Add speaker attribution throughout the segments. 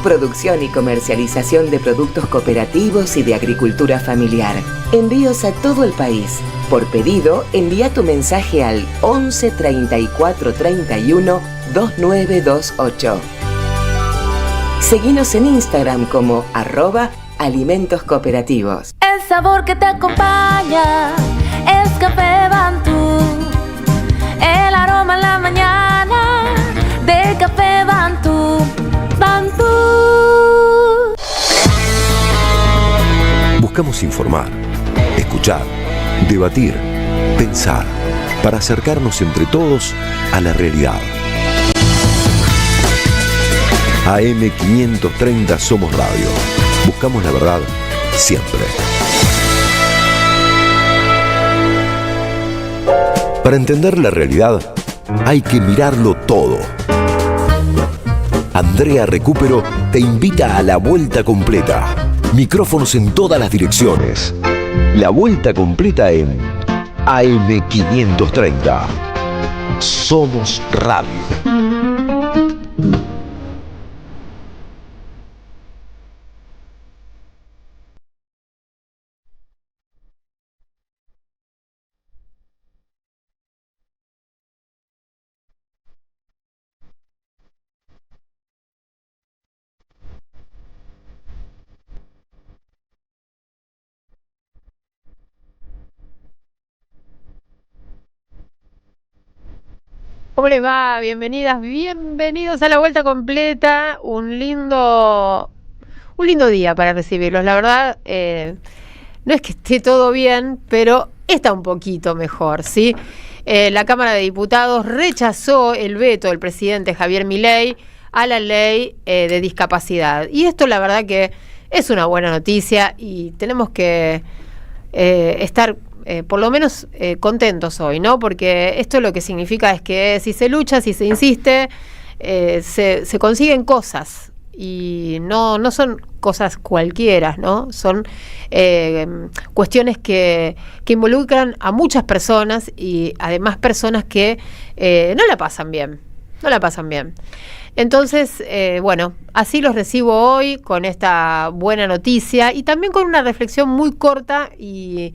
Speaker 1: Producción y comercialización de productos cooperativos y de agricultura familiar. Envíos a todo el país. Por pedido, envía tu mensaje al 11 34 31 2928. Seguinos en Instagram como @alimentoscooperativos.
Speaker 2: El sabor que te acompaña es Café Bantú. El aroma en la mañana de Café Bantú. Bantú.
Speaker 3: Buscamos informar, escuchar, debatir, pensar, para acercarnos entre todos a la realidad. AM530 Somos Radio. Buscamos la verdad siempre. Para entender la realidad, hay que mirarlo todo. Andrea Recupero te invita a la vuelta completa. Micrófonos en todas las direcciones. La vuelta completa en AM530. Somos Radio.
Speaker 4: ¿Cómo les va? Bienvenidas, bienvenidos a la vuelta completa. Un lindo día para recibirlos. La verdad, no es que esté todo bien, pero está un poquito mejor, ¿sí? La Cámara de Diputados rechazó el veto del presidente Javier Milei a la ley de discapacidad. Y esto, la verdad, que es una buena noticia y tenemos que estar por lo menos contentos hoy, ¿no? Porque esto lo que significa es que si se lucha, si se insiste, se consiguen cosas y no son cosas cualquiera, ¿no? Son cuestiones que involucran a muchas personas y además personas que no la pasan bien. Entonces, bueno, así los recibo hoy con esta buena noticia y también con una reflexión muy corta y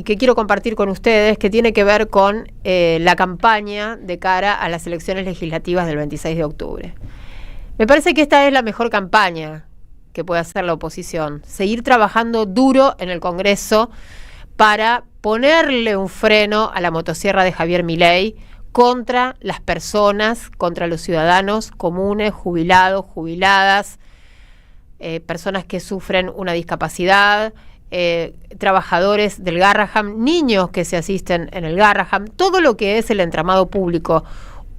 Speaker 4: que quiero compartir con ustedes, que tiene que ver con la campaña de cara a las elecciones legislativas del 26 de octubre. Me parece que esta es la mejor campaña que puede hacer la oposición, seguir trabajando duro en el Congreso para ponerle un freno a la motosierra de Javier Milei contra las personas, contra los ciudadanos comunes, jubilados, jubiladas, personas que sufren una discapacidad, trabajadores del Garraham, niños que se asisten en el Garraham, todo lo que es el entramado público.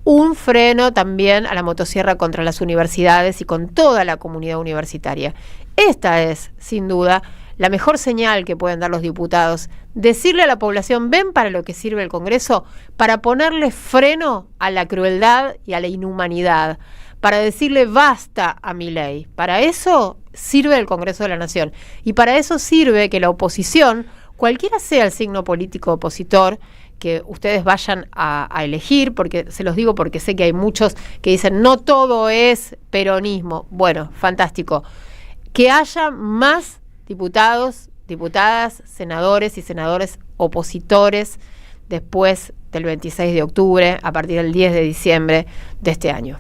Speaker 4: Un freno también a la motosierra contra las universidades y con toda la comunidad universitaria. Esta es, sin duda, la mejor señal que pueden dar los diputados. Decirle a la población, ven para lo que sirve el Congreso, para ponerle freno a la crueldad y a la inhumanidad, para decirle basta a Milei. Para eso sirve el Congreso de la Nación. Y para eso sirve que la oposición, cualquiera sea el signo político opositor, que ustedes vayan a elegir, porque se los digo porque sé que hay muchos que dicen no todo es peronismo. Bueno, fantástico. Que haya más diputados, diputadas, senadores y senadores opositores después del 26 de octubre, a partir del 10 de diciembre de este año.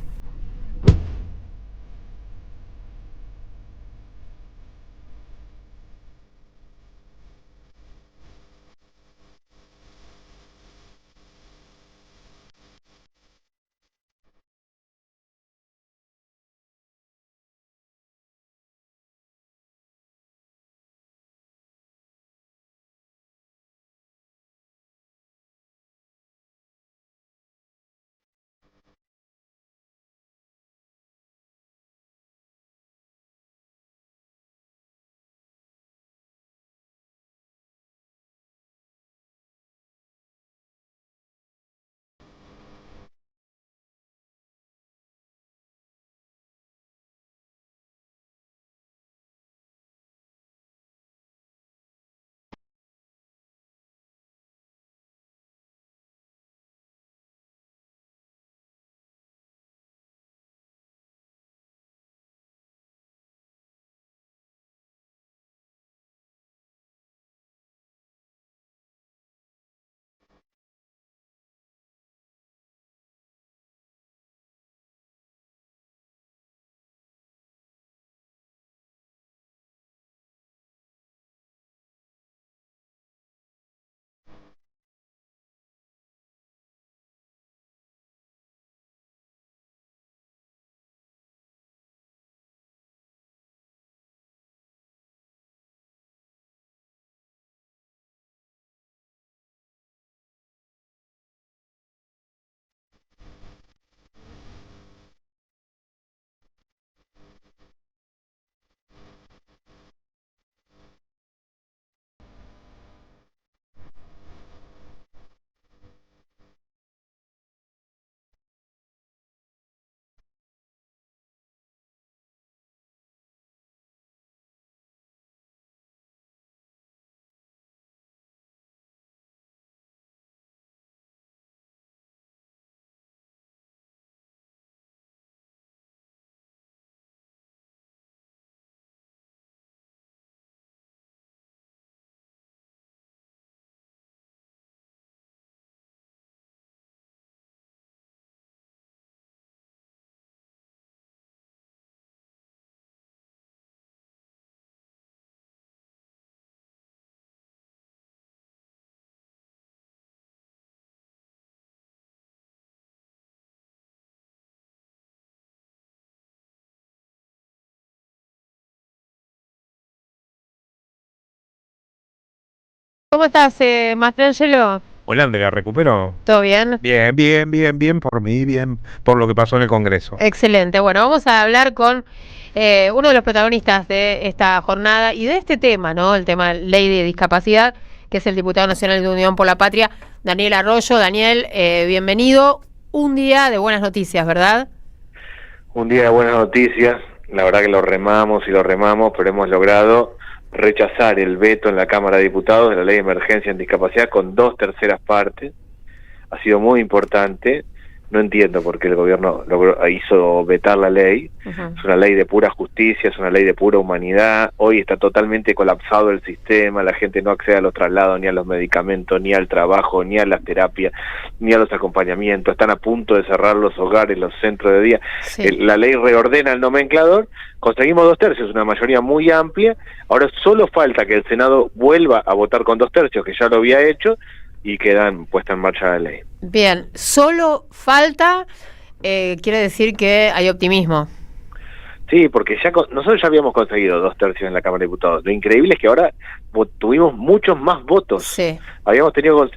Speaker 4: ¿Cómo estás, Mastrangelo?
Speaker 5: Hola, Andrea, ¿recupero?
Speaker 4: ¿Todo bien?
Speaker 5: Bien por mí, bien por lo que pasó en el Congreso.
Speaker 4: Excelente. Bueno, vamos a hablar con uno de los protagonistas de esta jornada y de este tema, ¿no? El tema ley de discapacidad, que es el diputado nacional de Unión por la Patria, Daniel Arroyo. Daniel, bienvenido. Un día de buenas noticias, ¿verdad?
Speaker 6: Un día de buenas noticias. La verdad que lo remamos, pero hemos logrado rechazar el veto en la Cámara de Diputados de la Ley de Emergencia en Discapacidad con 2/3 partes. Ha sido muy importante. No entiendo por qué el gobierno hizo vetar la ley. Es una ley de pura justicia, es una ley de pura humanidad. Hoy está totalmente colapsado el sistema, la gente no accede a los traslados, ni a los medicamentos, ni al trabajo, ni a las terapias, ni a los acompañamientos. Están a punto de cerrar los hogares, los centros de día.
Speaker 4: Sí.
Speaker 6: La ley reordena el nomenclador. Conseguimos 2/3, una mayoría muy amplia. Ahora solo falta que el Senado vuelva a votar con 2/3, que ya lo había hecho, y quedan puesta en marcha la ley.
Speaker 4: Bien, solo falta, quiere decir que hay optimismo.
Speaker 6: Sí, porque nosotros ya habíamos conseguido 2/3 en la Cámara de Diputados. Lo increíble es que ahora tuvimos muchos más votos.
Speaker 4: Sí.
Speaker 6: Habíamos tenido,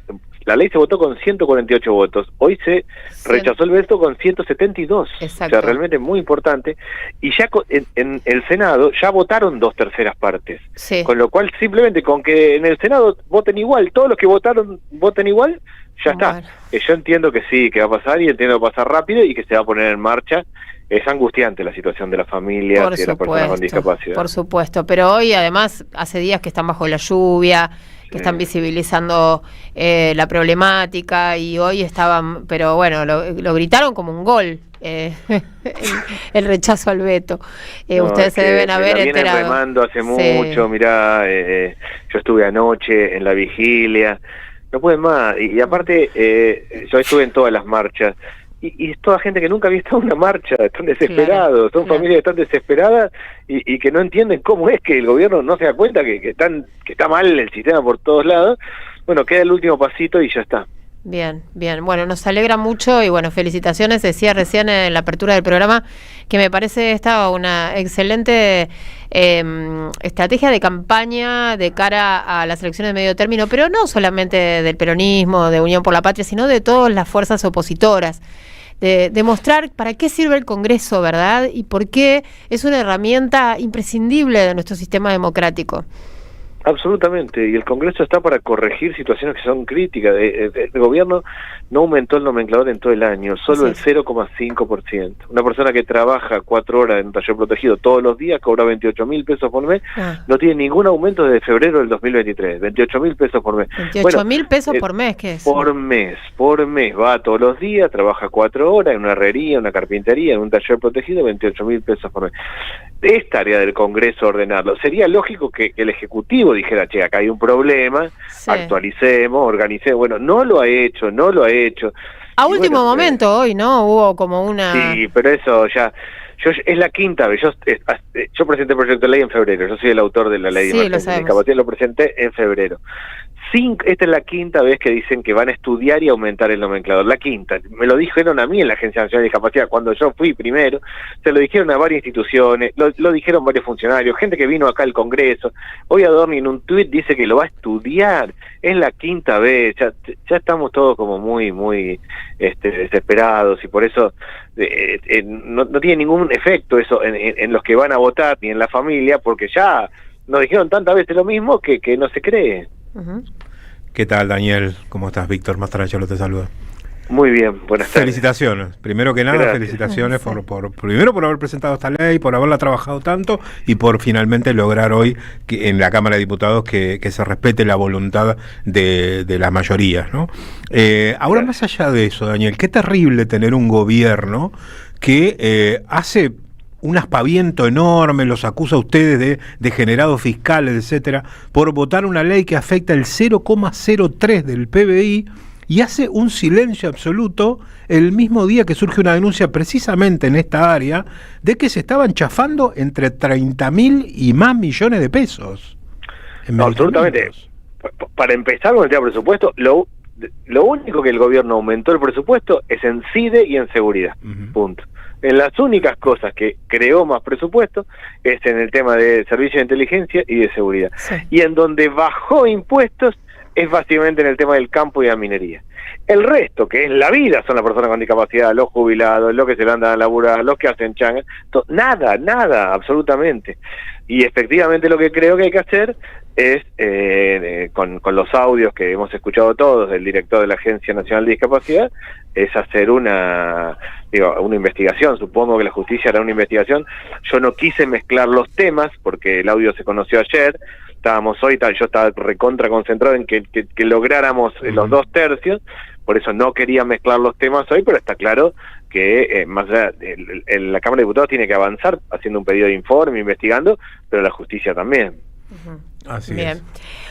Speaker 6: la ley se votó con 148 votos. Hoy se rechazó el veto con 172.
Speaker 4: Exacto.
Speaker 6: O sea, realmente muy importante. Y ya en el Senado ya votaron 2/3 partes.
Speaker 4: Sí.
Speaker 6: Con lo cual, simplemente con que en el Senado voten igual, todos los que votaron voten igual, ya está.
Speaker 4: Bueno.
Speaker 6: Yo entiendo que sí, que va a pasar, y entiendo que va a pasar rápido y que se va a poner en marcha. Es angustiante la situación de las familias y de las personas con discapacidad.
Speaker 4: Por supuesto, pero hoy además hace días que están bajo la lluvia, que están visibilizando la problemática, y hoy estaban, pero bueno, lo gritaron como un gol, el rechazo al veto. Ustedes se deben haber enterado.
Speaker 6: Remando hace mucho, mirá, yo estuve anoche en la vigilia, no pueden más, y aparte yo estuve en todas las marchas, y es toda gente que nunca había estado en una marcha, están desesperados, son familias que están desesperadas y que no entienden cómo es que el gobierno no se da cuenta que está mal el sistema por todos lados. Bueno, queda el último pasito y ya está.
Speaker 4: Bien, bien. Bueno, nos alegra mucho y bueno, felicitaciones. Decía recién en la apertura del programa que me parece esta una excelente estrategia de campaña de cara a las elecciones de medio término, pero no solamente del peronismo, de Unión por la Patria, sino de todas las fuerzas opositoras. De demostrar para qué sirve el Congreso, ¿verdad? Y por qué es una herramienta imprescindible de nuestro sistema democrático.
Speaker 6: Absolutamente, y el Congreso está para corregir situaciones que son críticas. El gobierno no aumentó el nomenclador en todo el año, solo el 0,5%. Una persona que trabaja 4 horas en un taller protegido todos los días cobra 28.000 pesos por mes, no tiene ningún aumento desde febrero del 2023, 28.000 pesos por mes.
Speaker 4: 28.000 pesos por mes, ¿qué es?
Speaker 6: Por mes, va todos los días, trabaja 4 horas en una herrería, una carpintería, en un taller protegido, 28.000 pesos por mes. Es tarea del Congreso ordenarlo. Sería lógico que el Ejecutivo dijera, che, acá hay un problema, actualicemos, organicemos. Bueno, no lo ha hecho.
Speaker 4: A último momento hoy, ¿no? Hubo como una...
Speaker 6: Sí, pero eso ya... es la quinta vez. Yo presenté el proyecto de ley en febrero. Yo soy el autor de la ley de emergencia de discapacidad. Lo presenté en febrero. Esta es la quinta vez que dicen que van a estudiar y aumentar el nomenclador. La quinta. Me lo dijeron a mí en la Agencia Nacional de Discapacidad cuando yo fui primero. Se lo dijeron a varias instituciones, lo dijeron varios funcionarios, gente que vino acá al Congreso. Hoy Adorni en un tuit dice que lo va a estudiar. Es la quinta vez. Ya estamos todos como muy desesperados, y por eso no tiene ningún efecto eso en los que van a votar ni en la familia, porque ya nos dijeron tantas veces lo mismo que no se cree.
Speaker 5: ¿Qué tal, Daniel? ¿Cómo estás? Víctor Mastrangelo te saluda.
Speaker 6: Muy bien, buenas tardes.
Speaker 5: Felicitaciones. Primero que nada, gracias. Felicitaciones primero por haber presentado esta ley, por haberla trabajado tanto y por finalmente lograr hoy en la Cámara de Diputados que se respete la voluntad de las mayorías, ¿no? Ahora, más allá de eso, Daniel, qué terrible tener un gobierno que hace un aspaviento enorme, los acusa a ustedes de degenerados fiscales, etcétera, por votar una ley que afecta el 0,03 del PBI, y hace un silencio absoluto el mismo día que surge una denuncia precisamente en esta área de que se estaban chafando entre 30.000 y más millones de pesos.
Speaker 6: No, absolutamente. Para empezar con el tema de presupuesto, lo único que el gobierno aumentó el presupuesto es en CIDE y en seguridad. Punto. En las únicas cosas que creó más presupuesto es en el tema de servicios de inteligencia y de seguridad. Sí. Y en donde bajó impuestos es básicamente en el tema del campo y la minería. El resto, que es la vida, son las personas con discapacidad, los jubilados, los que se le andan a laburar, los que hacen changa, nada, absolutamente. Y efectivamente lo que creo que hay que hacer es, con los audios que hemos escuchado todos del director de la Agencia Nacional de Discapacidad, es hacer una investigación. Supongo que la justicia hará una investigación. Yo no quise mezclar los temas porque el audio se conoció ayer, estábamos hoy, yo estaba recontra concentrado en que lográramos los 2 tercios, por eso no quería mezclar los temas hoy, pero está claro que más allá, la Cámara de Diputados tiene que avanzar haciendo un pedido de informe, investigando, pero la justicia también.
Speaker 5: Así
Speaker 4: Bien.
Speaker 5: es.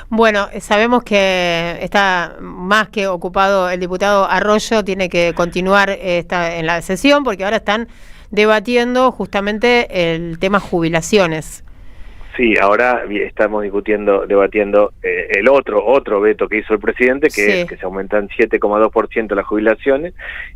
Speaker 4: Bueno, sabemos que está más que ocupado el diputado Arroyo, tiene que continuar en la sesión porque ahora están debatiendo justamente el tema jubilaciones.
Speaker 6: Sí, ahora estamos debatiendo el otro veto que hizo el presidente, que es que se aumentan 7,2% las jubilaciones,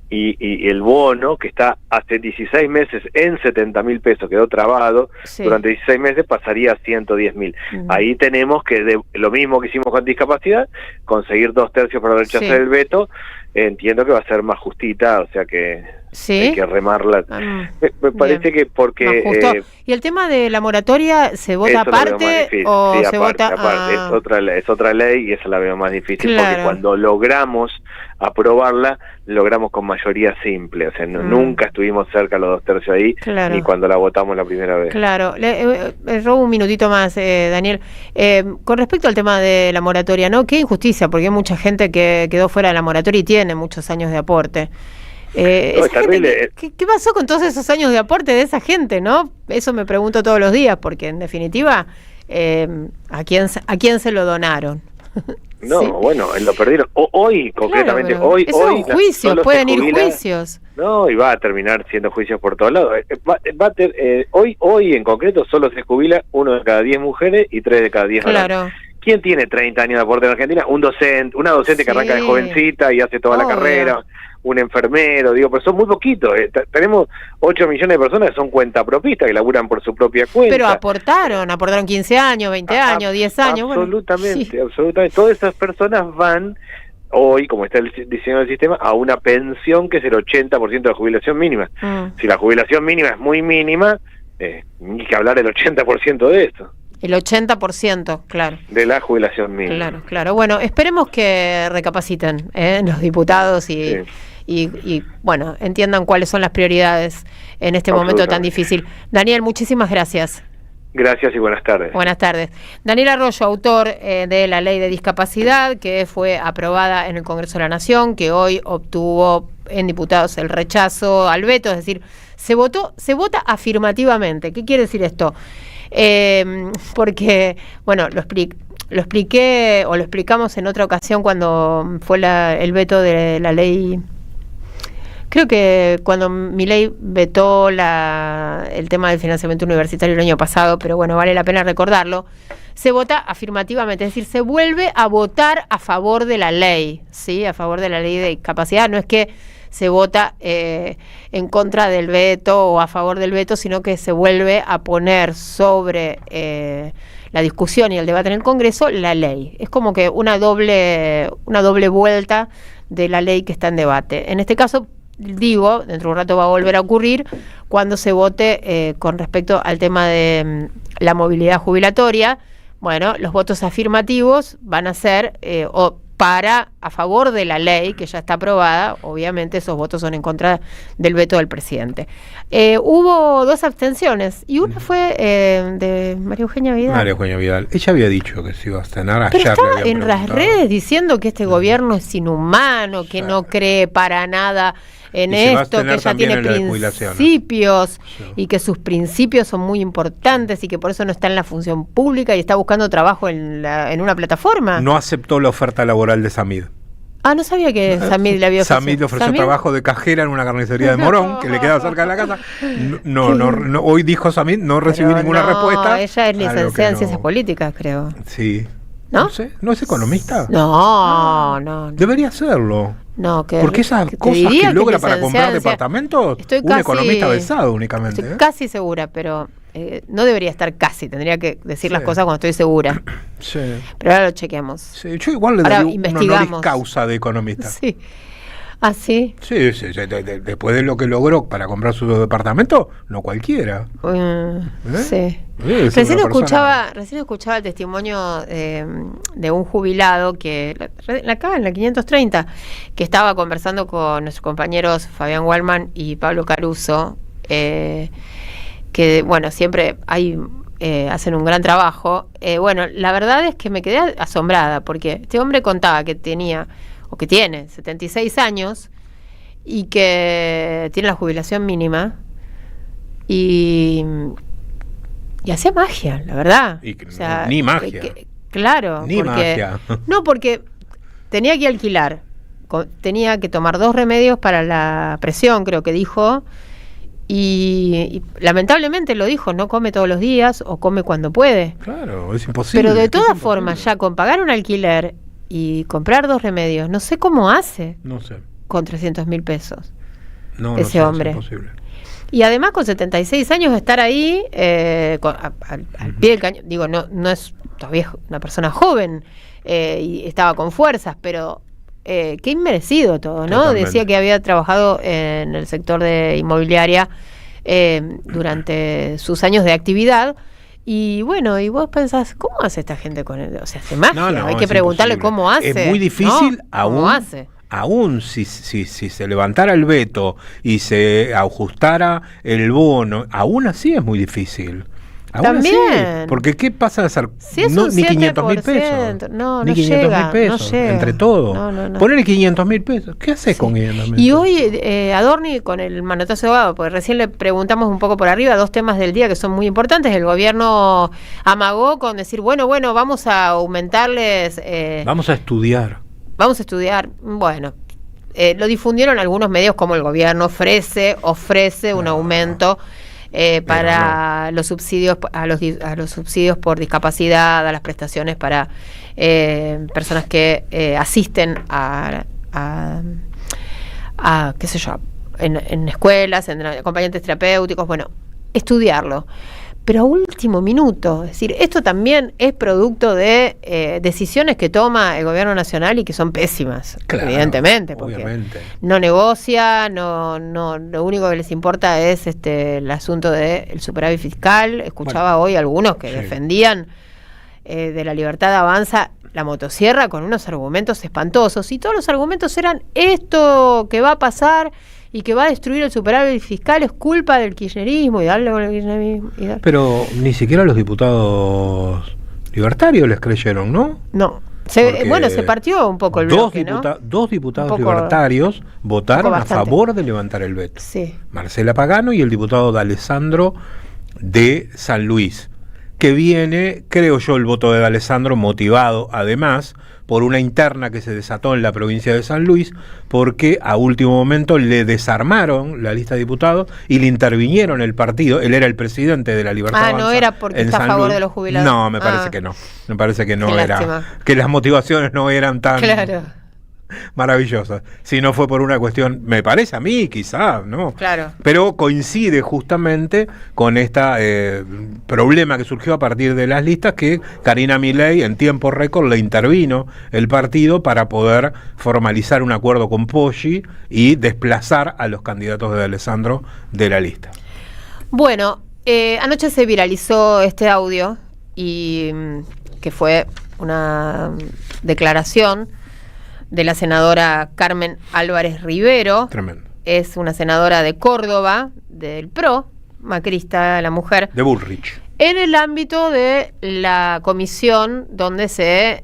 Speaker 6: y el bono, que está hace 16 meses en 70.000 pesos, quedó trabado, durante 16 meses pasaría a 110.000. Ahí tenemos que, lo mismo que hicimos con discapacidad, conseguir 2 tercios para rechazar el veto. Entiendo que va a ser más justita, o sea que hay que remarla. Me parece que porque...
Speaker 4: ¿Y el tema de la moratoria se vota aparte o se vota...?
Speaker 6: Es otra ley y esa la veo más difícil,
Speaker 4: Claro.
Speaker 6: porque cuando logramos aprobarla, logramos con mayoría simple, o sea, nunca estuvimos cerca a los 2 tercios ahí, ni cuando la votamos la primera vez.
Speaker 4: Claro, le robo un minutito más, Daniel. Con respecto al tema de la moratoria, ¿no? Qué injusticia, porque hay mucha gente que quedó fuera de la moratoria y tiene muchos años de aporte.
Speaker 6: Es terrible.
Speaker 4: ¿Qué pasó con todos esos años de aporte de esa gente, no? Eso me pregunto todos los días, porque en definitiva, ¿a quién se lo donaron?
Speaker 6: No, bueno, lo perdieron. Hoy, concretamente, hoy...
Speaker 4: juicios, pueden ir juicios.
Speaker 6: No, y va a terminar siendo juicios por todos lados. Hoy en concreto solo se jubila 1 de cada 10 mujeres y 3 de cada 10 varones.
Speaker 4: Claro.
Speaker 6: ¿Quién tiene 30 años de aporte en Argentina? Una docente que arranca de jovencita y hace toda la carrera, un enfermero, pero son muy poquitos. Tenemos 8 millones de personas que son cuentapropistas, que laburan por su propia cuenta.
Speaker 4: Pero aportaron 15 años, 20 años, 10 años.
Speaker 6: Absolutamente, absolutamente. Todas esas personas van hoy, como está el diseño del sistema, a una pensión que es el 80% de la jubilación mínima. Si la jubilación mínima es muy mínima, ni que hablar del 80% de esto.
Speaker 4: El 80%, claro.
Speaker 6: De la jubilación mínima.
Speaker 4: Claro. Bueno, esperemos que recapaciten los diputados y bueno, entiendan cuáles son las prioridades en este momento tan difícil. Daniel, muchísimas gracias.
Speaker 6: Gracias y buenas tardes.
Speaker 4: Buenas tardes. Daniel Arroyo, autor de la Ley de Discapacidad, que fue aprobada en el Congreso de la Nación, que hoy obtuvo en diputados el rechazo al veto, es decir, se vota afirmativamente. ¿Qué quiere decir esto? Porque, bueno, lo expliqué o lo explicamos en otra ocasión cuando fue el veto de la ley. Creo que cuando Milei vetó el tema del financiamiento universitario el año pasado, pero bueno, vale la pena recordarlo, se vota afirmativamente, es decir, se vuelve a votar a favor de la ley, ¿sí? A favor de la ley de discapacidad. No es que se vota en contra del veto o a favor del veto, sino que se vuelve a poner sobre la discusión y el debate en el Congreso la ley. Es como que una doble vuelta de la ley que está en debate. En este caso, dentro de un rato va a volver a ocurrir cuando se vote con respecto al tema de la movilidad jubilatoria. Bueno, los votos afirmativos van a ser a favor de la ley que ya está aprobada. Obviamente esos votos son en contra del veto del presidente. Hubo 2 abstenciones y una fue de María Eugenia Vidal.
Speaker 5: María Eugenia Vidal. Ella había dicho que se iba a abstener ayer.
Speaker 4: Pero estaba en las redes diciendo que este gobierno es inhumano, que no cree para nada en esto, que ella tiene principios y que sus principios son muy importantes y que por eso no está en la función pública y está buscando trabajo en una plataforma.
Speaker 5: No aceptó la oferta laboral de Samid.
Speaker 4: No sabía que Samid le había ofrecido.
Speaker 5: Samid le ofreció trabajo de cajera en una carnicería de Morón, que le queda cerca de la casa. No, hoy dijo Samid, no recibí ninguna respuesta.
Speaker 4: Ella es licenciada en Ciencias Políticas, creo.
Speaker 5: Sí.
Speaker 4: ¿No?
Speaker 5: No sé, ¿no es economista?
Speaker 4: No.
Speaker 5: Debería serlo.
Speaker 4: No,
Speaker 5: porque esas cosas que logra para comprar departamentos, un economista besado únicamente.
Speaker 4: Estoy casi segura, pero no debería estar casi, tendría que decir las cosas cuando estoy segura.
Speaker 5: Sí.
Speaker 4: Pero ahora lo chequeamos.
Speaker 5: Sí, yo igual le daría un honoris causa de economista.
Speaker 4: Sí. ¿Ah, sí?
Speaker 5: Sí, después de lo que logró para comprar su departamento, no cualquiera.
Speaker 4: Sí. Recién escuchaba el testimonio de un jubilado que acá en la 530, que estaba conversando con nuestros compañeros Fabián Wallman y Pablo Caruso, que bueno, siempre hacen un gran trabajo. Bueno, la verdad es que me quedé asombrada, porque este hombre contaba que tiene 76 años y que tiene la jubilación mínima y hacía magia, la verdad.
Speaker 5: Ni magia.
Speaker 4: Claro.
Speaker 5: Ni magia.
Speaker 4: No, porque tenía que alquilar, tenía que tomar 2 remedios para la presión, creo que dijo, y lamentablemente lo dijo, no come todos los días o come cuando puede.
Speaker 5: Claro, es imposible.
Speaker 4: Pero de todas formas, ya con pagar un alquiler y comprar 2 remedios, no sé cómo hace.
Speaker 5: No sé.
Speaker 4: Con 300.000 pesos.
Speaker 5: Ese
Speaker 4: hombre.
Speaker 5: Es imposible.
Speaker 4: Y además con 76 años estar ahí al pie del cañón. Digo, no es todavía una persona joven y estaba con fuerzas, pero qué inmerecido todo, ¿no?
Speaker 5: Totalmente.
Speaker 4: Decía que había trabajado en el sector de inmobiliaria durante sus años de actividad. Y bueno, y vos pensás, ¿cómo hace esta gente con él? O sea, hace magia.
Speaker 5: No,
Speaker 4: hay que preguntarle
Speaker 5: imposible.
Speaker 4: Cómo hace.
Speaker 5: Es muy difícil,
Speaker 4: ¿Cómo hace?
Speaker 5: Aún si se levantara el veto y se ajustara el bono, aún así es muy difícil.
Speaker 4: También.
Speaker 5: Así, porque ¿qué pasa de hacer?
Speaker 4: Si es un
Speaker 5: ni 500.000 pesos.
Speaker 4: No,
Speaker 5: ni 500.000 pesos.
Speaker 4: No llega.
Speaker 5: Entre todo.
Speaker 4: No.
Speaker 5: Ponele 500.000 pesos. ¿Qué haces con 500.000 pesos?
Speaker 4: Y hoy Adorni con el manotazo de ahogado, porque recién le preguntamos un poco por arriba 2 temas del día que son muy importantes. El gobierno amagó con decir, bueno, vamos a aumentarles.
Speaker 5: Vamos a estudiar.
Speaker 4: Bueno, lo difundieron algunos medios como el gobierno ofrece un aumento para los subsidios a los subsidios por discapacidad, a las prestaciones para personas que asisten a qué sé yo, en escuelas, en acompañantes terapéuticos, bueno, estudiarlo. Pero a último minuto, es decir, esto también es producto de decisiones que toma el gobierno nacional y que son pésimas, claro, evidentemente, porque obviamente no negocia, no, lo único que les importa es el asunto del superávit fiscal. Escuchaba hoy algunos que defendían de la libertad avanza la motosierra con unos argumentos espantosos, y todos los argumentos eran esto que va a pasar y que va a destruir el superávit fiscal es culpa del kirchnerismo y darle con el kirchnerismo. Pero
Speaker 5: ni siquiera los diputados libertarios les creyeron, ¿no?
Speaker 4: No. Se partió un poco el bloque, ¿no?
Speaker 5: Dos diputados libertarios votaron a favor de levantar el veto.
Speaker 4: Sí.
Speaker 5: Marcela Pagano y el diputado D'Alessandro de San Luis, que viene, creo yo, el voto de D'Alessandro motivado además por una interna que se desató en la provincia de San Luis, porque a último momento le desarmaron la lista de diputados y le intervinieron el partido. Él era el presidente de la Libertad Avanza.
Speaker 4: No era porque está a favor de los jubilados.
Speaker 5: No, me parece que no. Me parece que no era.
Speaker 4: Lástima.
Speaker 5: Que las motivaciones no eran tan maravillosas. Si no fue por una cuestión, me parece a mí, quizá, ¿no?
Speaker 4: Claro.
Speaker 5: Pero coincide justamente con este problema que surgió a partir de las listas, que Karina Milei en tiempo récord le intervino el partido para poder formalizar un acuerdo con Poggi y desplazar a los candidatos de D'Alessandro de la lista.
Speaker 4: Bueno, anoche se viralizó este audio y que fue una declaración de la senadora Carmen Álvarez Rivero.
Speaker 5: Tremendo.
Speaker 4: Es una senadora de Córdoba, del PRO, macrista, la mujer.
Speaker 5: De Bullrich.
Speaker 4: En el ámbito de la comisión donde se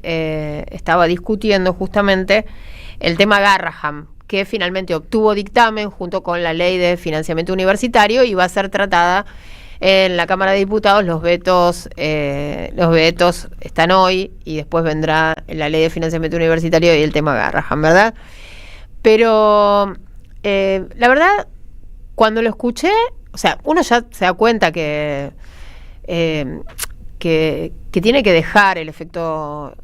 Speaker 4: estaba discutiendo justamente el tema Garrahan, que finalmente obtuvo dictamen junto con la ley de financiamiento universitario y va a ser tratada en la Cámara de Diputados. Los vetos están hoy y después vendrá la ley de financiamiento universitario y el tema Garrahan, ¿verdad? Pero la verdad, cuando lo escuché, o sea, uno ya se da cuenta que tiene que dejar el efecto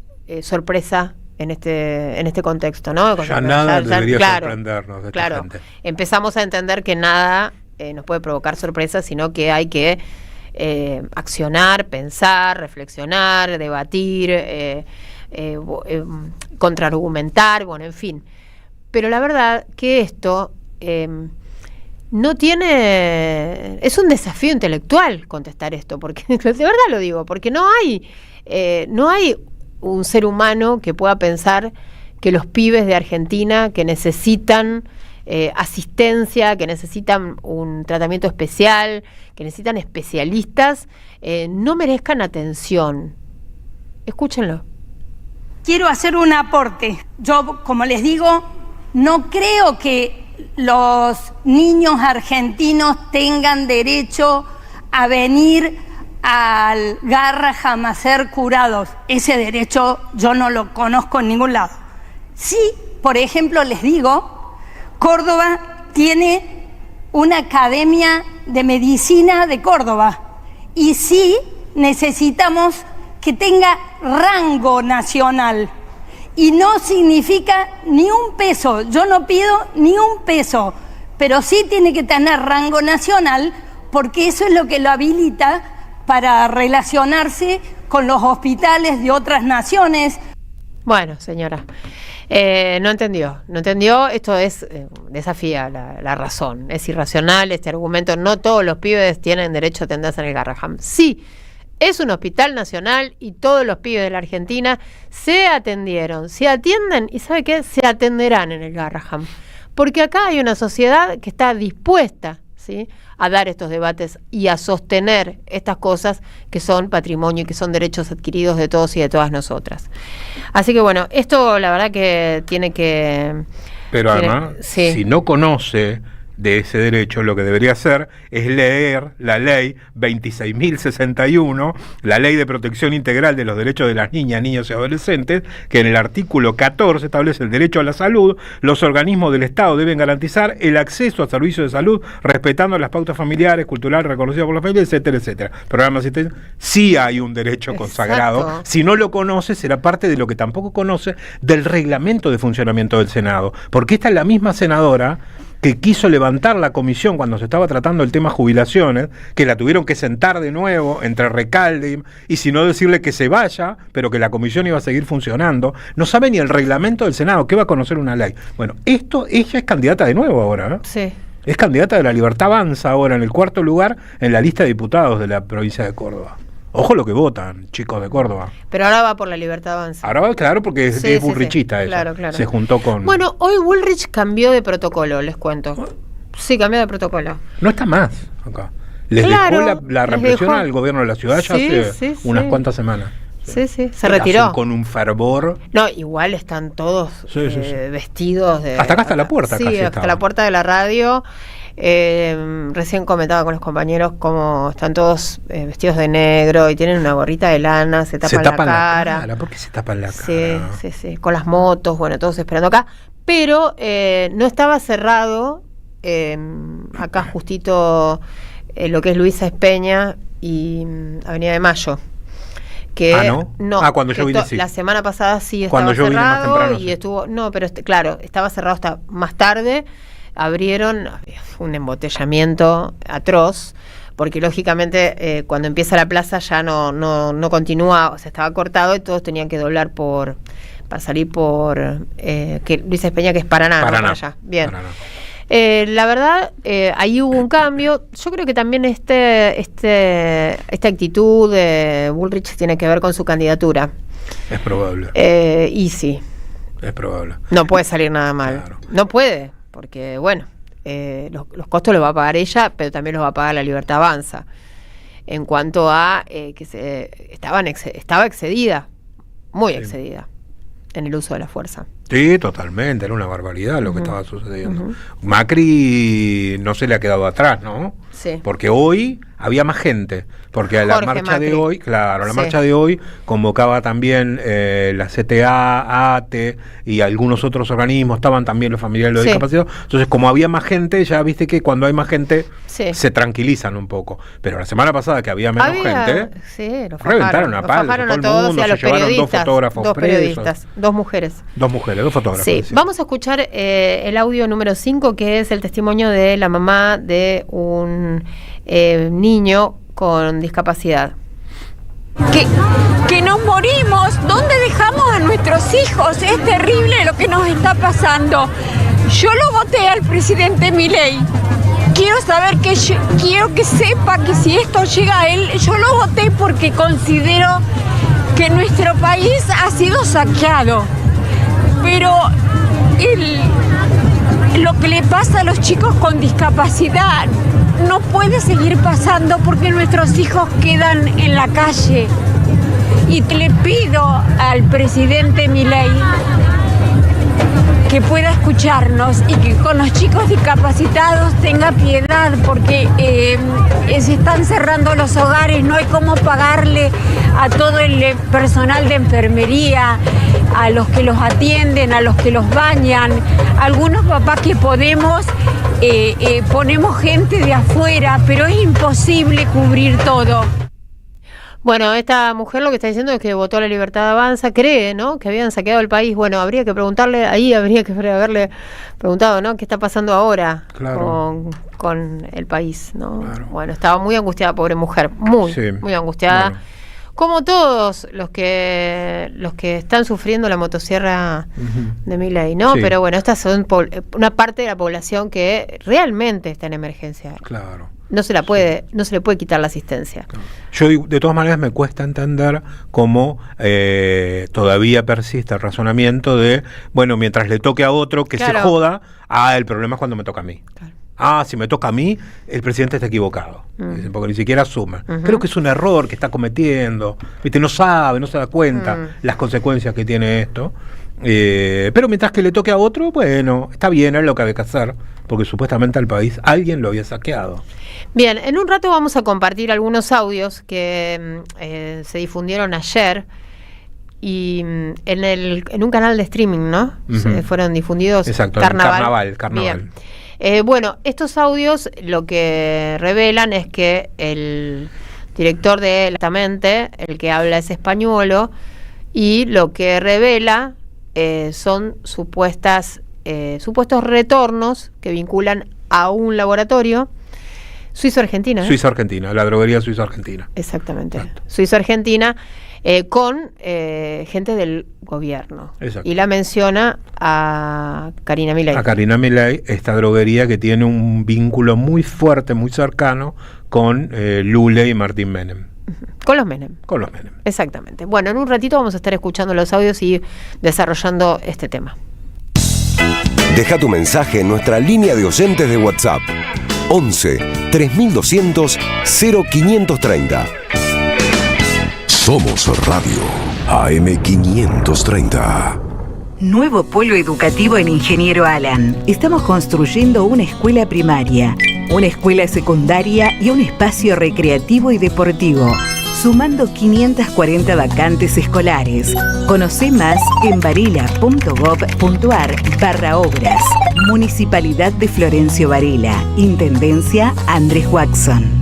Speaker 4: sorpresa en este contexto, ¿no?
Speaker 5: Ya nada debería sorprendernos de esta gente.
Speaker 4: Empezamos a entender que nada nos puede provocar sorpresa, sino que hay que accionar, pensar, reflexionar, debatir, contraargumentar, bueno, en fin. Pero la verdad que esto no tiene... Es un desafío intelectual contestar esto, porque de verdad lo digo, porque no hay un ser humano que pueda pensar que los pibes de Argentina que necesitan asistencia, que necesitan un tratamiento especial, que necesitan especialistas, no merezcan atención. Escúchenlo.
Speaker 7: Quiero hacer un aporte. Yo, como les digo, no creo que los niños argentinos tengan derecho a venir al Garraham a ser curados. Ese derecho yo no lo conozco en ningún lado. Sí, por ejemplo, les digo, Córdoba tiene una academia de medicina de Córdoba y sí necesitamos que tenga rango nacional. Y no significa ni un peso, yo no pido ni un peso, pero sí tiene que tener rango nacional porque eso es lo que lo habilita para relacionarse con los hospitales de otras naciones.
Speaker 4: Bueno, señora, no entendió, esto desafía la razón, es irracional este argumento, no todos los pibes tienen derecho a atenderse en el Garraham. Sí, es un hospital nacional y todos los pibes de la Argentina se atendieron, se atienden y ¿sabe qué? Se atenderán en el Garraham. Porque acá hay una sociedad que está dispuesta, ¿sí?, a dar estos debates y a sostener estas cosas que son patrimonio y que son derechos adquiridos de todos y de todas nosotras. Así que bueno, esto la verdad que tiene que...
Speaker 5: Pero además, sí, si no conoce de ese derecho, lo que debería hacer es leer la ley 26.061, la ley de protección integral de los derechos de las niñas, niños y adolescentes, que en el artículo 14 establece el derecho a la salud. Los organismos del Estado deben garantizar el acceso a servicios de salud respetando las pautas familiares, culturales reconocidas por la familia, etcétera, etcétera. Programa asistencia. Sí hay un derecho consagrado. Exacto. Si no lo conoce, será parte de lo que tampoco conoce del reglamento de funcionamiento del Senado, porque esta es la misma senadora que quiso levantar la comisión cuando se estaba tratando el tema jubilaciones, que la tuvieron que sentar de nuevo entre Recalde y si no decirle que se vaya, pero que la comisión iba a seguir funcionando. No sabe ni el reglamento del Senado, que va a conocer una ley. Bueno, ella es candidata de nuevo ahora, ¿eh?
Speaker 4: Sí.
Speaker 5: Es candidata de La Libertad Avanza ahora en el 4º lugar en la lista de diputados de la provincia de Córdoba. Ojo lo que votan, chicos de Córdoba.
Speaker 4: Pero ahora va por La Libertad Avanza.
Speaker 5: Ahora va, claro, porque es bullrichista, sí, eso.
Speaker 4: Claro, claro.
Speaker 5: Se juntó con...
Speaker 4: Bueno, hoy Bullrich cambió de protocolo, les cuento. Sí, cambió de protocolo.
Speaker 5: No está más acá. Dejó la represión al gobierno de la ciudad ya hace unas cuantas semanas.
Speaker 4: Sí, se retiró.
Speaker 5: Con un fervor.
Speaker 4: No, igual están todos vestidos de...
Speaker 5: Hasta acá está la puerta.
Speaker 4: Sí, hasta la puerta de la radio. Recién comentaba con los compañeros cómo están todos vestidos de negro y tienen una gorrita de lana, se tapan la cara.
Speaker 5: ¿Por qué se tapan la cara?
Speaker 4: Sí, con las motos, bueno, todos esperando acá. Pero no estaba cerrado acá justito lo que es Luisa Espeña y Avenida de Mayo. Que
Speaker 5: ¿no? Cuando yo vine, sí.
Speaker 4: La semana pasada sí estaba cerrado temprano, y estuvo... No, pero claro, estaba cerrado hasta más tarde. Abrieron, un embotellamiento atroz, porque lógicamente cuando empieza la plaza ya no continúa, o sea, estaba cortado y todos tenían que doblar para salir por que Luisa Espeña, que es Paraná. Para allá. Bien. Paraná. La verdad, ahí hubo un cambio. Yo creo que también esta actitud de Bullrich tiene que ver con su candidatura.
Speaker 5: Es probable.
Speaker 4: Y sí.
Speaker 5: Es probable.
Speaker 4: No puede salir nada mal. Claro. No puede. Porque, bueno, los costos los va a pagar ella, pero también los va a pagar La Libertad Avanza. En cuanto a que estaba excedida, muy excedida, en el uso de la fuerza.
Speaker 5: Sí, totalmente, era una barbaridad lo que estaba sucediendo. Macri no se le ha quedado atrás, ¿no?
Speaker 4: Sí.
Speaker 5: Porque hoy había más gente, porque la marcha de hoy, claro, la marcha de hoy convocaba también la CTA, ATE y algunos otros organismos, estaban también los familiares de los discapacitados. Entonces, como había más gente, ya viste que cuando hay más gente se tranquilizan un poco. Pero la semana pasada que había menos gente, reventaron a palos a todo el mundo, se llevaron 2 fotógrafos presos.
Speaker 4: 2 mujeres.
Speaker 5: 2 mujeres, 2 fotógrafos.
Speaker 4: Sí. Vamos a escuchar el audio número 5, que es el testimonio de la mamá de un niño con discapacidad.
Speaker 8: Que nos morimos, ¿dónde dejamos a nuestros hijos? Es terrible lo que nos está pasando. Yo lo voté al presidente Milei. Quiero que sepa que si esto llega a él, yo lo voté porque considero que nuestro país ha sido saqueado. Pero lo que le pasa a los chicos con discapacidad no puede seguir pasando porque nuestros hijos quedan en la calle. Y le pido al presidente Milei que pueda escucharnos y que con los chicos discapacitados tenga piedad, porque se están cerrando los hogares, no hay cómo pagarle a todo el personal de enfermería, a los que los atienden, a los que los bañan. Algunos papás que podemos, ponemos gente de afuera, pero es imposible cubrir todo.
Speaker 4: Bueno, esta mujer lo que está diciendo es que votó La Libertad Avanza, cree, ¿no?, que habían saqueado el país. Bueno, habría que preguntarle, habría que haberle preguntado, ¿no?, qué está pasando ahora con el país, ¿no? Claro. Bueno, estaba muy angustiada, pobre mujer, muy angustiada. Bueno. Como todos los que están sufriendo la motosierra de Milei, ¿no? Sí. Pero bueno, estas son una parte de la población que realmente está en emergencia.
Speaker 5: Claro.
Speaker 4: No se le puede quitar la asistencia.
Speaker 5: Claro. Yo digo, de todas maneras me cuesta entender cómo todavía persiste el razonamiento de, bueno, mientras le toque a otro que se joda, el problema es cuando me toca a mí. Claro. Si me toca a mí, el presidente está equivocado. Porque ni siquiera asume. Creo que es un error que está cometiendo. ¿Viste? No se da cuenta las consecuencias que tiene esto. Pero mientras que le toque a otro, bueno, está bien, es lo que había que hacer, porque supuestamente al país alguien lo había saqueado.
Speaker 4: Bien, en un rato vamos a compartir algunos audios que se difundieron ayer y en un canal de streaming, ¿no? Se fueron difundidos.
Speaker 5: Exacto,
Speaker 4: Carnaval.
Speaker 5: Bien.
Speaker 4: Bueno, estos audios lo que revelan es que el director de Exactamente, el que habla es españolo, y lo que revela son supuestos retornos que vinculan a un laboratorio suizo-argentina.
Speaker 5: Suizo-argentina, la droguería suizo-argentina.
Speaker 4: Exactamente. Exacto. Suizo-argentina con gente del gobierno. Exacto. Y la menciona a Karina Milei.
Speaker 5: A Karina Milei, esta droguería que tiene un vínculo muy fuerte, muy cercano con Lula y Martín Menem.
Speaker 4: Con los Menem. Exactamente. Bueno, en un ratito vamos a estar escuchando los audios y desarrollando este tema.
Speaker 3: Deja tu mensaje en nuestra línea de oyentes de WhatsApp. 11 3200 0530. Somos Radio AM530.
Speaker 9: Nuevo polo educativo en Ingeniero Alan. Estamos construyendo una escuela primaria, una escuela secundaria y un espacio recreativo y deportivo, sumando 540 vacantes escolares. Conoce más en varela.gov.ar/obras. Municipalidad de Florencio Varela. Intendencia Andrés Watson.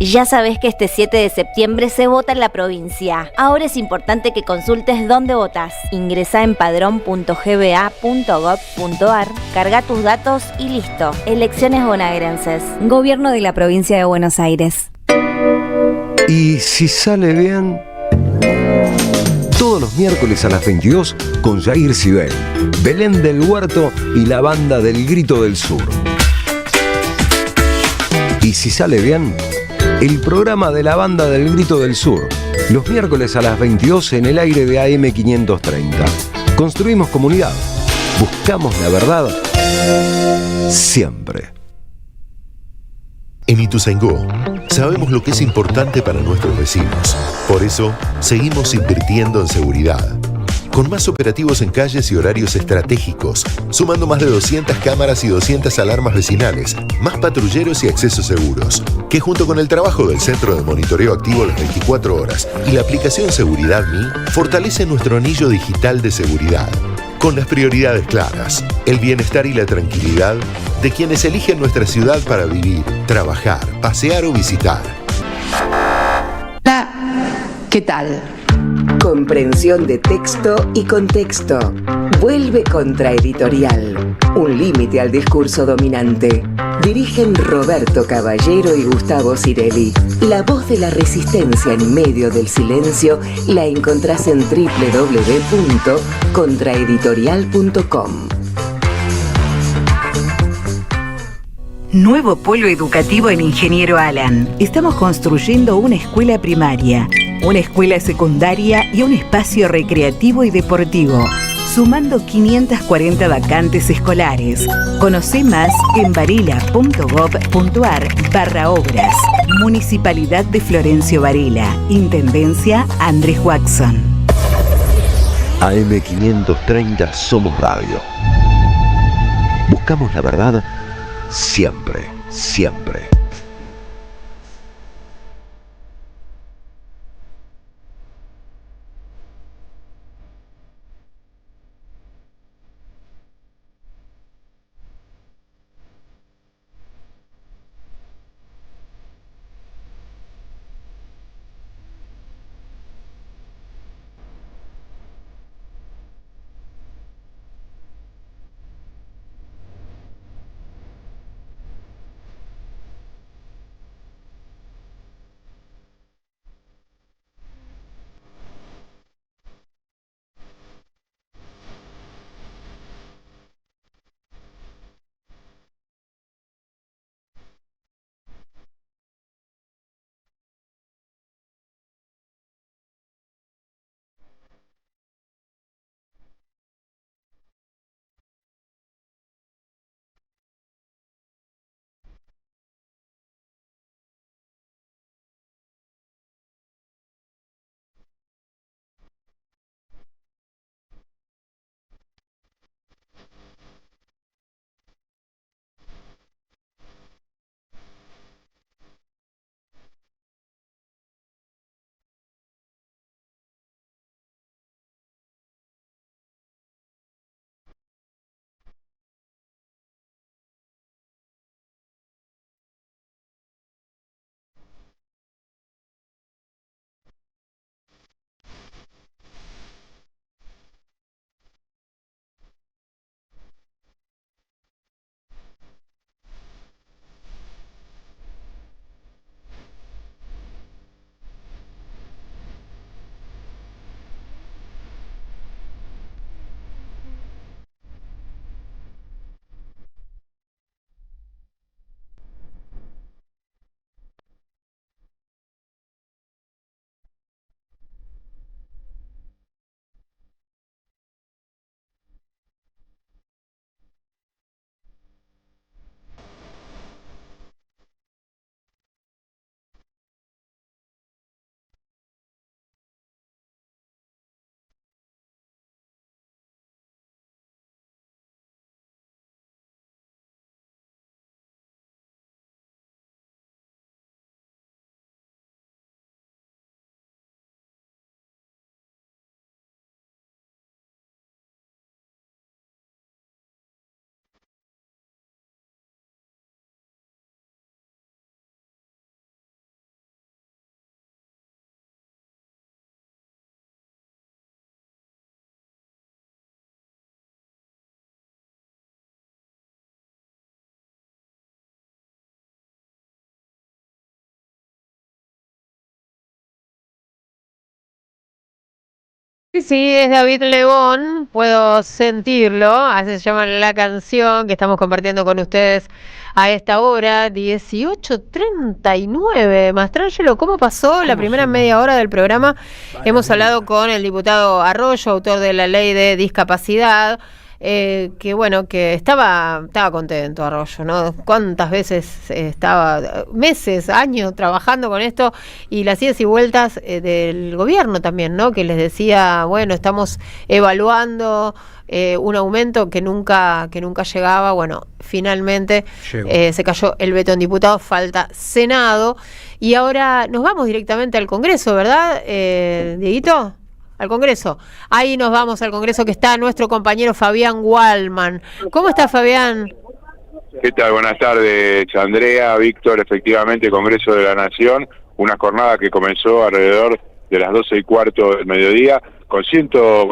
Speaker 10: Ya sabés que este 7 de septiembre se vota en la provincia. Ahora es importante que consultes dónde votás. Ingresá en padrón.gba.gov.ar, carga tus datos y listo. Elecciones bonaerenses. Gobierno de la Provincia de Buenos Aires.
Speaker 3: Y si sale bien, todos los miércoles a las 22 con Jair Sibel, Belén del Huerto y la banda del Grito del Sur. Y si sale bien, el programa de la banda del Grito del Sur, los miércoles a las 22 en el aire de AM530. Construimos comunidad, buscamos la verdad siempre.
Speaker 11: En Ituzaingó sabemos lo que es importante para nuestros vecinos. Por eso seguimos invirtiendo en seguridad. con más operativos en calles y horarios estratégicos, sumando más de 200 cámaras y 200 alarmas vecinales, más patrulleros y accesos seguros, que junto con el trabajo del Centro de Monitoreo Activo las 24 horas y la aplicación Seguridad Mi, fortalece nuestro anillo digital de seguridad, con las prioridades claras, el bienestar y la tranquilidad de quienes eligen nuestra ciudad para vivir, trabajar, pasear o visitar.
Speaker 1: ¿Qué tal? Comprensión de texto y contexto. Vuelve Contraeditorial. Un límite al discurso dominante. Dirigen Roberto Caballero y Gustavo Cirelli. La voz de la resistencia en medio del silencio la encontrás en www.contraeditorial.com.
Speaker 9: Nuevo polo educativo en Ingeniero Alan. Estamos construyendo una escuela primaria, una escuela secundaria y un espacio recreativo y deportivo, sumando 540 vacantes escolares. Conocé más en varela.gov.ar/obras. Municipalidad de Florencio Varela. Intendencia Andrés Watson.
Speaker 3: AM530 Somos Radio. Buscamos la verdad siempre, siempre.
Speaker 4: Sí, es David Lebón, puedo sentirlo, así se llama la canción que estamos compartiendo con ustedes a esta hora, 18:39. Mastrangelo, ¿cómo pasó la primera media hora del programa? Hemos hablado con el diputado Arroyo, autor de la ley de discapacidad, que bueno, que estaba contento Arroyo, ¿no? Cuántas veces estaba, meses, años trabajando con esto, y las idas y vueltas del gobierno también, ¿no? Que les decía, bueno, estamos evaluando un aumento que nunca llegaba. Bueno, finalmente se cayó el veto en diputados, falta Senado, y ahora nos vamos directamente al Congreso, ¿verdad, Dieguito? Al Congreso. Ahí nos vamos al Congreso, que está nuestro compañero Fabián Wallman. ¿Cómo está, Fabián?
Speaker 12: ¿Qué tal? Buenas tardes, Andrea, Víctor. Efectivamente, Congreso de la Nación, una jornada que comenzó alrededor de las 12:15 del mediodía, con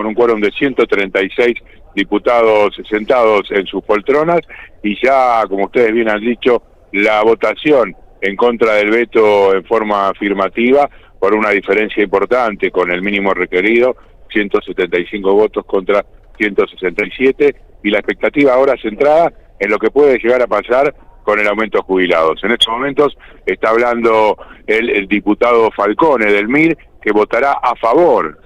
Speaker 12: un quórum de 136 diputados sentados en sus poltronas, y ya, como ustedes bien han dicho, la votación en contra del veto en forma afirmativa, por una diferencia importante con el mínimo requerido, 175 votos contra 167, y la expectativa ahora centrada en lo que puede llegar a pasar con el aumento de jubilados. En estos momentos está hablando el diputado Falcone del MIR, que votará a favor.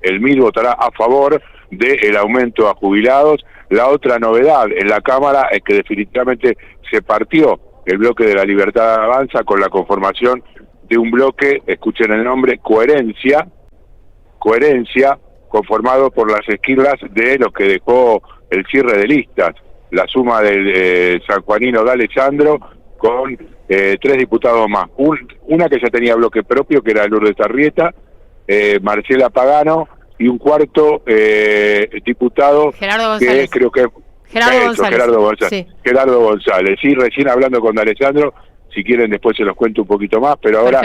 Speaker 12: El MIR votará a favor del aumento a jubilados. La otra novedad en la Cámara es que definitivamente se partió el bloque de la Libertad Avanza con la conformación de un bloque, escuchen el nombre, Coherencia, conformado por las esquirlas de los que dejó el cierre de listas, la suma del sanjuanino de Alessandro con 3 diputados más, una que ya tenía bloque propio, que era Lourdes Arrieta, Marcela Pagano, y un cuarto diputado,
Speaker 4: Gerardo González.
Speaker 12: Que creo que Gerardo González, sí, recién hablando con Alessandro. Si quieren después se los cuento un poquito más, pero ahora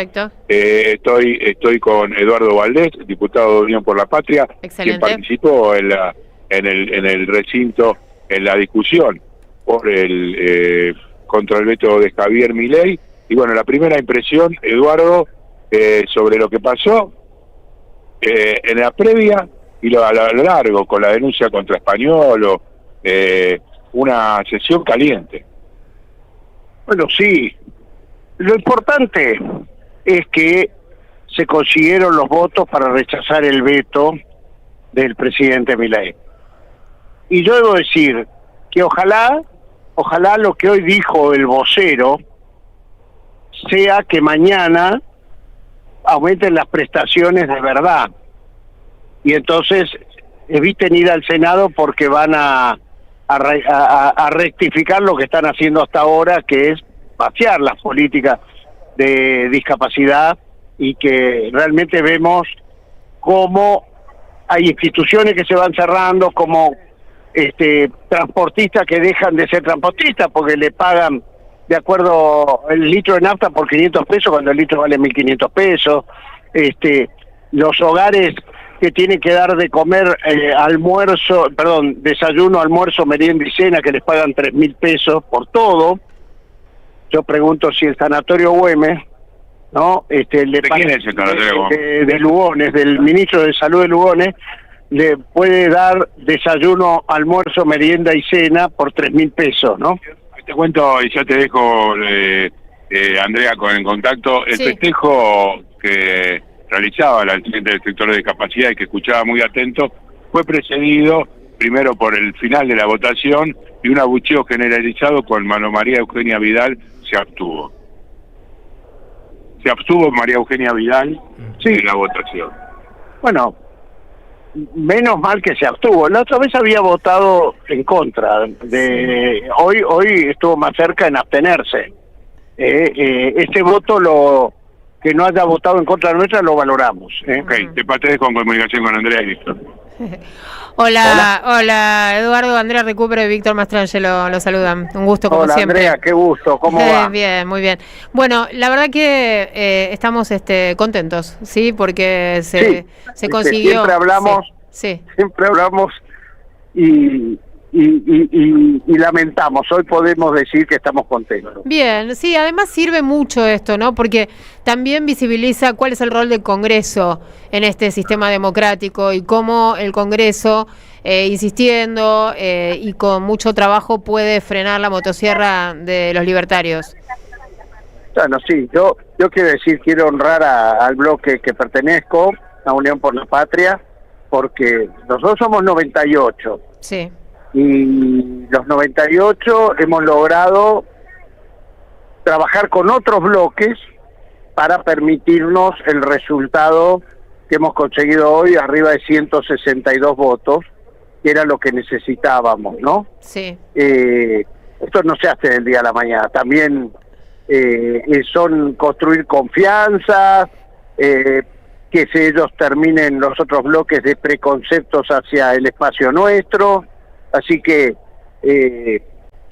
Speaker 12: estoy con Eduardo Valdés, diputado de Unión por la Patria, quien participó en el recinto, en la discusión por contra el veto de Javier Milei. Y bueno, la primera impresión, Eduardo, sobre lo que pasó en la previa y a lo largo, con la denuncia contra Españolo, una sesión caliente.
Speaker 13: Bueno, sí. Lo importante es que se consiguieron los votos para rechazar el veto del presidente Milei. Y yo debo decir que ojalá lo que hoy dijo el vocero sea que mañana aumenten las prestaciones de verdad. Y entonces eviten ir al Senado, porque van a rectificar lo que están haciendo hasta ahora, que es vaciar las políticas de discapacidad, y que realmente vemos cómo hay instituciones que se van cerrando, como transportistas que dejan de ser transportistas porque le pagan de acuerdo el litro de nafta por 500 pesos cuando el litro vale 1.500 pesos, los hogares que tienen que dar de comer desayuno, almuerzo, merienda y cena, que les pagan 3.000 pesos por todo. Yo pregunto si el Sanatorio Güemes, ¿no?
Speaker 12: ¿De quién es el Sanatorio Güemes?
Speaker 13: De Lugones, del ministro de Salud de Lugones, le puede dar desayuno, almuerzo, merienda y cena por 3.000 pesos, ¿no?
Speaker 12: Te cuento, y ya te dejo, Andrea, en contacto, el festejo que realizaba la presidenta del sector de discapacidad y que escuchaba muy atento, fue precedido primero por el final de la votación y un abucheo generalizado con María Eugenia Vidal. Se abstuvo María Eugenia Vidal en la votación.
Speaker 13: Bueno, menos mal que se abstuvo. La otra vez había votado en contra. Hoy estuvo más cerca en abstenerse. Este voto, que no haya votado en contra nuestra, lo valoramos.
Speaker 12: Ok, te patees con comunicación con Andrea y Víctor.
Speaker 4: Hola, Eduardo, Andrea Recupero y Víctor Mastrangelo lo saludan. Un gusto, como siempre.
Speaker 13: Andrea, qué gusto, ¿cómo va?
Speaker 4: Bien, muy bien. Bueno, la verdad que estamos contentos, ¿sí? Porque se consiguió.
Speaker 13: Siempre hablamos y lamentamos. Hoy podemos decir que estamos contentos.
Speaker 4: Bien, sí, además sirve mucho esto, ¿no? Porque también visibiliza cuál es el rol del Congreso en este sistema democrático y cómo el Congreso, insistiendo y con mucho trabajo, puede frenar la motosierra de los libertarios.
Speaker 13: Bueno, sí, yo quiero honrar al bloque que pertenezco, a Unión por la Patria, porque nosotros somos 98.
Speaker 4: Sí.
Speaker 13: y los 98 hemos logrado trabajar con otros bloques para permitirnos el resultado que hemos conseguido hoy, arriba de 162 votos, que era lo que necesitábamos, ¿no?
Speaker 4: Sí.
Speaker 13: Esto no se hace del día a la mañana, también son construir confianza, que ellos terminen los otros bloques de preconceptos hacia el espacio nuestro, así que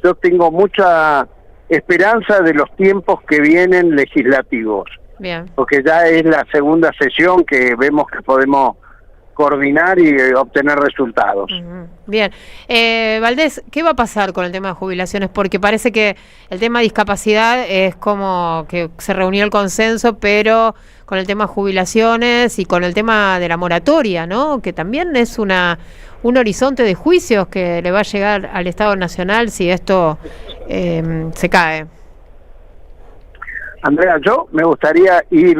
Speaker 13: yo tengo mucha esperanza de los tiempos que vienen legislativos.
Speaker 4: Bien.
Speaker 13: Porque ya es la segunda sesión que vemos que podemos coordinar y obtener resultados.
Speaker 4: Bien. Valdés, ¿qué va a pasar con el tema de jubilaciones? Porque parece que el tema de discapacidad es como que se reunió el consenso, pero con el tema de jubilaciones y con el tema de la moratoria, ¿no? Que también es un horizonte de juicios que le va a llegar al Estado Nacional si esto se cae.
Speaker 13: Andrea, yo me gustaría ir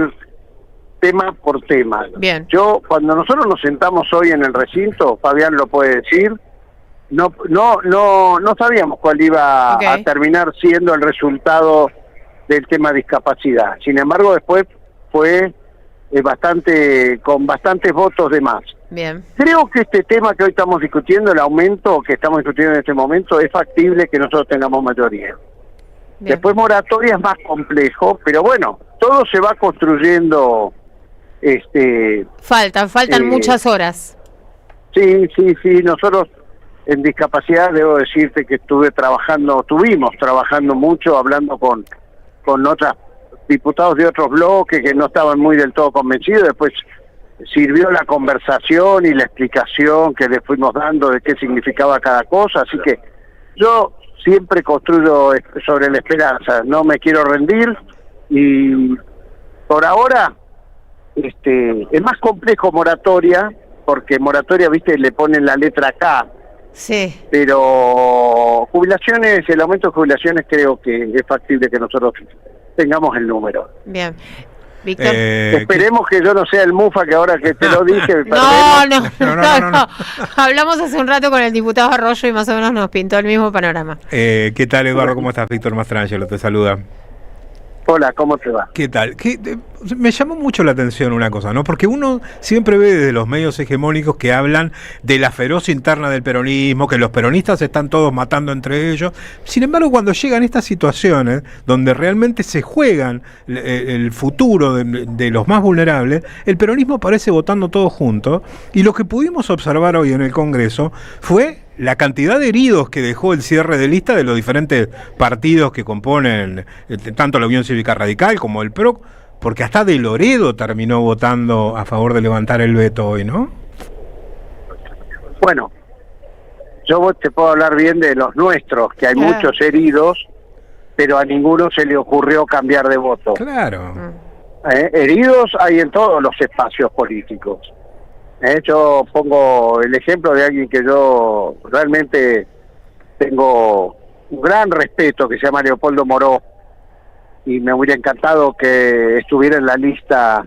Speaker 13: tema por tema.
Speaker 4: Bien.
Speaker 13: Yo, cuando nosotros nos sentamos hoy en el recinto, Fabián lo puede decir, no sabíamos cuál iba a terminar siendo el resultado del tema discapacidad. Sin embargo, después fue con bastantes votos de más.
Speaker 4: Bien.
Speaker 13: Creo que este tema que hoy estamos discutiendo, el aumento que estamos discutiendo en este momento, es factible que nosotros tengamos mayoría. Bien. Después moratoria es más complejo, pero bueno, todo se va construyendo.
Speaker 4: Faltan muchas horas.
Speaker 13: Sí, nosotros en discapacidad debo decirte que estuvimos trabajando mucho, hablando con otros diputados de otros bloques que no estaban muy del todo convencidos. Después sirvió la conversación y la explicación que le fuimos dando de qué significaba cada cosa, así que yo siempre construyo sobre la esperanza, no me quiero rendir, y por ahora es más complejo moratoria, porque moratoria, viste, le ponen la letra K.
Speaker 4: Sí.
Speaker 13: Pero jubilaciones, el aumento de jubilaciones creo que es factible que nosotros tengamos el número.
Speaker 4: Bien. Víctor.
Speaker 13: Esperemos que yo no sea el mufa que ahora que te lo dije.
Speaker 4: No. Hablamos hace un rato con el diputado Arroyo y más o menos nos pintó el mismo panorama.
Speaker 5: ¿Qué tal, Eduardo? ¿Cómo estás? Víctor Mastrangelo te saluda.
Speaker 13: Hola, ¿cómo te va?
Speaker 5: ¿Qué tal? Me llamó mucho la atención una cosa, ¿no? Porque uno siempre ve desde los medios hegemónicos que hablan de la feroz interna del peronismo, que los peronistas están todos matando entre ellos. Sin embargo, cuando llegan estas situaciones donde realmente se juegan el futuro de los más vulnerables, el peronismo parece votando todos juntos. Y lo que pudimos observar hoy en el Congreso fue la cantidad de heridos que dejó el cierre de lista de los diferentes partidos que componen tanto la Unión Cívica Radical como el PRO, porque hasta De Loredo terminó votando a favor de levantar el veto hoy, ¿no?
Speaker 13: Bueno, yo te puedo hablar bien de los nuestros, que hay muchos heridos, pero a ninguno se le ocurrió cambiar de voto.
Speaker 5: Claro.
Speaker 13: Heridos hay en todos los espacios políticos. Yo pongo el ejemplo de alguien que yo realmente tengo un gran respeto, que se llama Leopoldo Moró, y me hubiera encantado que estuviera en la lista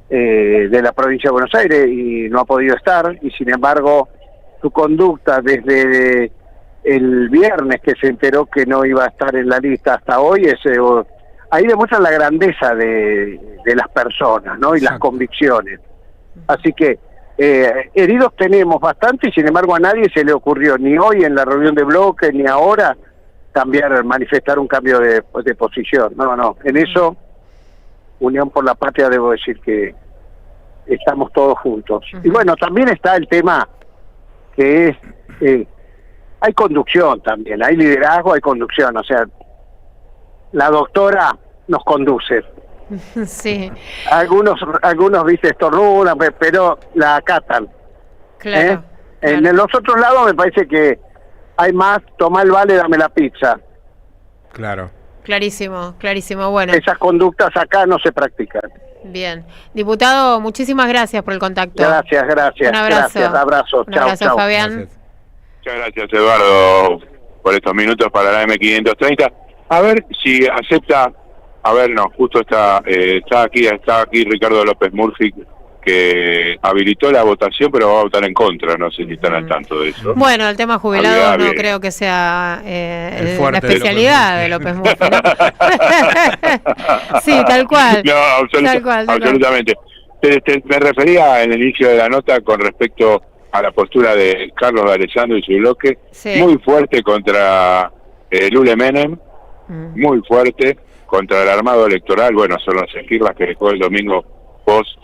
Speaker 13: de la provincia de Buenos Aires, y no ha podido estar, y sin embargo su conducta desde el viernes que se enteró que no iba a estar en la lista hasta hoy, ahí demuestra la grandeza de las personas, ¿no? Y las convicciones. Así que heridos tenemos bastante, y sin embargo a nadie se le ocurrió, ni hoy en la reunión de bloque, ni ahora, manifestar un cambio de posición. No, en eso, Unión por la Patria, debo decir que estamos todos juntos. Y bueno, también está el tema que es, hay conducción también, hay liderazgo, hay conducción, o sea, la doctora nos conduce.
Speaker 4: Sí.
Speaker 13: Algunos viste, estornudan, pero la acatan.
Speaker 4: Claro.
Speaker 13: En los otros lados me parece que hay más, toma el vale, dame la pizza.
Speaker 5: Claro.
Speaker 4: Clarísimo, bueno.
Speaker 13: Esas conductas acá no se practican.
Speaker 4: Bien. Diputado, muchísimas gracias por el contacto.
Speaker 13: Gracias.
Speaker 4: Un abrazo.
Speaker 13: Gracias, abrazo.
Speaker 4: Un abrazo, Fabián.
Speaker 5: Gracias.
Speaker 12: Muchas gracias, Eduardo, por estos minutos para la M530. A ver si acepta. A ver, no, justo está aquí Ricardo López Murphy, que habilitó la votación, pero va a votar en contra. No sé si están al tanto de eso.
Speaker 4: Bueno, el tema jubilado no creo que sea la especialidad de López Murphy, ¿no? Sí, tal cual.
Speaker 12: No, absolutamente. Me refería en el inicio de la nota con respecto a la postura de Carlos de Alessandro y su bloque, muy fuerte contra Lule Menem, muy fuerte contra el armado electoral. Bueno, son las esquirlas que dejó el domingo post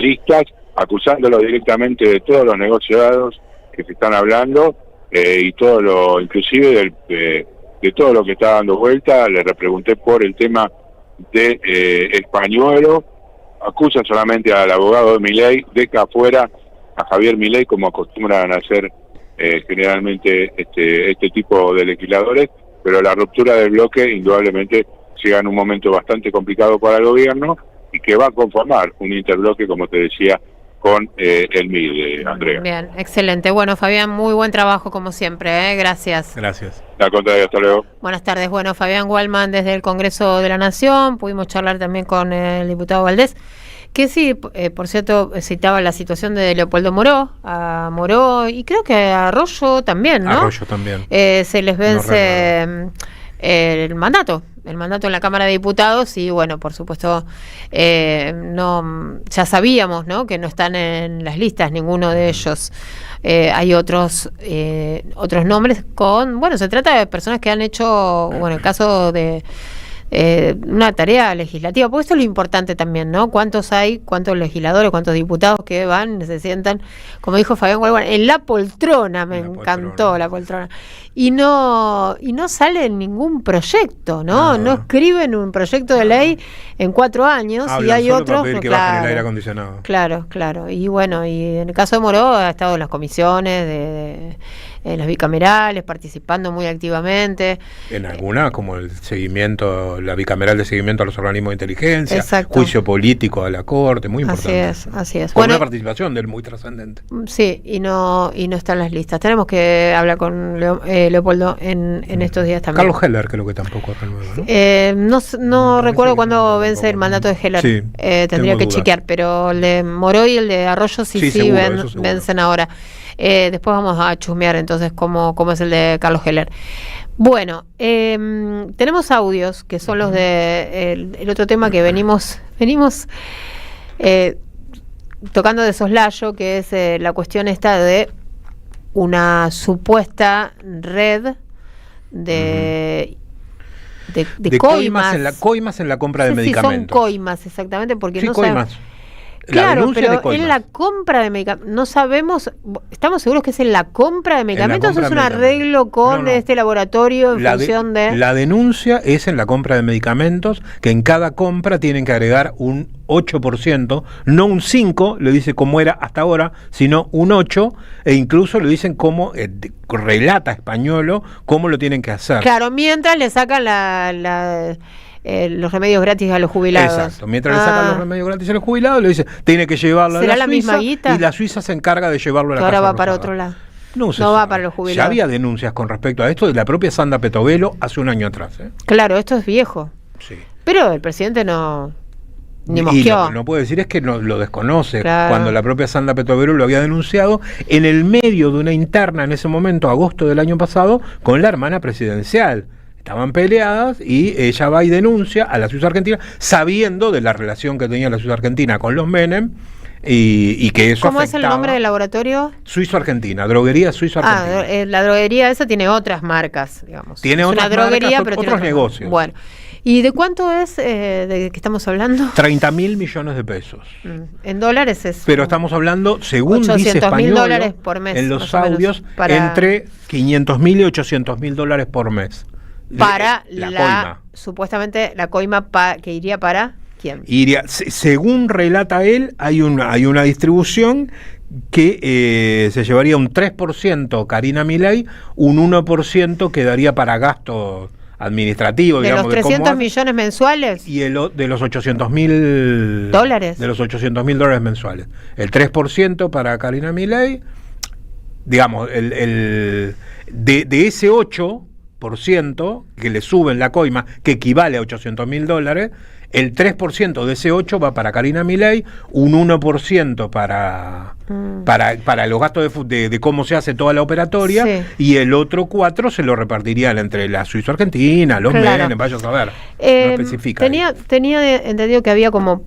Speaker 12: listas, acusándolo directamente de todos los negociados que se están hablando y todo lo, inclusive de todo lo que está dando vuelta. Le repregunté por el tema de el pañuelo. Acusa solamente al abogado de Milei, deja afuera a Javier Milei, como acostumbran a hacer generalmente este tipo de legisladores, pero la ruptura del bloque indudablemente llega en un momento bastante complicado para el gobierno y que va a conformar un interbloque, como te decía, con el MID, Andrea.
Speaker 4: Bien, excelente. Bueno, Fabián, muy buen trabajo como siempre, Gracias.
Speaker 5: Gracias.
Speaker 12: La contraria, hasta luego.
Speaker 4: Buenas tardes. Bueno, Fabián Waldman desde el Congreso de la Nación, pudimos charlar también con el diputado Valdés, que sí, por cierto, citaba la situación de Leopoldo Moró, a Moró y creo que a Arroyo también, ¿no?
Speaker 5: Arroyo también.
Speaker 4: Se les vence el mandato en la Cámara de Diputados y bueno, por supuesto, ya sabíamos, ¿no?, que no están en las listas ninguno de ellos. Hay otros nombres se trata de personas que han hecho, el caso de una tarea legislativa, porque esto es lo importante también, ¿no? ¿Cuántos legisladores, cuántos diputados que se sientan, como dijo Fabián Waldman, en la poltrona? Me encantó la poltrona. Y no sale ningún proyecto, ¿no? No escriben un proyecto de ley en 4 años. Y hay otros
Speaker 5: que bajen el aire acondicionado.
Speaker 4: Claro. Y bueno, y en el caso de Moró ha estado en las comisiones de las bicamerales, participando muy activamente.
Speaker 5: En algunas, como el seguimiento, la bicameral de seguimiento a los organismos de inteligencia,
Speaker 4: exacto,
Speaker 5: juicio político a la Corte, muy importante.
Speaker 4: Así es.
Speaker 5: Con una participación de él muy trascendente.
Speaker 4: Sí, y no está en las listas. Tenemos que hablar con Leopoldo en estos días también.
Speaker 5: Carlos Heller creo que tampoco renueva, ¿no?
Speaker 4: No recuerdo cuándo vence el mandato de Heller. Sí, tendría que chequear, pero el de Moró y el de Arroyo sí seguro, vencen ahora. Después vamos a chusmear entonces cómo es el de Carlos Heller. Bueno, tenemos audios que son los de el otro tema que venimos tocando de soslayo, que es la cuestión esta de una supuesta red de coimas.
Speaker 5: Coimas en la compra de medicamentos.
Speaker 4: Sí, son coimas, exactamente, porque no
Speaker 5: coimas.
Speaker 4: Claro, pero en la compra de medicamentos, no sabemos, ¿estamos seguros que es en la compra de medicamentos o es un arreglo con este laboratorio en función de...?
Speaker 5: La denuncia es en la compra de medicamentos, que en cada compra tienen que agregar un 8%, no un 5%, le dice como era hasta ahora, sino un 8%, e incluso le dicen cómo, relata Españolo, cómo lo tienen que hacer.
Speaker 4: Claro, mientras le sacan los remedios gratis a los jubilados.
Speaker 5: Exacto, mientras le sacan los remedios gratis a los jubilados, le dice, tiene que llevarlo a la Suiza,
Speaker 4: misma guita?
Speaker 5: Y la Suiza se encarga de llevarlo a la casa.
Speaker 4: Ahora va para otro lado.
Speaker 5: No va para los jubilados. Ya había denuncias con respecto a esto de la propia Sandra Petovelo hace un año atrás.
Speaker 4: Claro, esto es viejo.
Speaker 5: Sí.
Speaker 4: Pero el presidente ni mosqueó.
Speaker 5: Y no puede decir es que lo desconoce,
Speaker 4: claro,
Speaker 5: cuando la propia Sandra Petovelo lo había denunciado en el medio de una interna en ese momento, agosto del año pasado, con la hermana presidencial. Estaban peleadas y ella va y denuncia a la Suiza Argentina, sabiendo de la relación que tenía la Suiza Argentina con los Menem y que eso
Speaker 4: ¿Cómo afectaba. Es el nombre del laboratorio?
Speaker 5: Suizo Argentina, droguería Suizo Argentina.
Speaker 4: La droguería esa tiene otras marcas, digamos.
Speaker 5: Tiene otras droguería, marcas, pero otros negocios.
Speaker 4: Bueno, ¿y de cuánto es de que estamos hablando?
Speaker 5: 30.000 millones de pesos.
Speaker 4: En dólares es.
Speaker 5: Pero estamos hablando, según dice Españolo,
Speaker 4: $800.000 por mes,
Speaker 5: en los audios, entre $500.000 y $800.000 por mes.
Speaker 4: Para la coima. Supuestamente la coima que iría para ¿quién?
Speaker 5: Iría, según relata él, hay una distribución que se llevaría un 3% Karina Milei, un 1% quedaría para gastos administrativos,
Speaker 4: de los 300 millones mensuales
Speaker 5: y de los $800.000 de los $800.000 mensuales. El 3% para Karina Milei, digamos, de ese 8 8% que le suben la coima, que equivale a $800.000, el 3% de ese 8 va para Karina Milei, un 1% para los gastos de cómo se hace toda la operatoria, sí, y el otro 4 se lo repartirían entre la Suizo-Argentina, los Menem, vaya a saber, no especifica.
Speaker 4: Tenía entendido que había como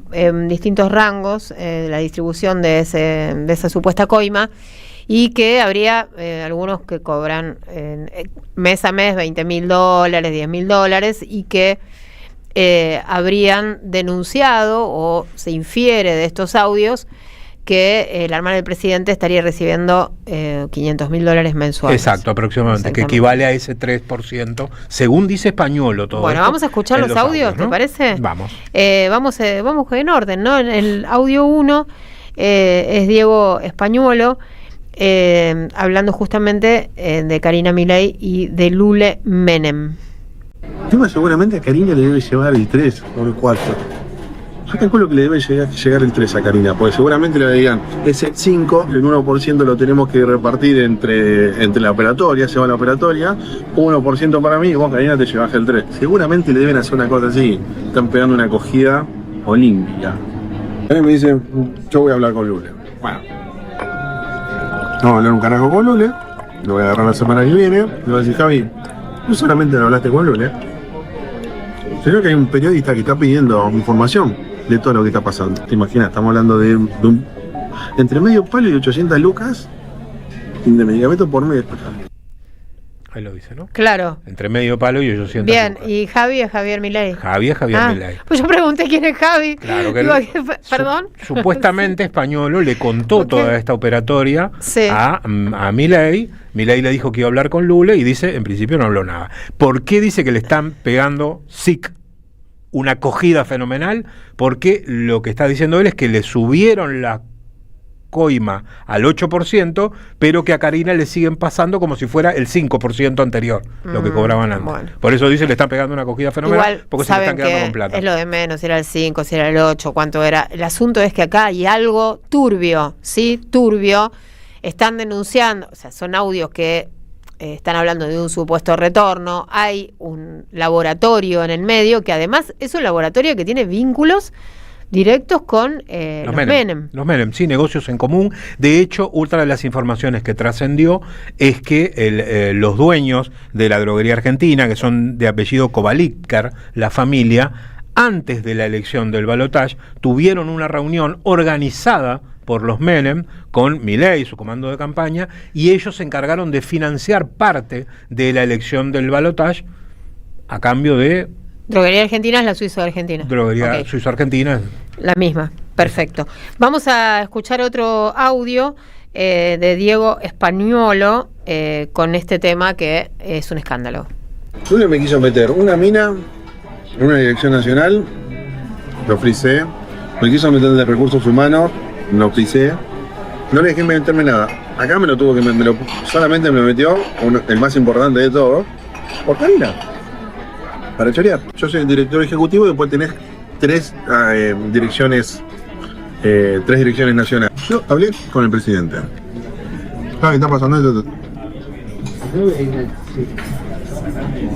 Speaker 4: distintos rangos la distribución de esa supuesta coima, y que habría algunos que cobran mes a mes $20.000, $10.000, y que habrían denunciado, o se infiere de estos audios, que la hermana del presidente estaría recibiendo $500.000 mensuales.
Speaker 5: Exacto, aproximadamente, que equivale a ese 3%, según dice Españolo todo.
Speaker 4: Bueno, vamos a escuchar los audios, ¿no? ¿Te parece?
Speaker 5: Vamos.
Speaker 4: Vamos en orden, ¿no? En el audio 1 es Diego Españolo, hablando justamente de Karina Milei y de Lule Menem.
Speaker 14: Seguramente a Karina le debe llevar el 3 o el 4. Yo calculo que le debe llegar el 3 a Karina, porque seguramente le digan, es el 5, el 1% lo tenemos que repartir entre la operatoria, se va a la operatoria, 1% para mí, y vos, Karina, te llevas el 3. Seguramente le deben hacer una cosa así, están pegando una acogida olímpica. A mí me dicen, yo voy a hablar con Lule. Bueno, vamos a hablar un carajo con Lule, lo voy a agarrar la semana que viene, le voy a decir, Javi, no solamente lo hablaste con Lule, sino que hay un periodista que está pidiendo información de todo lo que está pasando. ¿Te imaginas? Estamos hablando de entre medio palo y 800 lucas de medicamento por mes.
Speaker 5: Ahí lo dice, ¿no?
Speaker 4: Claro.
Speaker 5: Entre medio palo y 800
Speaker 4: Bien,
Speaker 5: lucas.
Speaker 4: Y Javi es Javier Milei.
Speaker 5: Javi es Javier Milei.
Speaker 4: Pues yo pregunté quién es Javi.
Speaker 5: Claro que
Speaker 4: ¿Perdón?
Speaker 5: Supuestamente Españolo le contó toda esta operatoria, sí, a Milei. Milei le dijo que iba a hablar con Lule y dice, en principio no habló nada. ¿Por qué dice que le están pegando SIC? Una acogida fenomenal, porque lo que está diciendo él es que le subieron la coima al 8%, pero que a Karina le siguen pasando como si fuera el 5% anterior, lo que cobraban antes. Bueno. Por eso dice, le están pegando una acogida fenomenal. Igual, porque se le están quedando con plata.
Speaker 4: Es lo de menos, si era el 5, si era el 8, cuánto era. El asunto es que acá hay algo turbio, ¿sí? Turbio. Están denunciando, o sea, son audios que están hablando de un supuesto retorno. Hay un laboratorio en el medio, que además es un laboratorio que tiene vínculos directos con los Menem.
Speaker 5: Los Menem, sí, negocios en común. De hecho, otra de las informaciones que trascendió es que los dueños de la droguería argentina, que son de apellido Kovalikar, la familia, antes de la elección del balotaje, tuvieron una reunión organizada por los Menem con Milei, su comando de campaña, y ellos se encargaron de financiar parte de la elección del balotaje a cambio de...
Speaker 4: Droguería Argentina es la Suizo-Argentina.
Speaker 5: Droguería Suizo-Argentina.
Speaker 4: La misma, perfecto. Vamos a escuchar otro audio de Diego Españolo con este tema que es un escándalo.
Speaker 14: Lule me quiso meter una mina en una dirección nacional, lo frisé, me quiso meter de recursos humanos, lo frisé, no le dejé meterme nada. Acá me lo tuvo que solamente me lo metió el más importante de todo, por Karina. Para chorear. Yo soy el director ejecutivo y después tenés tres direcciones nacionales. Yo hablé con el presidente. ¿Qué está pasando esto?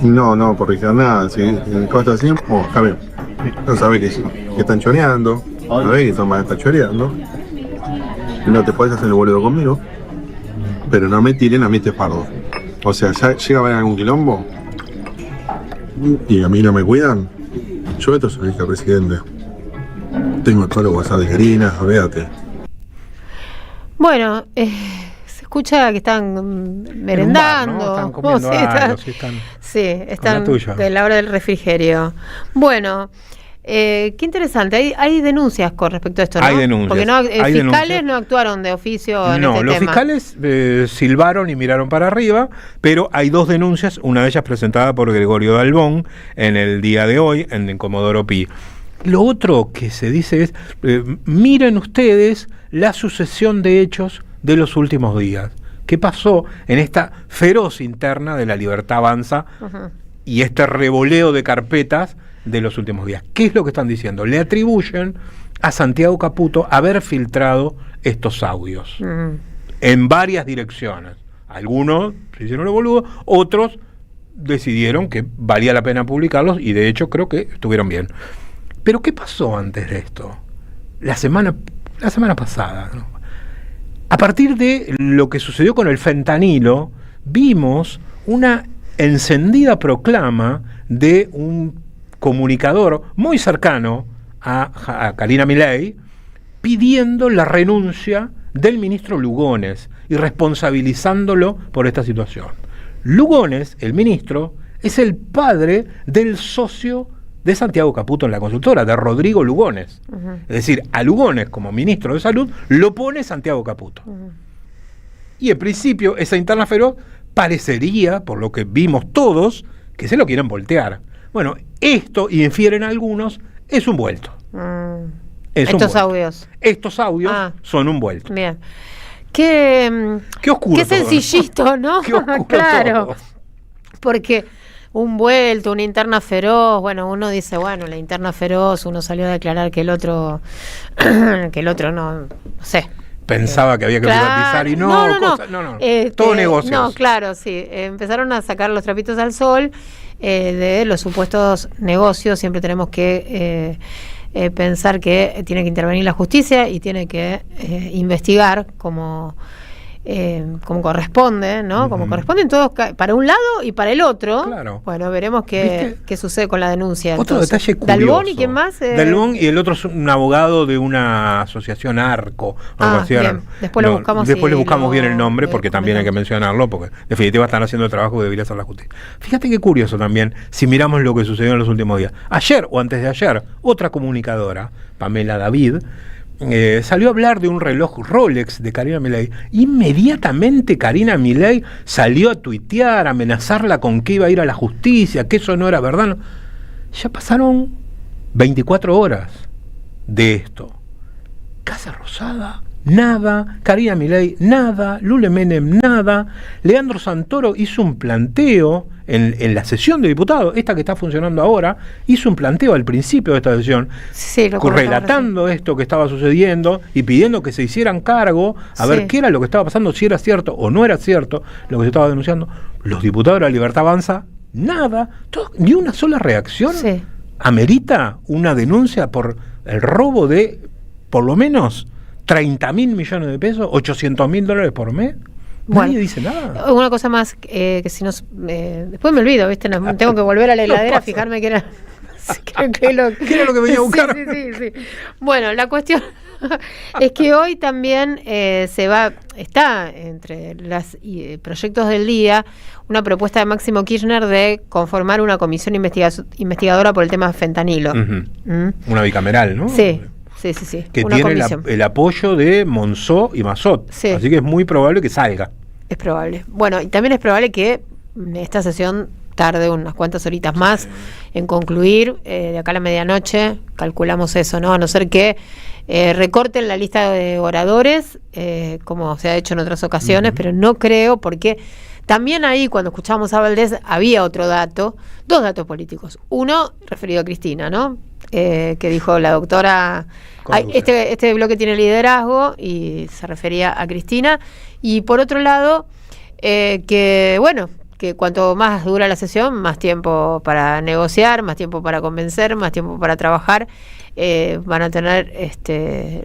Speaker 14: No, por registrar nada. Si costa así, está bien. No sabés que están choreando, sabés que Tomás está choreando. No te podés hacer el boludo conmigo, pero no me tiren a mí este pardo. O sea, ya llega a haber algún quilombo y a mí no me cuidan. Yo esto soy el presidente. Tengo todo lo WhatsApp de Karina, véate.
Speaker 4: Bueno, se escucha que están merendando.
Speaker 5: Bar, ¿no? Están comiendo algo,
Speaker 4: están de la hora del refrigerio. Bueno, qué interesante. Hay denuncias con respecto a esto, ¿no?
Speaker 5: Hay denuncias.
Speaker 4: Porque fiscales no actuaron de oficio en este tema. No, los
Speaker 5: fiscales silbaron y miraron para arriba, pero hay dos denuncias, una de ellas presentada por Gregorio Dalbón en el día de hoy en Comodoro Pi. Lo otro que se dice es, miren ustedes la sucesión de hechos de los últimos días. ¿Qué pasó en esta feroz interna de La Libertad Avanza y este revoleo de carpetas de los últimos días? ¿Qué es lo que están diciendo? Le atribuyen a Santiago Caputo haber filtrado estos audios en varias direcciones. Algunos se hicieron los boludos, otros decidieron que valía la pena publicarlos y de hecho creo que estuvieron bien. Pero ¿qué pasó antes de esto? La semana pasada, ¿no? A partir de lo que sucedió con el fentanilo, vimos una encendida proclama de un comunicador muy cercano a Karina Milei pidiendo la renuncia del ministro Lugones y responsabilizándolo por esta situación. Lugones, el ministro, es el padre del socio de Santiago Caputo en la consultora, de Rodrigo Lugones. Es decir, a Lugones como ministro de Salud lo pone Santiago Caputo. Y en principio esa interna feroz parecería, por lo que vimos todos, que se lo quieren voltear. Bueno, esto, y infieren algunos, es un vuelto.
Speaker 4: Estos audios
Speaker 5: son un vuelto.
Speaker 4: Bien. Qué oscuro. Qué sencillito, ¿no?
Speaker 5: Qué oscuro.
Speaker 4: Claro.
Speaker 5: Todo.
Speaker 4: Porque un vuelto, una interna feroz, bueno, uno dice, bueno, la interna feroz, uno salió a declarar que el otro no sé.
Speaker 5: Pensaba que había que privatizar y no. Todo negocios.
Speaker 4: No, claro, sí. Empezaron a sacar los trapitos al sol de los supuestos negocios. Siempre tenemos que pensar que tiene que intervenir la justicia y tiene que investigar como corresponde, ¿no? Como corresponden todos para un lado y para el otro.
Speaker 5: Claro.
Speaker 4: Bueno, veremos qué sucede con la denuncia.
Speaker 5: Otro
Speaker 4: entonces.
Speaker 5: Detalle curioso.
Speaker 4: Dalbón, ¿y quién más?
Speaker 5: Dalbón, y el otro es un abogado de una asociación ARCO.
Speaker 4: Bien. Después le buscamos
Speaker 5: bien el nombre porque también hay que mencionarlo, porque en definitiva están haciendo el trabajo que debería hacer la justicia. Fíjate qué curioso también, si miramos lo que sucedió en los últimos días. Ayer o antes de ayer, otra comunicadora, Pamela David, salió a hablar de un reloj Rolex de Karina Milei. Inmediatamente Karina Milei salió a tuitear, a amenazarla con que iba a ir a la justicia, que eso no era verdad. No. Ya pasaron 24 horas de esto. Casa Rosada, nada. Karina Milei, nada. Lule Menem, nada. Leandro Santoro hizo un planteo en la sesión de diputados, esta que está funcionando ahora, hizo un planteo al principio de esta sesión, relatando esto que estaba sucediendo y pidiendo que se hicieran cargo a ver qué era lo que estaba pasando, si era cierto o no era cierto lo que se estaba denunciando. Los diputados de la Libertad Avanza, nada, ni una sola reacción. Amerita una denuncia por el robo de por lo menos 30.000 millones de pesos, $800.000 por mes. Nadie dice nada.
Speaker 4: Una cosa más, que si nos después me olvido, ¿viste? Tengo que volver a la heladera a fijarme que era
Speaker 5: ¿Qué era lo que venía a buscar?
Speaker 4: Sí. Bueno, la cuestión es que hoy también está entre los proyectos del día una propuesta de Máximo Kirchner de conformar una comisión investigadora por el tema fentanilo.
Speaker 5: Una bicameral, ¿no?
Speaker 4: Sí.
Speaker 5: Que tiene el apoyo de Monzó y Massot. Así que es muy probable que salga.
Speaker 4: Es probable. Bueno, y también es probable que esta sesión tarde unas cuantas horitas más en concluir. De acá a la medianoche calculamos eso, ¿no? A no ser que recorten la lista de oradores, como se ha hecho en otras ocasiones, pero no creo, porque también ahí, cuando escuchamos a Valdés, había dos datos políticos. Uno referido a Cristina, ¿no? Que dijo la doctora, este bloque tiene liderazgo, y se refería a Cristina. Y por otro lado, que cuanto más dura la sesión, más tiempo para negociar, más tiempo para convencer, más tiempo para trabajar van a tener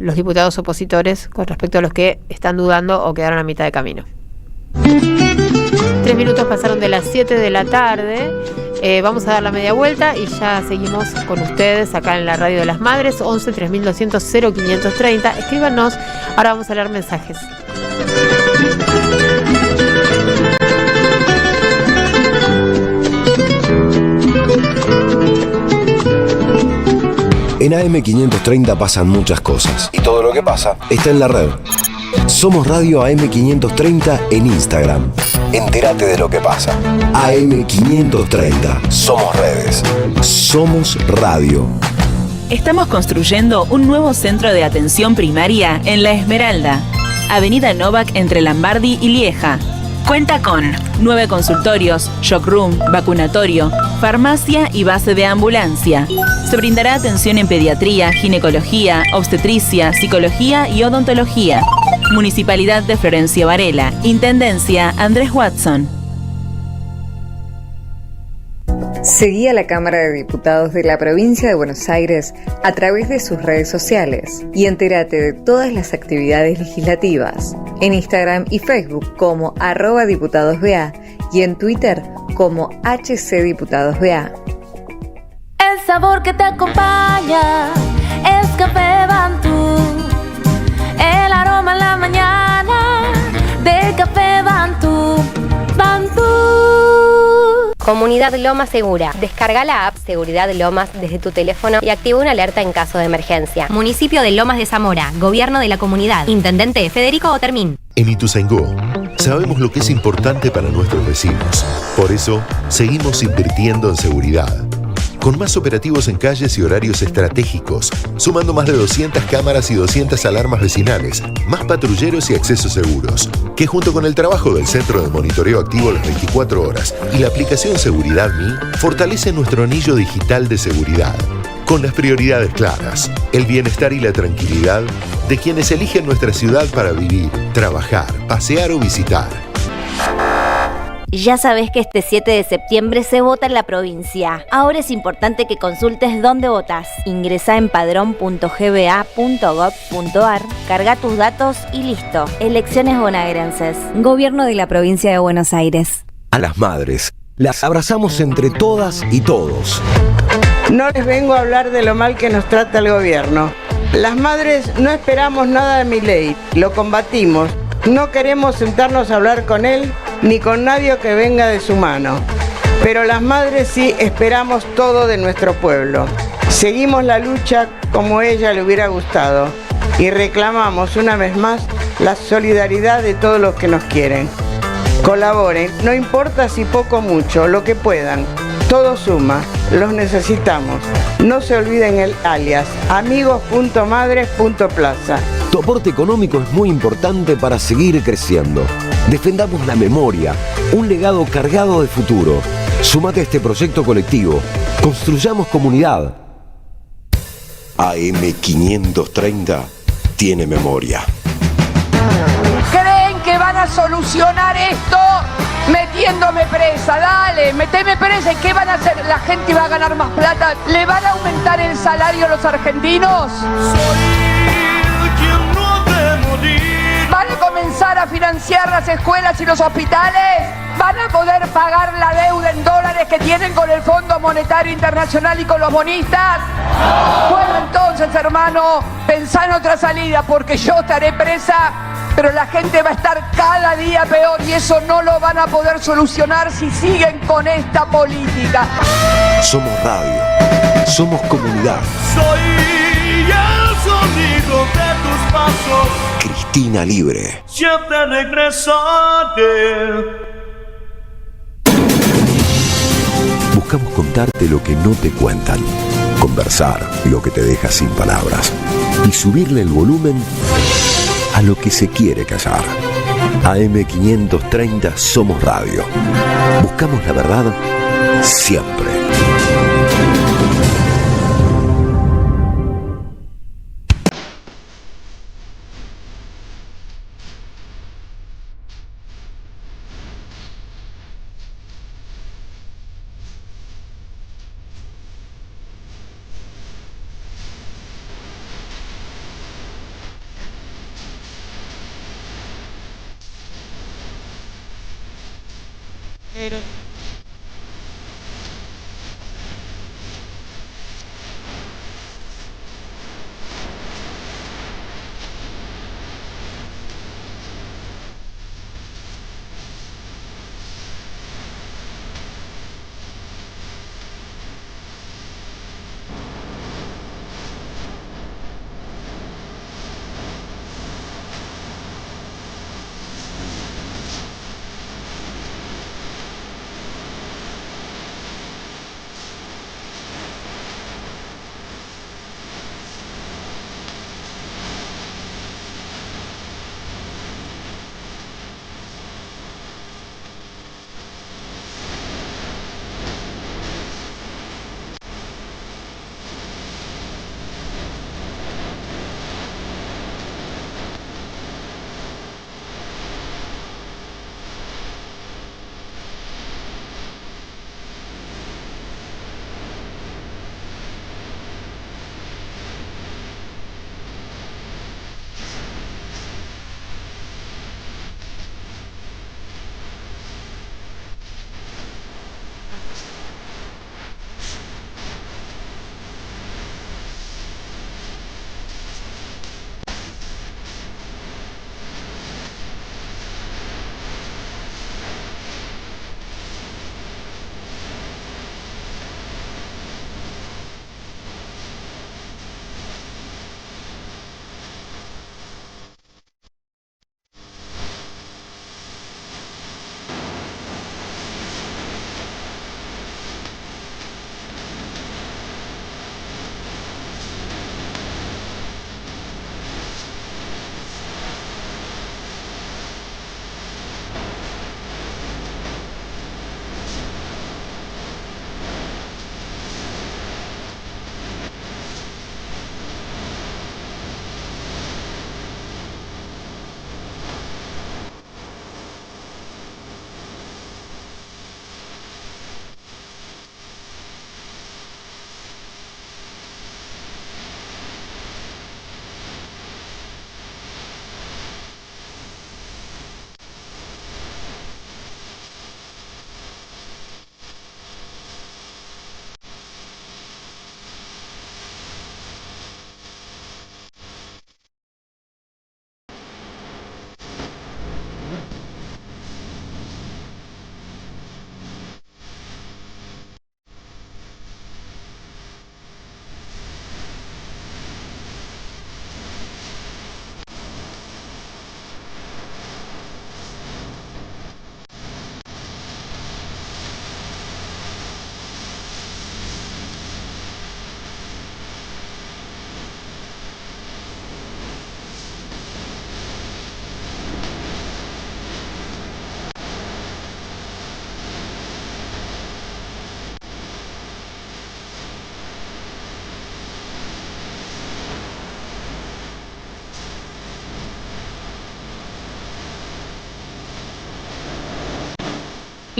Speaker 4: los diputados opositores con respecto a los que están dudando o quedaron a mitad de camino. 3 minutos pasaron de las 7 de la tarde. Vamos a dar la media vuelta y ya seguimos con ustedes acá en la Radio de las Madres. 11 3200 0530. Escríbanos. Ahora vamos a leer mensajes.
Speaker 3: En AM530 pasan muchas cosas y todo lo que pasa está en la red. Somos Radio AM530 en Instagram. Entérate de lo que pasa. AM530. Somos redes. Somos radio.
Speaker 15: Estamos construyendo un nuevo centro de atención primaria en La Esmeralda, Avenida Novak entre Lambardi y Lieja. Cuenta con 9 consultorios, shock room, vacunatorio, farmacia y base de ambulancia. Se brindará atención en pediatría, ginecología, obstetricia, psicología y odontología. Municipalidad de Florencio Varela. Intendencia Andrés Watson.
Speaker 16: Seguí a la Cámara de Diputados de la Provincia de Buenos Aires a través de sus redes sociales y entérate de todas las actividades legislativas. En Instagram y Facebook como @diputadosBA y en Twitter como HCDiputadosBA.
Speaker 2: El sabor que te acompaña es Café Bantú. El aroma en la mañana de Café Bantú. Bantú.
Speaker 17: Comunidad Lomas Segura. Descarga la app Seguridad Lomas desde tu teléfono y activa una alerta en caso de emergencia. Municipio de Lomas de Zamora. Gobierno de la comunidad. Intendente Federico Otermín.
Speaker 11: En Ituzaingó sabemos lo que es importante para nuestros vecinos. Por eso, seguimos invirtiendo en seguridad. Con más operativos en calles y horarios estratégicos, sumando más de 200 cámaras y 200 alarmas vecinales, más patrulleros y accesos seguros, que junto con el trabajo del Centro de Monitoreo Activo las 24 horas y la aplicación Seguridad Mi, fortalece nuestro anillo digital de seguridad. Con las prioridades claras, el bienestar y la tranquilidad de quienes eligen nuestra ciudad para vivir, trabajar, pasear o visitar.
Speaker 10: Ya sabés que este 7 de septiembre se vota en la provincia. Ahora es importante que consultes dónde votás. Ingresá en padrón.gba.gov.ar, carga tus datos y listo. Elecciones bonaerenses.
Speaker 16: Gobierno de la Provincia de Buenos Aires.
Speaker 3: A las madres, las abrazamos entre todas y todos.
Speaker 18: No les vengo a hablar de lo mal que nos trata el gobierno. Las madres no esperamos nada de Milei, lo combatimos. No queremos sentarnos a hablar con él ni con nadie que venga de su mano. Pero las madres sí esperamos todo de nuestro pueblo. Seguimos la lucha como ella le hubiera gustado y reclamamos una vez más la solidaridad de todos los que nos quieren. Colaboren, no importa si poco o mucho, lo que puedan. Todo suma, los necesitamos. No se olviden el alias, amigos.madres.plaza.
Speaker 3: Tu aporte económico es muy importante para seguir creciendo. Defendamos la memoria, un legado cargado de futuro. Súmate a este proyecto colectivo. Construyamos comunidad. AM530 tiene memoria.
Speaker 19: ¿Creen que van a solucionar esto metiéndome presa? Dale, meteme presa. ¿Y qué van a hacer? ¿La gente va a ganar más plata? ¿Le van a aumentar el salario a los argentinos? ¿Van a comenzar a financiar las escuelas y los hospitales? ¿Van a poder pagar la deuda en dólares que tienen con el Fondo Monetario Internacional y con los bonistas? Bueno, entonces, hermano, pensá en otra salida, porque yo estaré presa, pero la gente va a estar cada día peor y eso no lo van a poder solucionar si siguen con esta política.
Speaker 3: Somos radio, somos comunidad.
Speaker 20: Soy el sonido de tus pasos.
Speaker 3: Cristina Libre.
Speaker 20: Siempre regresaré.
Speaker 3: Buscamos contarte lo que no te cuentan, conversar lo que te deja sin palabras y subirle el volumen a lo que se quiere callar. AM530 Somos Radio. Buscamos la verdad siempre.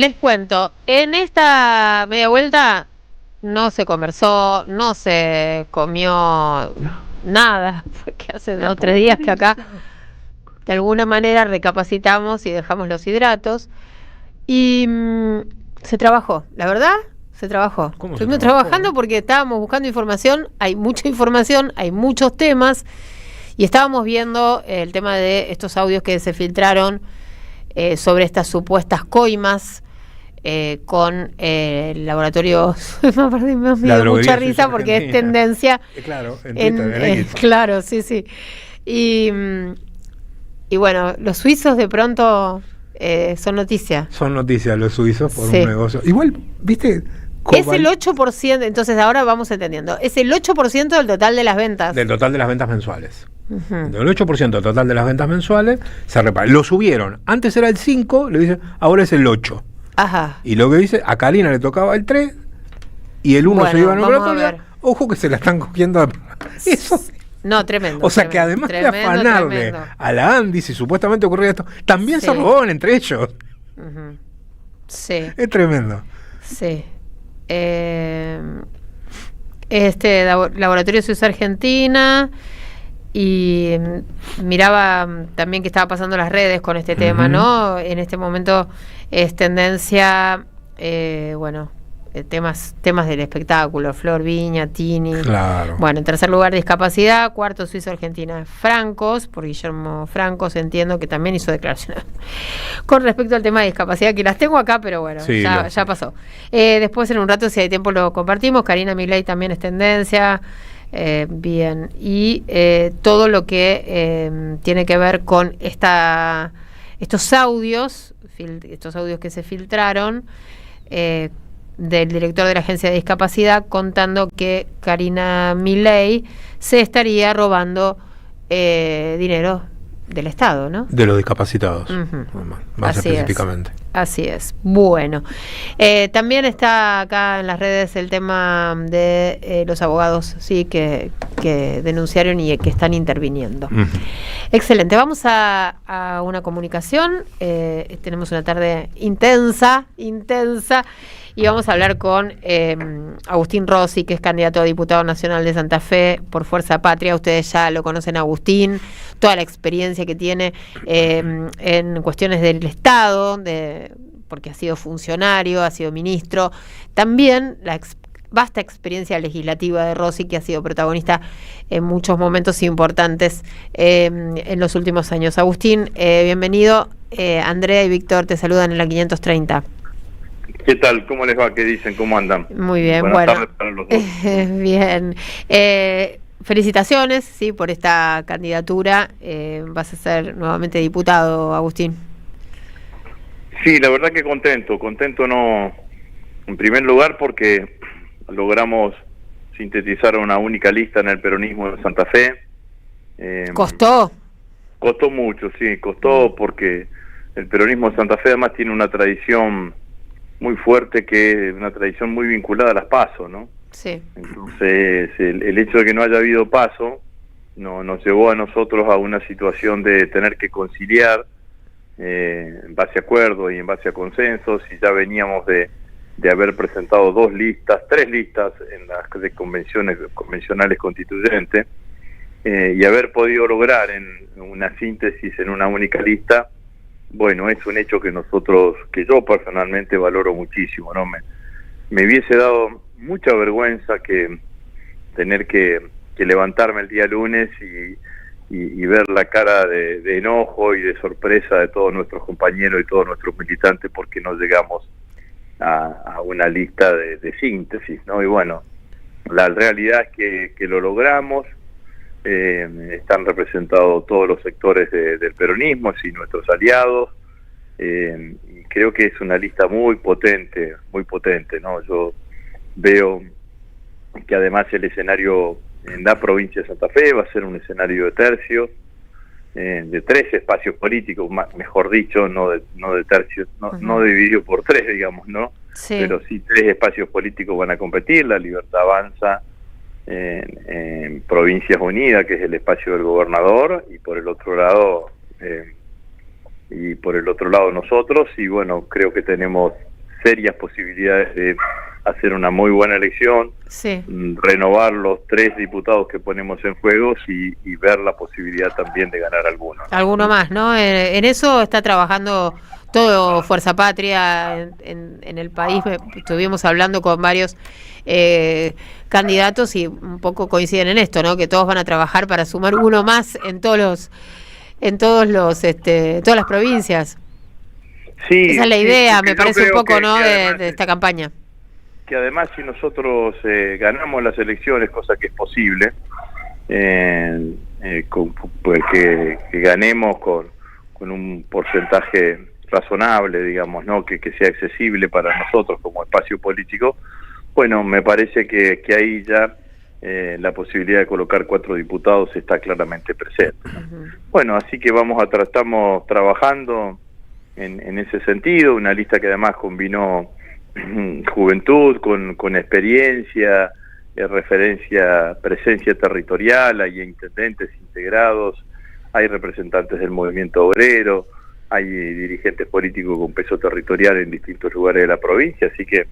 Speaker 4: Les cuento, en esta media vuelta no se conversó, no se comió nada, porque hace 2 o 3 días que acá de alguna manera recapacitamos y dejamos los hidratos y se trabajó, la verdad, se trabajó. Estuvimos trabajando porque estábamos buscando información, hay mucha información, hay muchos temas y estábamos viendo el tema de estos audios que se filtraron sobre estas supuestas coimas con laboratorios. Me dio mucha risa porque es tendencia.
Speaker 5: Claro,
Speaker 4: claro, sí. Y bueno, los suizos de pronto son noticia.
Speaker 5: Son noticias los suizos por un negocio. Igual, ¿viste?
Speaker 4: Es el 8%, entonces ahora vamos entendiendo. Es el 8% del total de las ventas.
Speaker 5: Del total de las ventas mensuales. Del 8% del total de las ventas mensuales se repara. Lo subieron. Antes era el 5, le dicen, ahora es el 8.
Speaker 4: Ajá.
Speaker 5: Y lo que dice, a Karina le tocaba el 3 y el 1 se iba a laboratorio. Ojo que se la están cogiendo. Eso.
Speaker 4: No, tremendo.
Speaker 5: O sea que además de afanarle a la Andy, si supuestamente ocurría esto, también se robaban entre ellos.
Speaker 4: Sí.
Speaker 5: Es tremendo.
Speaker 4: Sí. Este laboratorio se usa Argentina y miraba también que estaba pasando las redes con este tema, ¿no? En este momento es tendencia, temas del espectáculo, Flor Viña, Tini.
Speaker 5: Claro.
Speaker 4: Bueno, en tercer lugar, discapacidad. Cuarto, Suizo Argentina Francos, por Guillermo Francos, entiendo que también hizo declaraciones con respecto al tema de discapacidad, que las tengo acá, pero bueno, sí, ya pasó. Después, en un rato, si hay tiempo, lo compartimos. Karina Milei también es tendencia. Bien. Y todo lo que tiene que ver con estos audios que se filtraron, del director de la Agencia de Discapacidad contando que Karina Milei se estaría robando dinero del Estado, ¿no?
Speaker 5: De los discapacitados, más
Speaker 4: Así
Speaker 5: específicamente.
Speaker 4: Así es. Bueno, también está acá en las redes el tema de los abogados, sí, que denunciaron y que están interviniendo. Excelente. Vamos a una comunicación. Tenemos una tarde intensa. Y vamos a hablar con Agustín Rossi, que es candidato a diputado nacional de Santa Fe por Fuerza Patria. Ustedes ya lo conocen a Agustín, toda la experiencia que tiene en cuestiones del Estado, porque ha sido funcionario, ha sido ministro. También la vasta experiencia legislativa de Rossi, que ha sido protagonista en muchos momentos importantes en los últimos años. Agustín, bienvenido. Andrea y Víctor te saludan en la 530.
Speaker 21: ¿Qué tal? ¿Cómo les va? ¿Qué dicen? ¿Cómo andan?
Speaker 4: Muy bien,
Speaker 21: Buenas tardes para los dos.
Speaker 4: Bien. Felicitaciones, sí, por esta candidatura. Vas a ser nuevamente diputado, Agustín.
Speaker 21: Sí, la verdad que contento no, en primer lugar porque logramos sintetizar una única lista en el peronismo de Santa Fe.
Speaker 4: ¿Costó?
Speaker 21: Costó mucho, sí, costó porque el peronismo de Santa Fe además tiene una tradición muy fuerte, que es una tradición muy vinculada a las PASO, ¿no?
Speaker 4: Sí.
Speaker 21: Entonces, el hecho de que no haya habido PASO nos llevó a nosotros a una situación de tener que conciliar en base a acuerdos y en base a consensos, y ya veníamos de haber presentado 3 listas en las de convencionales constituyentes, y haber podido lograr en una síntesis en una única lista. Bueno, es un hecho que yo personalmente valoro muchísimo, ¿no? Me hubiese dado mucha vergüenza que tener que levantarme el día lunes y ver la cara de enojo y de sorpresa de todos nuestros compañeros y todos nuestros militantes porque no llegamos a una lista de síntesis, ¿no? Y bueno, la realidad es que lo logramos. Están representados todos los sectores del peronismo y nuestros aliados, y creo que es una lista muy potente, ¿no? Yo veo que además el escenario en la provincia de Santa Fe va a ser un escenario de tercios, de 3 espacios políticos, mejor dicho, no de tercios, no dividido por 3, digamos, ¿no?
Speaker 4: Sí.
Speaker 21: Pero sí 3 espacios políticos van a competir. La Libertad Avanza en Provincias Unidas, que es el espacio del gobernador, y por el otro lado nosotros, y bueno, creo que tenemos serias posibilidades de hacer una muy buena elección,
Speaker 4: sí,
Speaker 21: renovar los 3 diputados que ponemos en juego y ver la posibilidad también de ganar alguno.
Speaker 4: Alguno más, ¿no? En eso está trabajando todo Fuerza Patria en el país. Estuvimos hablando con varios candidatos y un poco coinciden en esto, ¿no? Que todos van a trabajar para sumar uno más en todas las provincias.
Speaker 21: Sí,
Speaker 4: esa es la idea,
Speaker 21: sí,
Speaker 4: me parece un poco, ¿no?
Speaker 21: además,
Speaker 4: de esta campaña.
Speaker 21: Que además, si nosotros ganamos las elecciones, cosa que es posible, pues que ganemos con un porcentaje razonable, digamos, ¿no? Que sea accesible para nosotros como espacio político, bueno, me parece que ahí ya la posibilidad de colocar 4 diputados está claramente presente. Bueno, así que estamos trabajando en ese sentido, una lista que además combinó juventud con experiencia, presencia territorial, hay intendentes integrados, hay representantes del movimiento obrero, hay dirigentes políticos con peso territorial en distintos lugares de la provincia, así que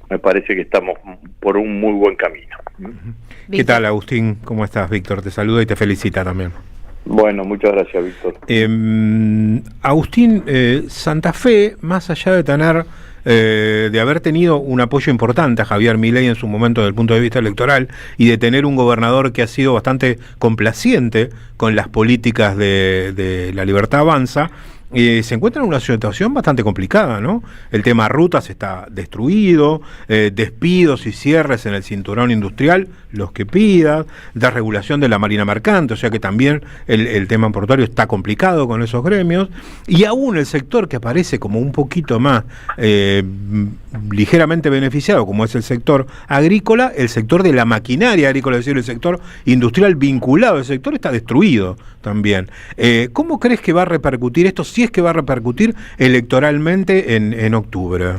Speaker 21: me parece que estamos por un muy buen camino.
Speaker 5: ¿Qué tal, Agustín? ¿Cómo estás, Víctor? Te saluda y te felicita también.
Speaker 21: Bueno, muchas gracias, Víctor.
Speaker 5: Agustín, Santa Fe, más allá de tener de haber tenido un apoyo importante a Javier Milei en su momento desde el punto de vista electoral y de tener un gobernador que ha sido bastante complaciente con las políticas de La Libertad Avanza, se encuentra en una situación bastante complicada, ¿no? El tema rutas está destruido, despidos y cierres en el cinturón industrial, los que pida, desregulación de la marina mercante, o sea que también el tema portuario está complicado con esos gremios, y aún el sector que aparece como un poquito más ligeramente beneficiado, como es el sector agrícola, el sector de la maquinaria agrícola, es decir, el sector industrial vinculado, el sector está destruido también. ¿Cómo crees que va a repercutir esto, si es que va a repercutir electoralmente en octubre?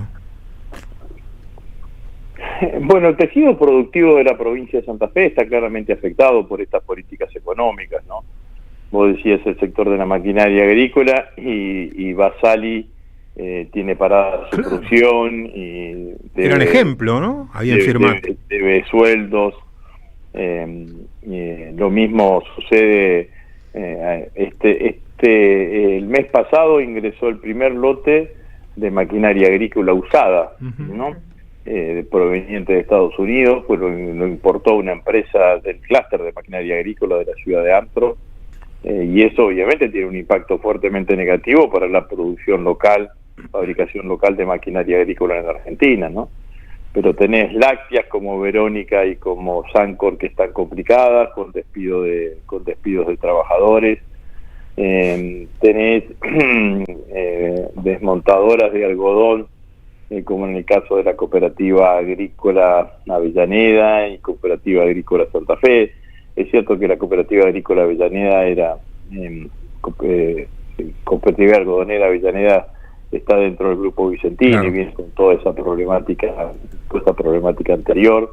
Speaker 21: Bueno, el tejido productivo de la provincia de Santa Fe está claramente afectado por estas políticas económicas, ¿no? Vos decías el sector de la maquinaria agrícola y Basali tiene parada su producción y
Speaker 5: era un ejemplo, ¿no? Habían firmado.
Speaker 21: Debe sueldos. Lo mismo sucede el mes pasado ingresó el primer lote de maquinaria agrícola usada, ¿no? Proveniente de Estados Unidos, pues lo importó una empresa del clúster de maquinaria agrícola de la ciudad de Antro, y eso obviamente tiene un impacto fuertemente negativo para la producción local, fabricación local de maquinaria agrícola en la Argentina, ¿no? Pero tenés lácteas como Verónica y como Sancor que están complicadas, con despidos de trabajadores. Tenés desmontadoras de algodón, como en el caso de la Cooperativa Agrícola Avellaneda y Cooperativa Agrícola Santa Fe. Es cierto que la Cooperativa Agrícola Avellaneda Cooperativa Algodonera Avellaneda está dentro del grupo Vicentini, claro, viene con toda esa problemática anterior.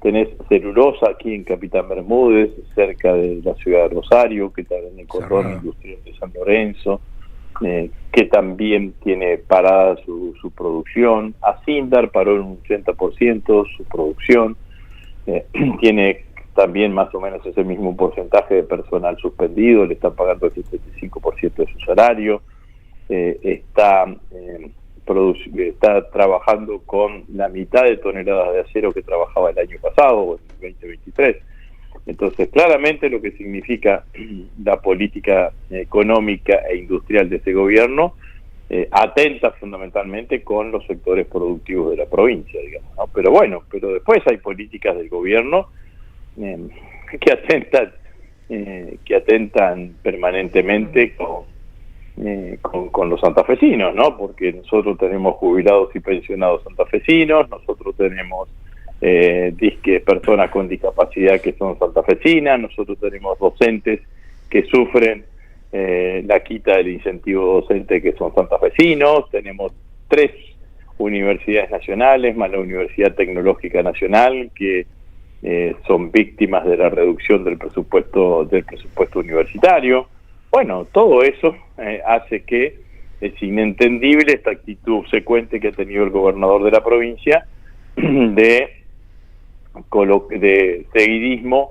Speaker 21: Tenés celulosa aquí en Capitán Bermúdez, cerca de la ciudad de Rosario, que está en el cordón industrial de San Lorenzo, que también tiene parada su producción. Asindar paró en un 80% su producción, tiene también más o menos ese mismo porcentaje de personal suspendido, le están pagando el 75% de su salario, está trabajando con la mitad de toneladas de acero que trabajaba el año pasado, o en el 2023. Entonces, claramente lo que significa la política económica e industrial de este gobierno atenta fundamentalmente con los sectores productivos de la provincia, digamos, ¿no? Pero después hay políticas del gobierno que atentan permanentemente con los santafesinos, ¿no? Porque nosotros tenemos jubilados y pensionados santafesinos, nosotros tenemos personas con discapacidad que son santafesinas, nosotros tenemos docentes que sufren la quita del incentivo docente que son santafesinos, tenemos 3 universidades nacionales más la Universidad Tecnológica Nacional que son víctimas de la reducción del presupuesto universitario. Bueno, todo eso hace que es inentendible esta actitud obsecuente que ha tenido el gobernador de la provincia de seguidismo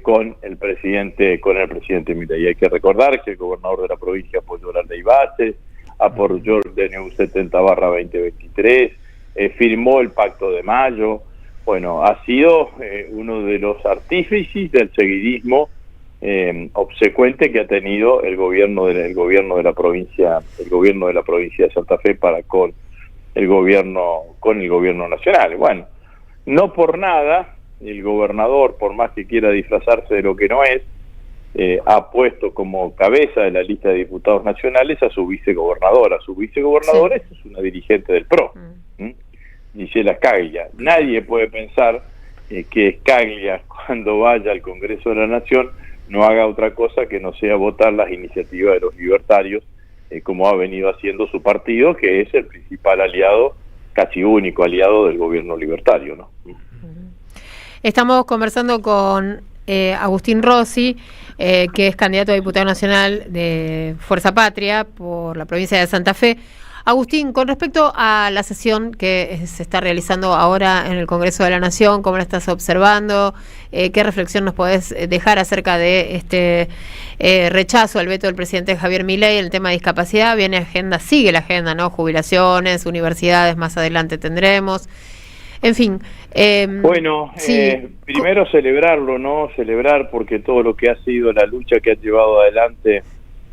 Speaker 21: con el presidente Milei. Hay que recordar que el gobernador de la provincia apoyó la ley base, apoyó el DNU 70/2023, firmó el Pacto de Mayo. Bueno, ha sido uno de los artífices del seguidismo obsecuente que ha tenido el gobierno de la provincia de Santa Fe para con el gobierno nacional. Bueno, no por nada el gobernador, por más que quiera disfrazarse de lo que no es, ha puesto como cabeza de la lista de diputados nacionales a su vicegobernadora. Su vicegobernadora es una dirigente del PRO, Gisela Scaglia. Nadie puede pensar que Scaglia, cuando vaya al Congreso de la Nación, no haga otra cosa que no sea votar las iniciativas de los libertarios, como ha venido haciendo su partido, que es el principal aliado, casi único aliado del gobierno libertario, ¿no?
Speaker 4: Estamos conversando con Agustín Rossi, que es candidato a diputado nacional de Fuerza Patria por la provincia de Santa Fe. Agustín, con respecto a la sesión que se está realizando ahora en el Congreso de la Nación, ¿cómo la estás observando? ¿Qué reflexión nos podés dejar acerca de este rechazo al veto del presidente Javier Milei en el tema de discapacidad? Sigue la agenda, ¿no? Jubilaciones, universidades, más adelante tendremos. En fin.
Speaker 21: Bueno, primero celebrarlo, ¿no? Celebrar porque todo lo que ha sido la lucha que han llevado adelante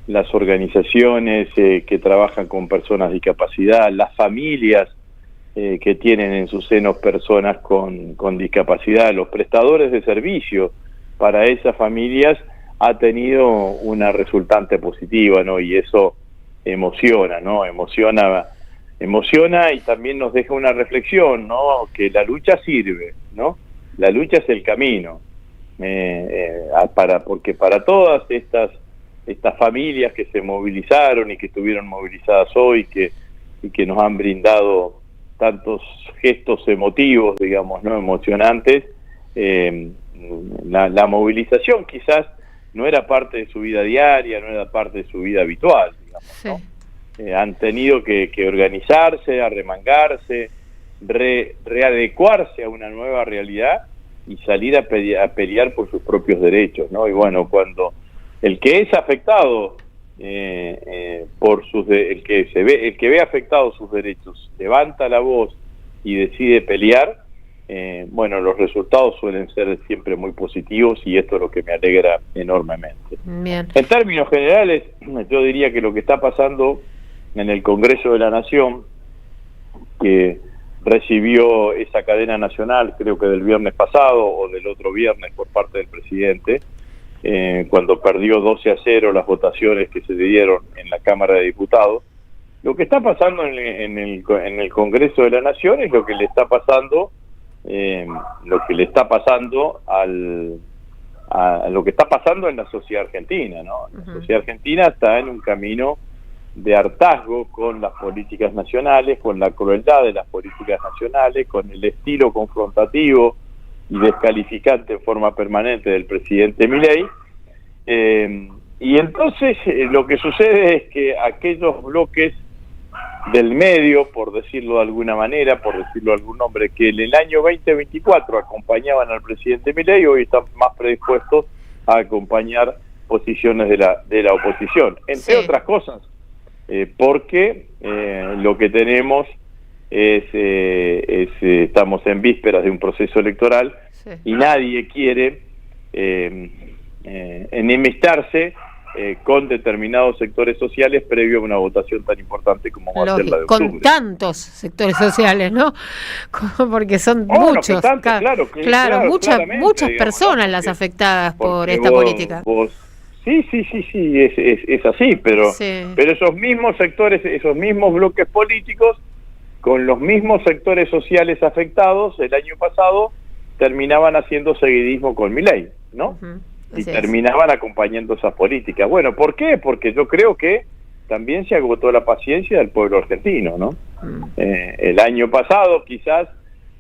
Speaker 21: las organizaciones que trabajan con personas de discapacidad, las familias que tienen en sus senos personas con discapacidad, los prestadores de servicio para esas familias, ha tenido una resultante positiva, ¿no? Y eso emociona, ¿no? Emociona y también nos deja una reflexión, ¿no? Que la lucha sirve, ¿no? La lucha es el camino, porque para todas estas familias que se movilizaron y que estuvieron movilizadas hoy y que nos han brindado tantos gestos emotivos, digamos, ¿no? Emocionantes, la movilización quizás no era parte de su vida diaria, no era parte de su vida habitual, digamos, ¿no? Han tenido que organizarse, arremangarse, readecuarse a una nueva realidad y salir a pelear por sus propios derechos, ¿no? Y bueno, cuando el que es afectado el que ve afectados sus derechos levanta la voz y decide pelear, bueno, los resultados suelen ser siempre muy positivos y esto es lo que me alegra enormemente.
Speaker 4: Bien.
Speaker 21: En términos generales, yo diría que lo que está pasando en el Congreso de la Nación, que recibió esa cadena nacional, creo que del viernes pasado o del otro viernes por parte del presidente, cuando perdió 12-0 las votaciones que se dieron en la Cámara de Diputados. Lo que está pasando en el Congreso de la Nación es lo que le está pasando a lo que está pasando en la sociedad argentina, ¿no? La sociedad argentina está en un camino de hartazgo con las políticas nacionales, con la crueldad de las políticas nacionales, con el estilo confrontativo y descalificante en forma permanente del presidente Milei, y entonces lo que sucede es que aquellos bloques del medio, por decirlo de alguna manera, por decirlo de algún nombre, que en el año 2024 acompañaban al presidente Milei, hoy están más predispuestos a acompañar posiciones de la oposición, entre otras cosas, porque lo que tenemos estamos en vísperas de un proceso electoral y nadie quiere enemistarse con determinados sectores sociales previo a una votación tan importante como va a ser la de octubre.
Speaker 4: Con tantos sectores sociales, ¿no? Porque son muchos. Claro, muchas personas, ¿no? Las afectadas por esta política.
Speaker 21: Sí, es así, pero esos mismos sectores, esos mismos bloques políticos, con los mismos sectores sociales afectados, el año pasado terminaban haciendo seguidismo con Milei, ¿no? Y terminaban acompañando esas políticas. Bueno, ¿por qué? Porque yo creo que también se agotó la paciencia del pueblo argentino, ¿no? El año pasado quizás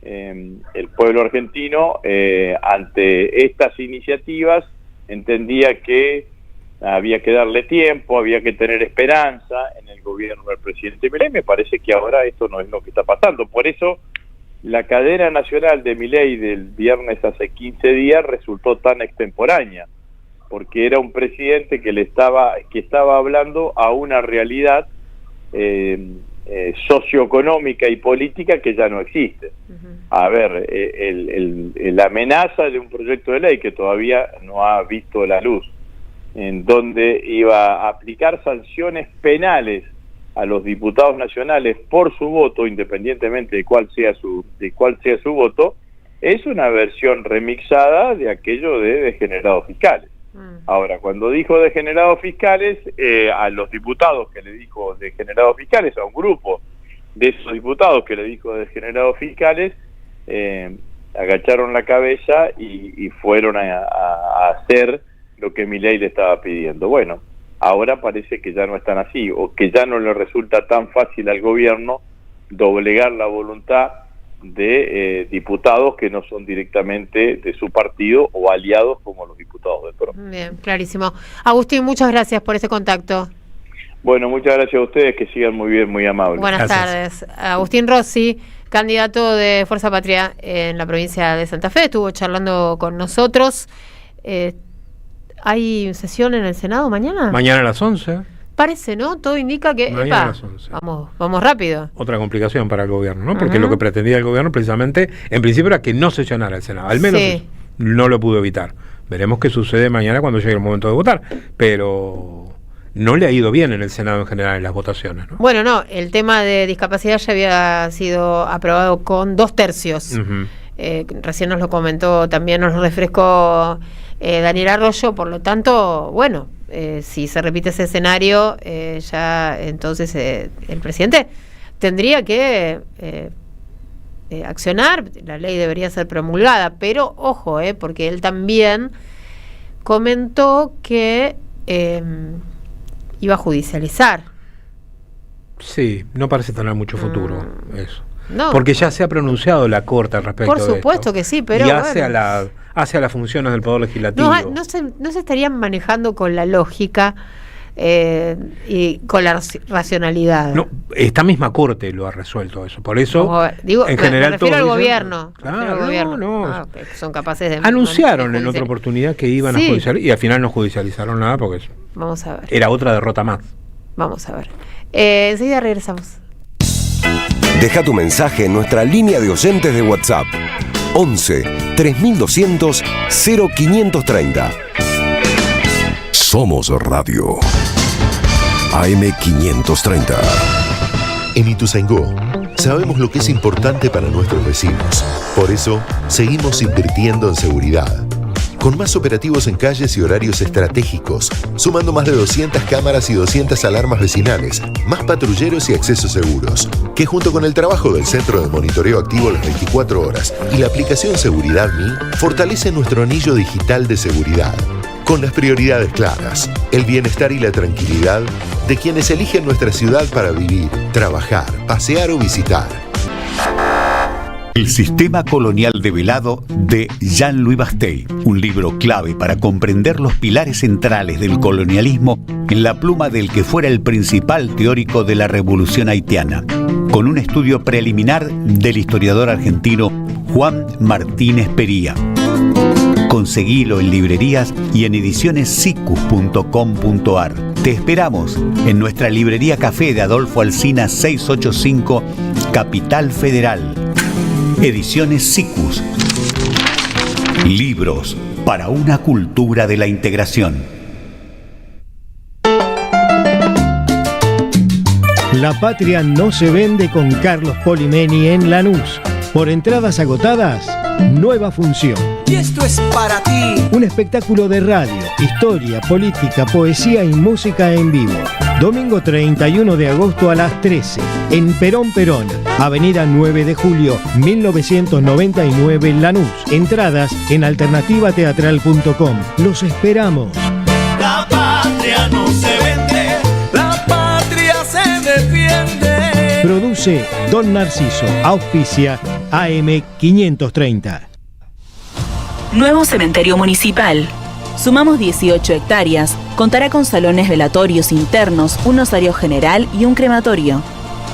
Speaker 21: el pueblo argentino ante estas iniciativas entendía que había que darle tiempo, había que tener esperanza en el gobierno del presidente Milei. Me parece que ahora esto no es lo que está pasando. Por eso la cadena nacional de Milei del viernes hace 15 días resultó tan extemporánea, porque era un presidente que estaba hablando a una realidad socioeconómica y política que ya no existe. A ver, la amenaza de un proyecto de ley que todavía no ha visto la luz, en donde iba a aplicar sanciones penales a los diputados nacionales por su voto, independientemente de cuál sea su voto, es una versión remixada de aquello de degenerados fiscales. Ahora, cuando dijo degenerados fiscales, a los diputados que le dijo degenerados fiscales, a un grupo de esos diputados que le dijo degenerados fiscales, agacharon la cabeza y fueron a hacer lo que Milei le estaba pidiendo. Bueno, ahora parece que ya no están así, o que ya no le resulta tan fácil al gobierno doblegar la voluntad de diputados que no son directamente de su partido o aliados como los diputados del PRO.
Speaker 4: Bien, clarísimo. Agustín, muchas gracias por ese contacto.
Speaker 21: Bueno, muchas gracias a ustedes, que sigan muy bien, muy amables.
Speaker 4: Buenas tardes. Agustín Rossi, candidato de Fuerza Patria en la provincia de Santa Fe, estuvo charlando con nosotros. ¿Hay sesión en el Senado mañana?
Speaker 5: Mañana a las 11.
Speaker 4: Parece, ¿no? Todo indica que...
Speaker 5: Mañana a las 11.
Speaker 4: Vamos rápido.
Speaker 5: Otra complicación para el gobierno, ¿no? Porque lo que pretendía el gobierno precisamente, en principio, era que no sesionara el Senado. Al menos eso no lo pudo evitar. Veremos qué sucede mañana cuando llegue el momento de votar. Pero no le ha ido bien en el Senado en general en las votaciones, ¿no?
Speaker 4: Bueno, no. El tema de discapacidad ya había sido aprobado con 2/3. Recién nos lo comentó, también nos lo refrescó Daniel Arroyo. Por lo tanto, bueno... si se repite ese escenario, ya entonces el presidente tendría que accionar, la ley debería ser promulgada, pero ojo, porque él también comentó que iba a judicializar.
Speaker 5: Sí, no parece tener mucho futuro eso.
Speaker 4: No.
Speaker 5: Porque ya se ha pronunciado la Corte al respecto.
Speaker 4: Por supuesto que sí, pero
Speaker 5: y hacia las funciones del Poder Legislativo.
Speaker 4: No se estarían manejando con la lógica y con la racionalidad.
Speaker 5: No, esta misma Corte lo ha resuelto eso. Por eso, en general,
Speaker 4: me refiero al gobierno.
Speaker 5: No.
Speaker 4: Son capaces de...
Speaker 5: Anunciaron en otra oportunidad que iban a judicializar y al final no judicializaron nada porque
Speaker 4: vamos a ver.
Speaker 5: Era otra derrota más.
Speaker 4: Vamos a ver. Enseguida regresamos.
Speaker 3: Deja tu mensaje en nuestra línea de oyentes de WhatsApp 11 3200 0530. Somos Radio AM530.
Speaker 11: En Ituzaingó sabemos lo que es importante para nuestros vecinos. Por eso seguimos invirtiendo en seguridad. Con más operativos en calles y horarios estratégicos, sumando más de 200 cámaras y 200 alarmas vecinales, más patrulleros y accesos seguros, que junto con el trabajo del Centro de Monitoreo Activo las 24 horas y la aplicación Seguridad Mi, fortalece nuestro anillo digital de seguridad. Con las prioridades claras, el bienestar y la tranquilidad de quienes eligen nuestra ciudad para vivir, trabajar, pasear o visitar.
Speaker 6: El sistema colonial develado de Jean-Louis Bastey, un libro clave para comprender los pilares centrales del colonialismo en la pluma del que fuera el principal teórico de la revolución haitiana, con un estudio preliminar del historiador argentino Juan Martínez Pería. Conseguilo en librerías y en edicionessicus.com.ar. Te esperamos en nuestra librería Café de Adolfo Alsina 685, Capital Federal. Ediciones Sicus. Libros para una cultura de la integración.
Speaker 22: La Patria no se vende con Carlos Polimeni en Lanús. Por entradas agotadas, nueva función.
Speaker 20: Y esto es para ti.
Speaker 22: Un espectáculo de radio, historia, política, poesía y música en vivo. Domingo 31 de agosto a las 13, en Perón, Avenida 9 de Julio, 1999, Lanús. Entradas en alternativateatral.com. Los esperamos.
Speaker 20: La patria no se vende, la patria se defiende.
Speaker 22: Produce Don Narciso, auspicia AM530.
Speaker 15: Nuevo cementerio municipal. Sumamos 18 hectáreas, contará con salones velatorios internos, un osario general y un crematorio.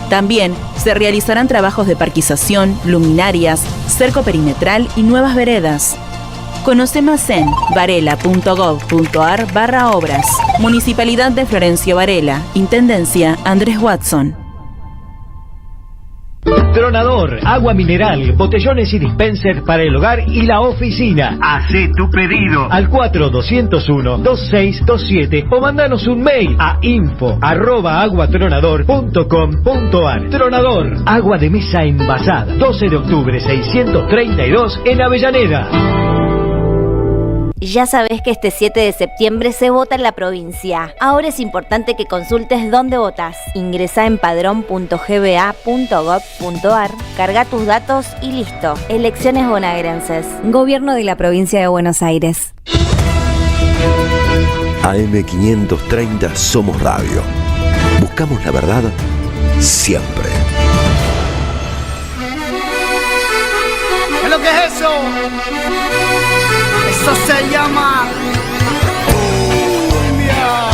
Speaker 15: También se realizarán trabajos de parquización, luminarias, cerco perimetral y nuevas veredas. Conoce más en varela.gov.ar/obras. Municipalidad de Florencio Varela. Intendencia Andrés Watson.
Speaker 22: Tronador, agua mineral, botellones y dispensers para el hogar y la oficina. Hacé tu pedido al 4201-2627 o mandanos un mail a info@aguatronador.com.ar. Tronador, agua de mesa envasada. 12 de octubre 632 en Avellaneda.
Speaker 10: Ya sabés que este 7 de septiembre se vota en la provincia. Ahora es importante que consultes dónde votás. Ingresá en padrón.gba.gov.ar, carga tus datos y listo. Elecciones bonaerenses. Gobierno de la Provincia de Buenos Aires.
Speaker 3: AM530 Somos Radio. Buscamos la verdad siempre.
Speaker 20: ¿Qué es lo que es eso? Eso se llama cumbia.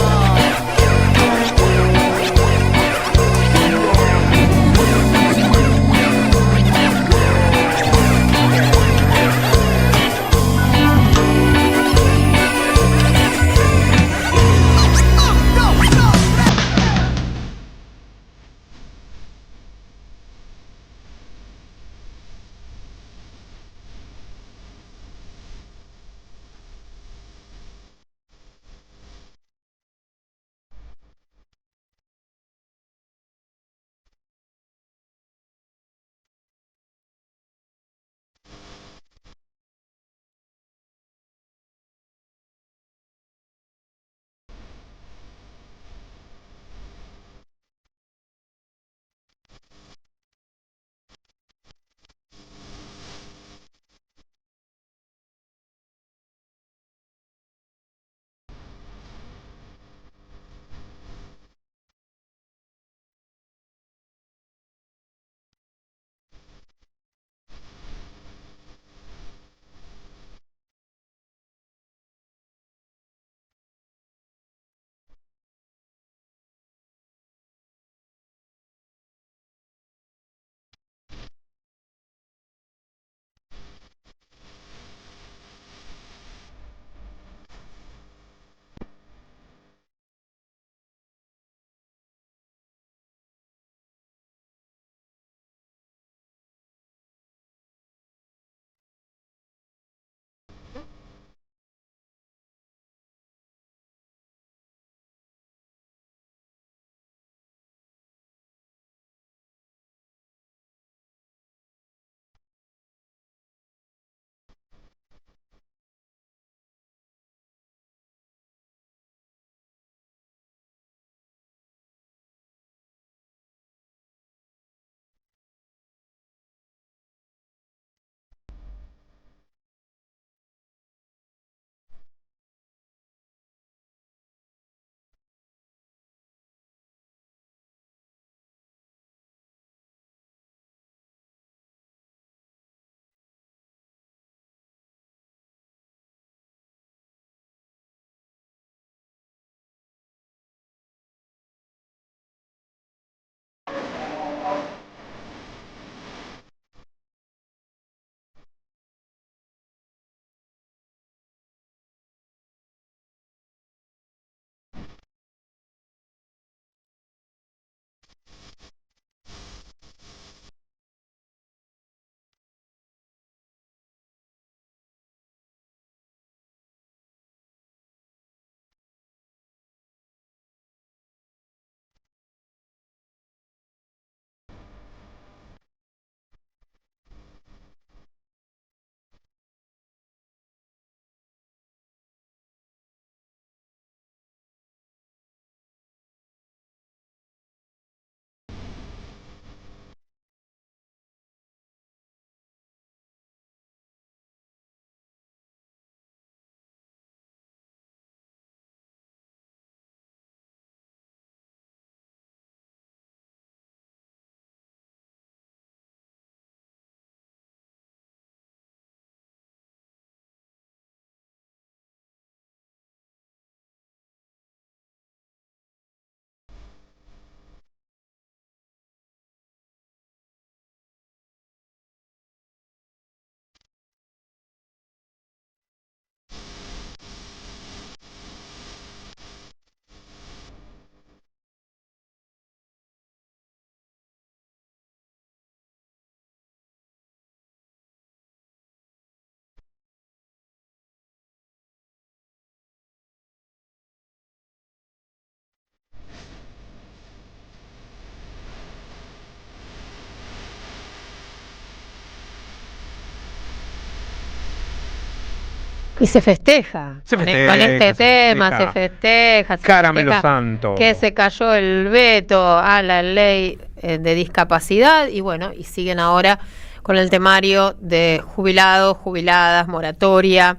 Speaker 4: Y se festeja. Con este tema se festeja.
Speaker 5: Caramelo santo.
Speaker 4: Que se cayó el veto a la ley de discapacidad y bueno, y siguen ahora con el temario de jubilados, jubiladas, moratoria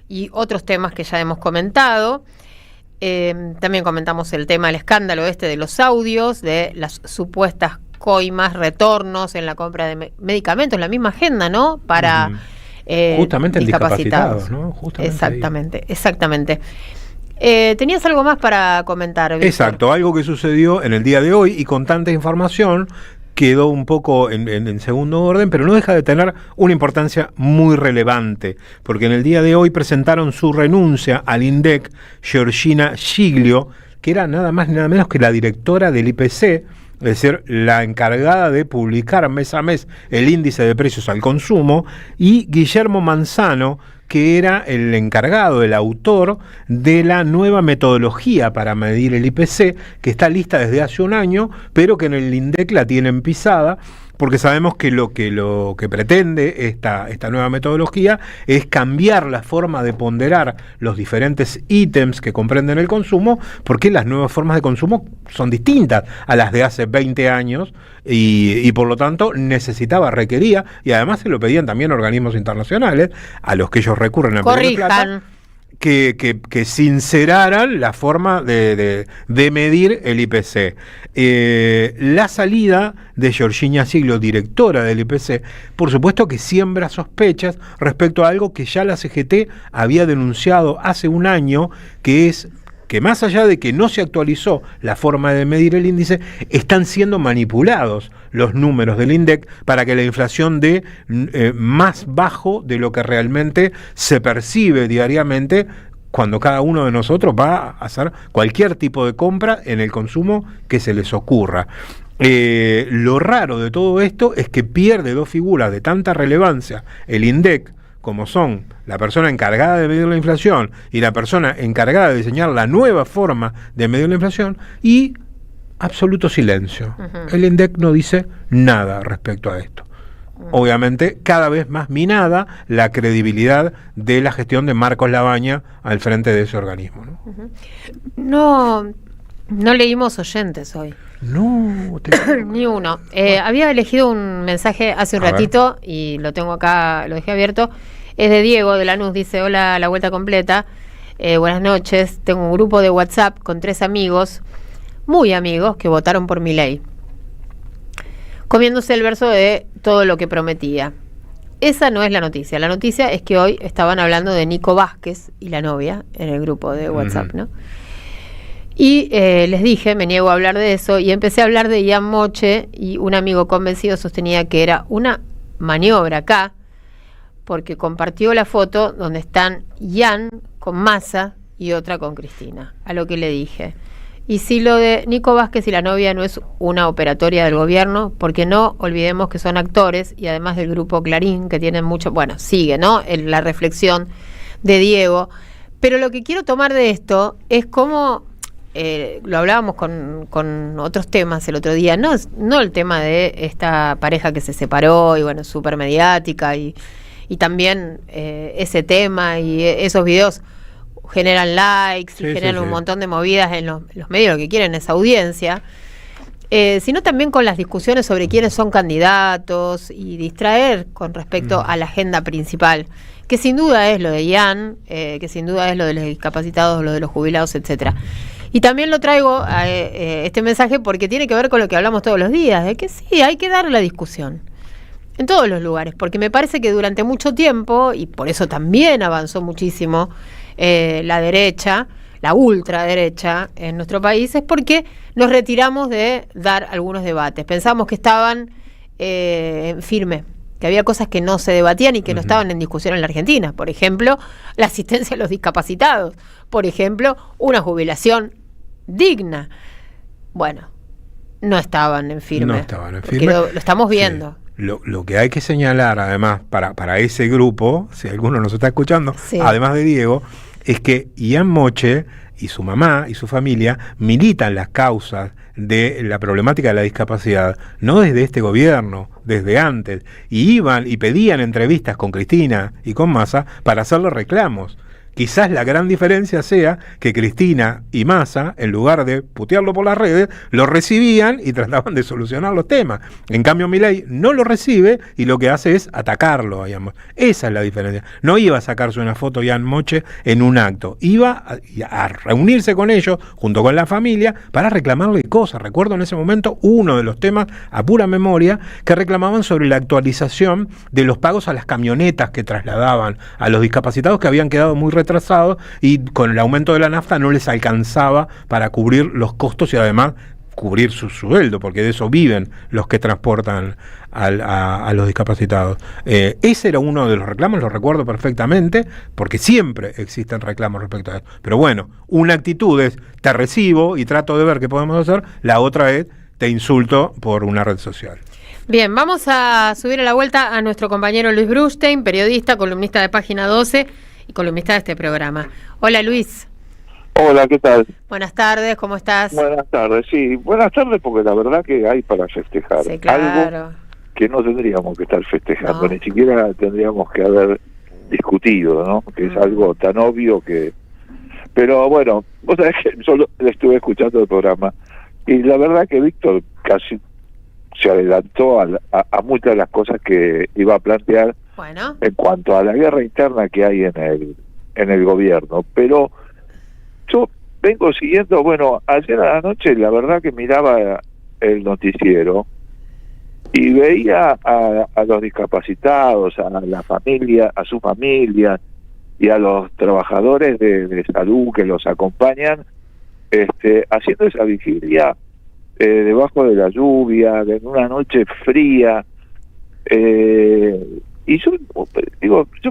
Speaker 4: y otros temas que ya hemos comentado. También comentamos el tema del escándalo de los audios, de las supuestas coimas, retornos en la compra de medicamentos, la misma agenda, ¿no? Para
Speaker 5: justamente discapacitados, ¿no? Justamente
Speaker 4: exactamente. ¿Tenías algo más para comentar, Víctor?
Speaker 5: Exacto, algo que sucedió en el día de hoy y con tanta información quedó un poco en segundo orden, pero no deja de tener una importancia muy relevante, porque en el día de hoy presentaron su renuncia al INDEC Georgina Giglio, que era nada más ni nada menos que la directora del IPC, es decir, la encargada de publicar mes a mes el índice de precios al consumo, y Guillermo Manzano, que era el encargado, el autor de la nueva metodología para medir el IPC, que está lista desde hace un año, pero que en el INDEC la tienen pisada, porque sabemos que lo que pretende esta nueva metodología es cambiar la forma de ponderar los diferentes ítems que comprenden el consumo, porque las nuevas formas de consumo son distintas a las de hace 20 años y por lo tanto requería, y además se lo pedían también organismos internacionales a los que ellos recurren a pedir plata, que sinceraran la forma de medir el IPC. La salida de Georgina Giglio, directora del IPC, por supuesto que siembra sospechas respecto a algo que ya la CGT había denunciado hace un año, que es que más allá de que no se actualizó la forma de medir el índice, están siendo manipulados los números del INDEC para que la inflación dé más bajo de lo que realmente se percibe diariamente cuando cada uno de nosotros va a hacer cualquier tipo de compra en el consumo que se les ocurra. Lo raro de todo esto es que pierde dos figuras de tanta relevancia el INDEC, como son la persona encargada de medir la inflación y la persona encargada de diseñar la nueva forma de medir la inflación, y absoluto silencio. El INDEC no dice nada respecto a esto. Obviamente, cada vez más minada la credibilidad de la gestión de Marcos Labaña al frente de ese organismo, ¿no?
Speaker 4: No leímos oyentes hoy.
Speaker 5: No,
Speaker 4: ni uno. Había elegido un mensaje hace un ratito y lo tengo acá, lo dejé abierto. Es de Diego de Lanús, dice: hola, la vuelta completa. Buenas noches. Tengo un grupo de WhatsApp con 3 amigos, muy amigos, que votaron por Milei, comiéndose el verso de todo lo que prometía. Esa no es la noticia. La noticia es que hoy estaban hablando de Nico Vázquez y la novia en el grupo de WhatsApp, ¿no? Y les dije, me niego a hablar de eso, y empecé a hablar de Ian Moche, y un amigo convencido sostenía que era una maniobra acá, porque compartió la foto donde están Ian con Massa y otra con Cristina. A lo que le dije: y si lo de Nico Vázquez y la novia no es una operatoria del gobierno, porque no olvidemos que son actores, y además del grupo Clarín, que tienen mucho... Bueno, sigue, ¿no?, la reflexión de Diego. Pero lo que quiero tomar de esto es cómo... lo hablábamos con otros temas el otro día, no el tema de esta pareja que se separó y bueno, súper mediática, y también ese tema y esos videos generan likes y generan un montón de movidas en los medios. Lo que quieren es audiencia, sino también con las discusiones sobre quiénes son candidatos y distraer con respecto a la agenda principal, que sin duda es lo de Ian, que sin duda es lo de los discapacitados, lo de los jubilados, etcétera. Y también lo traigo a este mensaje porque tiene que ver con lo que hablamos todos los días, de que sí, hay que dar la discusión en todos los lugares, porque me parece que durante mucho tiempo, y por eso también avanzó muchísimo la derecha, la ultraderecha en nuestro país, es porque nos retiramos de dar algunos debates. Pensamos que estaban firme, que había cosas que no se debatían y que no estaban en discusión en la Argentina. Por ejemplo, la asistencia a los discapacitados. Por ejemplo, una jubilación digna. Bueno, no estaban en firme.
Speaker 5: No estaban en firme.
Speaker 4: Lo estamos viendo.
Speaker 5: Sí. Lo que hay que señalar, además, para ese grupo, si alguno nos está escuchando, además de Diego, es que Ian Moche y su mamá y su familia militan las causas de la problemática de la discapacidad, no desde este gobierno, desde antes, y iban y pedían entrevistas con Cristina y con Massa para hacerle reclamos. Quizás la gran diferencia sea que Cristina y Massa, en lugar de putearlo por las redes, lo recibían y trataban de solucionar los temas. En cambio, Milei no lo recibe y lo que hace es atacarlo, digamos. Esa es la diferencia. No iba a sacarse una foto Ian Moche en un acto, iba a reunirse con ellos, junto con la familia, para reclamarle cosas. Recuerdo en ese momento uno de los temas, a pura memoria, que reclamaban sobre la actualización de los pagos a las camionetas que trasladaban a los discapacitados, que habían quedado muy retrasados y con el aumento de la nafta no les alcanzaba para cubrir los costos y además cubrir su sueldo, porque de eso viven los que transportan a los discapacitados. Ese era uno de los reclamos, lo recuerdo perfectamente, porque siempre existen reclamos respecto a eso. Pero bueno, una actitud es te recibo y trato de ver qué podemos hacer, la otra es te insulto por una red social.
Speaker 4: Bien, vamos a subir a la vuelta a nuestro compañero Luis Brustein, periodista, columnista de Página 12 y columnista de este programa. Hola, Luis.
Speaker 7: Hola, ¿qué tal?
Speaker 4: Buenas tardes, ¿cómo estás?
Speaker 7: Buenas tardes, sí. Buenas tardes porque la verdad que hay para festejar.
Speaker 4: Sí, claro.
Speaker 7: Algo que no tendríamos que estar festejando, ni siquiera tendríamos que haber discutido, ¿no? Que es algo tan obvio que... Pero bueno, vos sabés que solo estuve escuchando el programa y la verdad que Víctor casi se adelantó a muchas de las cosas que iba a plantear en cuanto a la guerra interna que hay en el gobierno. Pero yo vengo siguiendo, bueno, ayer a la noche la verdad que miraba el noticiero y veía a los discapacitados, a la familia, a su familia y a los trabajadores de salud que los acompañan, haciendo esa vigilia debajo de la lluvia, en una noche fría, y yo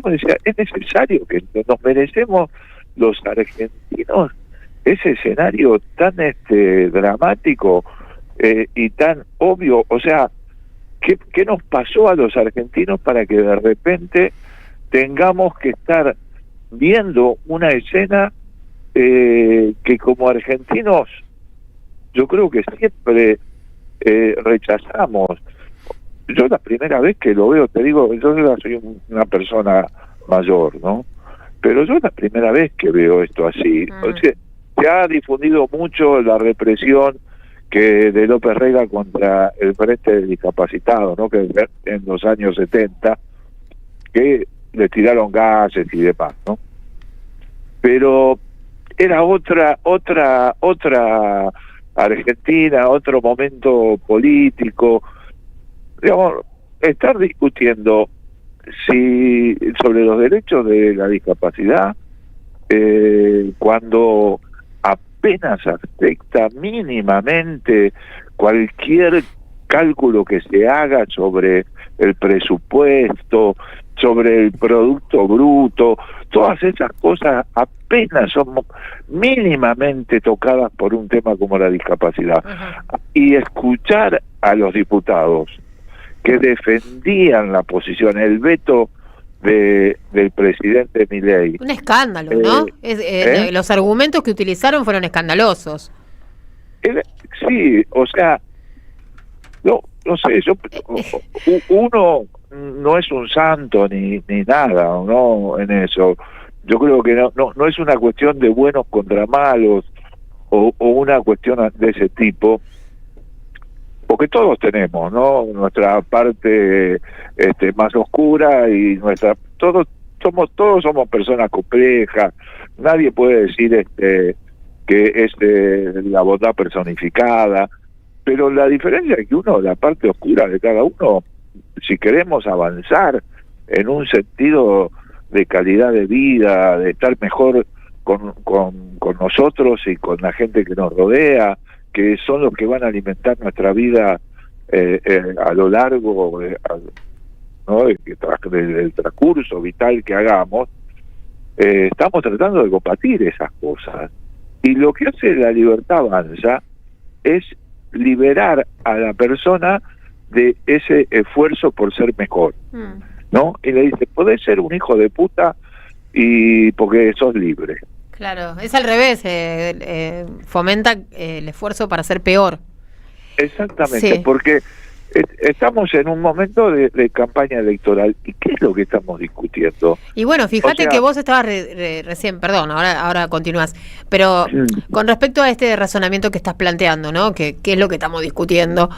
Speaker 7: me decía, es necesario que nos merecemos los argentinos ese escenario tan dramático y tan obvio. O sea, ¿qué nos pasó a los argentinos para que de repente tengamos que estar viendo una escena que como argentinos yo creo que siempre rechazamos? Yo la primera vez que lo veo, te digo, yo ya soy una persona mayor, ¿no? Pero yo la primera vez que veo esto así. O sea, se ha difundido mucho la represión que de López Rega contra el Frente de Discapacitados, ¿no? Que en los años 70, que le tiraron gases y demás, ¿no? Pero era otra Argentina, otro momento político. Digamos, estar discutiendo sobre los derechos de la discapacidad cuando apenas afecta mínimamente cualquier cálculo que se haga sobre el presupuesto, sobre el producto bruto, todas esas cosas apenas son mínimamente tocadas por un tema como la discapacidad. Y escuchar a los diputados que defendían la posición, el veto del presidente Milei.
Speaker 4: Un escándalo, ¿no? Los argumentos que utilizaron fueron escandalosos.
Speaker 7: Sí, o sea, no sé, uno no es un santo ni nada, ¿no? En eso. Yo creo que no es una cuestión de buenos contra malos o una cuestión de ese tipo, porque todos tenemos, ¿no? Nuestra parte más oscura y todos somos personas complejas. Nadie puede decir que es la bondad personificada, pero la diferencia es que la parte oscura de cada uno, si queremos avanzar en un sentido de calidad de vida, de estar mejor con nosotros y con la gente que nos rodea, que son los que van a alimentar nuestra vida a lo largo ¿no? del transcurso vital que hagamos, estamos tratando de combatir esas cosas. Y lo que hace la Libertad Avanza es liberar a la persona de ese esfuerzo por ser mejor, ¿no? Y le dice, podés ser un hijo de puta y porque sos libre.
Speaker 4: Claro, es al revés, fomenta el esfuerzo para ser peor.
Speaker 7: Exactamente, porque Estamos en un momento de campaña electoral. ¿Y qué es lo que estamos discutiendo?
Speaker 4: Y bueno, fíjate, o sea, que vos estabas recién, perdón, ahora continúas, pero con respecto a este razonamiento que estás planteando, ¿no? ¿Qué es lo que estamos discutiendo?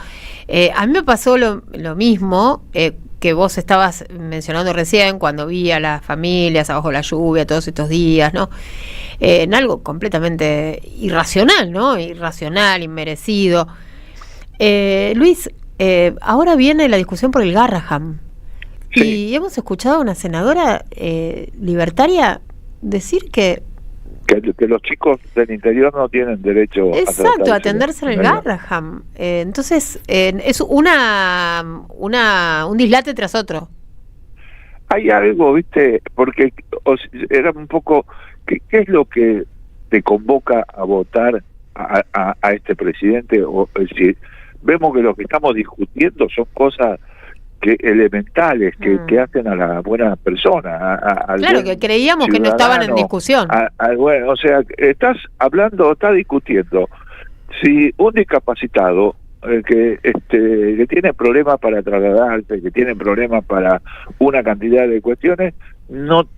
Speaker 4: A mí me pasó lo mismo que vos estabas mencionando recién, cuando vi a las familias abajo la lluvia todos estos días, ¿no? En algo completamente irracional, ¿no? Irracional, inmerecido. Luis, ahora viene la discusión por el Garraham. Sí. Y hemos escuchado a una senadora libertaria decir que
Speaker 7: los chicos del interior no tienen derecho
Speaker 4: a atenderse en el Garraham. Entonces, es un dislate tras otro.
Speaker 7: Hay algo, ¿viste? Porque era un poco... ¿Qué es lo que te convoca a votar a este presidente? Es decir, vemos que lo que estamos discutiendo son cosas elementales que hacen a la buena persona.
Speaker 4: Claro, que creíamos que no estaban en discusión.
Speaker 7: Bueno, o sea, estás discutiendo si un discapacitado que tiene problemas para trasladarse, que tiene problemas para una cantidad de cuestiones, no,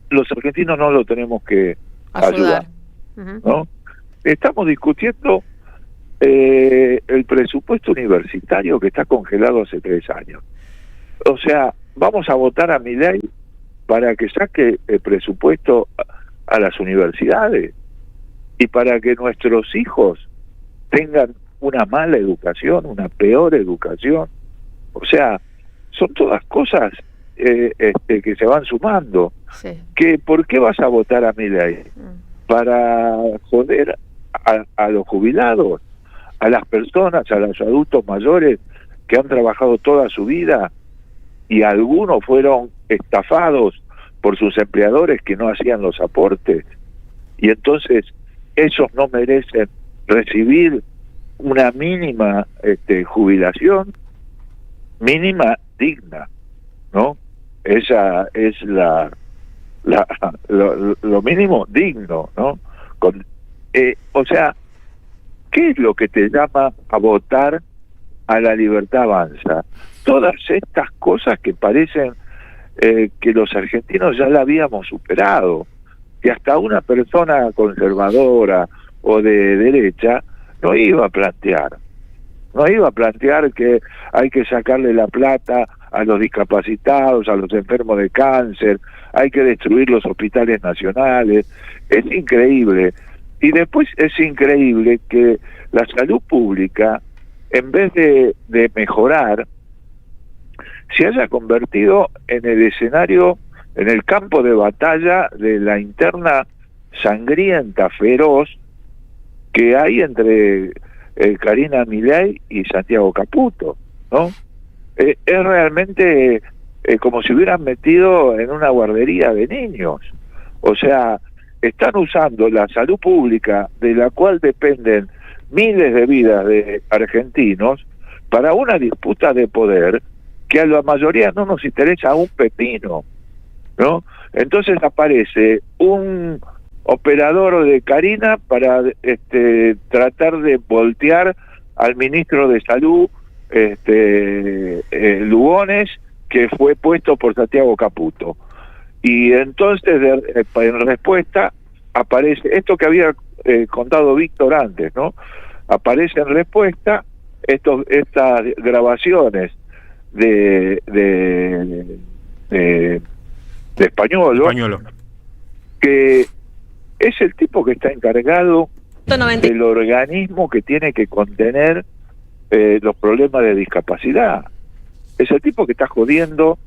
Speaker 7: los argentinos no lo tenemos que ayudar, ¿no? Estamos discutiendo el presupuesto universitario que está congelado hace 3 años. O sea, vamos a votar a Milei para que saque el presupuesto a las universidades y para que nuestros hijos tengan una mala educación, una peor educación. O sea, son todas cosas que se van sumando.
Speaker 4: Sí.
Speaker 7: ¿Por qué vas a votar a Milei? ¿Para joder a los jubilados? A las personas, a los adultos mayores que han trabajado toda su vida y algunos fueron estafados por sus empleadores que no hacían los aportes, y entonces ellos no merecen recibir una mínima jubilación mínima digna, ¿no? Esa es lo mínimo digno, ¿no? O sea, ¿qué es lo que te llama a votar a La Libertad Avanza? Todas estas cosas que parecen que los argentinos ya la habíamos superado, que hasta una persona conservadora o de derecha no iba a plantear que hay que sacarle la plata a los discapacitados, a los enfermos de cáncer, hay que destruir los hospitales nacionales. Es increíble. Y después es increíble que la salud pública, en vez de mejorar, se haya convertido en el escenario, en el campo de batalla de la interna sangrienta, feroz, que hay entre Karina Milei y Santiago Caputo, ¿no? Es realmente como si hubieran metido en una guardería de niños. O sea, están usando la salud pública, de la cual dependen miles de vidas de argentinos, para una disputa de poder que a la mayoría no nos interesa un pepino, ¿no? Entonces aparece un operador de Karina para tratar de voltear al ministro de Salud, Lugones, que fue puesto por Santiago Caputo. Y entonces, en respuesta, aparece esto que había contado Víctor antes, ¿no? Aparece en respuesta estas grabaciones de Españolo, que es el tipo que está encargado del organismo que tiene que contener los problemas de discapacidad. Es el tipo que está jodiendo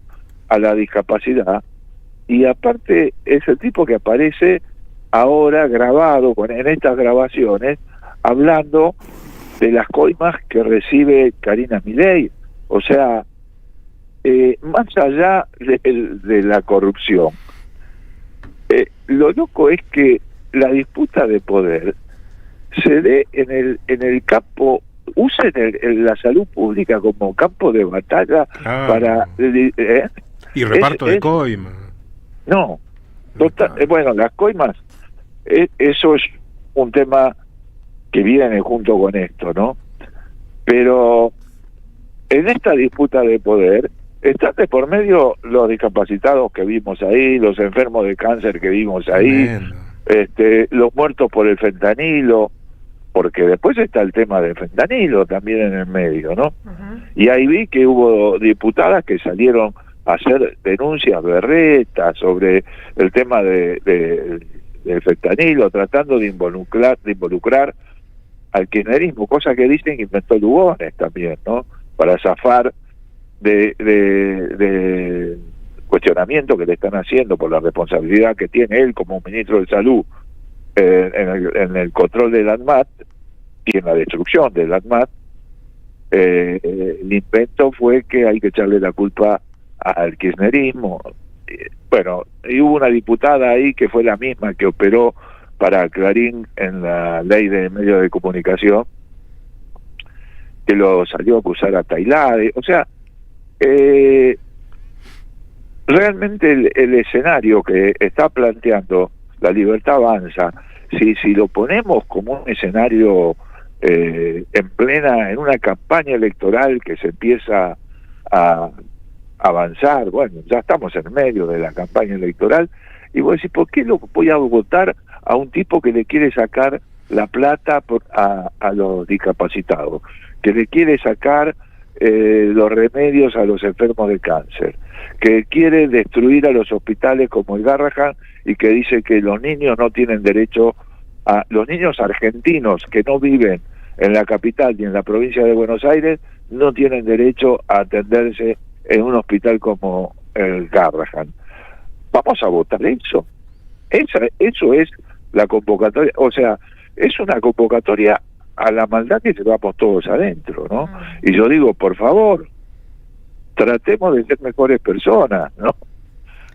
Speaker 7: a la discapacidad, y aparte es el tipo que aparece ahora grabado en estas grabaciones hablando de las coimas que recibe Karina Milei. O sea, más allá de la corrupción, lo loco es que la disputa de poder se dé en el campo, usen la salud pública como campo de batalla para...
Speaker 5: y reparto de coimas.
Speaker 7: No, bueno, las coimas, eso es un tema que viene junto con esto, ¿no? Pero en esta disputa de poder están de por medio los discapacitados que vimos ahí, los enfermos de cáncer que vimos ahí, los muertos por el fentanilo, porque después está el tema del fentanilo también en el medio, ¿no? Y ahí vi que hubo diputadas que salieron a hacer denuncias berretas sobre el tema del fentanilo, tratando de involucrar al kirchnerismo, cosa que dicen que inventó Lugones también, ¿no? Para zafar de cuestionamiento que le están haciendo por la responsabilidad que tiene él como ministro de Salud en el control del ANMAT y en la destrucción del ANMAT. El invento fue que hay que echarle la culpa al kirchnerismo. Bueno, y hubo una diputada ahí que fue la misma que operó para Clarín en la ley de medios de comunicación, que lo salió a acusar a Tailade. O sea, realmente el escenario que está planteando La Libertad Avanza, si lo ponemos como un escenario en una campaña electoral que se empieza a avanzar, bueno, ya estamos en medio de la campaña electoral, y vos decís, ¿por qué lo voy a votar a un tipo que le quiere sacar la plata a los discapacitados, que le quiere sacar los remedios a los enfermos de cáncer, que quiere destruir a los hospitales como el Garrahan y que dice que los niños no tienen derecho los niños argentinos que no viven en la capital ni en la provincia de Buenos Aires no tienen derecho a atenderse en un hospital como el Garrahan? Vamos a votar eso. Eso es la convocatoria, o sea, es una convocatoria a la maldad que llevamos todos adentro, ¿no? Y yo digo, por favor, tratemos de ser mejores personas, ¿no?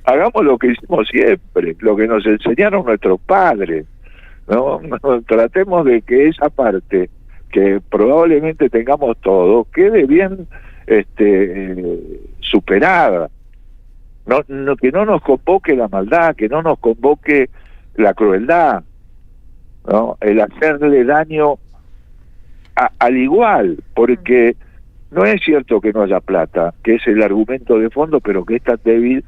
Speaker 7: Hagamos lo que hicimos siempre, lo que nos enseñaron nuestros padres, ¿no? Tratemos de que esa parte que probablemente tengamos todo quede bien superada. Que no nos convoque la maldad, que no nos convoque la crueldad, ¿no? El hacerle daño al igual, porque no es cierto que no haya plata, que es el argumento de fondo, pero que es tan débil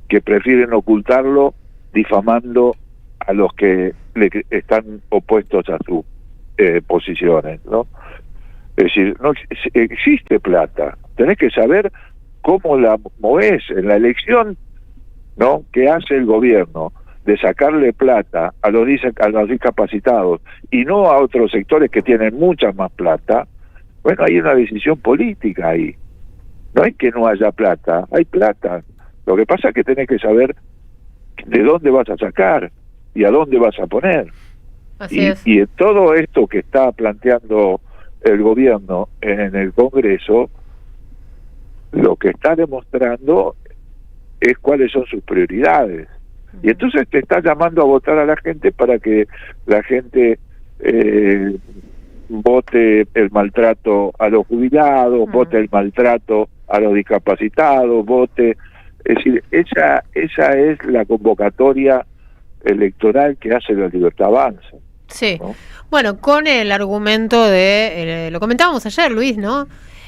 Speaker 7: que prefieren ocultarlo difamando a los que le están opuestos a sus posiciones, ¿no? Es decir, no existe plata, tenés que saber cómo la movés en la elección, ¿no? Que hace el gobierno de sacarle plata a los discapacitados y no a otros sectores que tienen mucha más plata. Bueno, hay una decisión política ahí. No es que no haya plata, hay plata. Lo que pasa es que tenés que saber de dónde vas a sacar y a dónde vas a poner. Y en todo esto que está planteando el gobierno en el Congreso, lo que está demostrando es cuáles son sus prioridades. Y entonces te está llamando a votar a la gente para que la gente vote el maltrato a los jubilados, vote el maltrato a los discapacitados, es decir, esa es la convocatoria electoral que hace La Libertad Avanza.
Speaker 4: Sí,
Speaker 7: ¿no?
Speaker 4: Bueno, con el argumento lo comentábamos ayer, Luis, ¿no?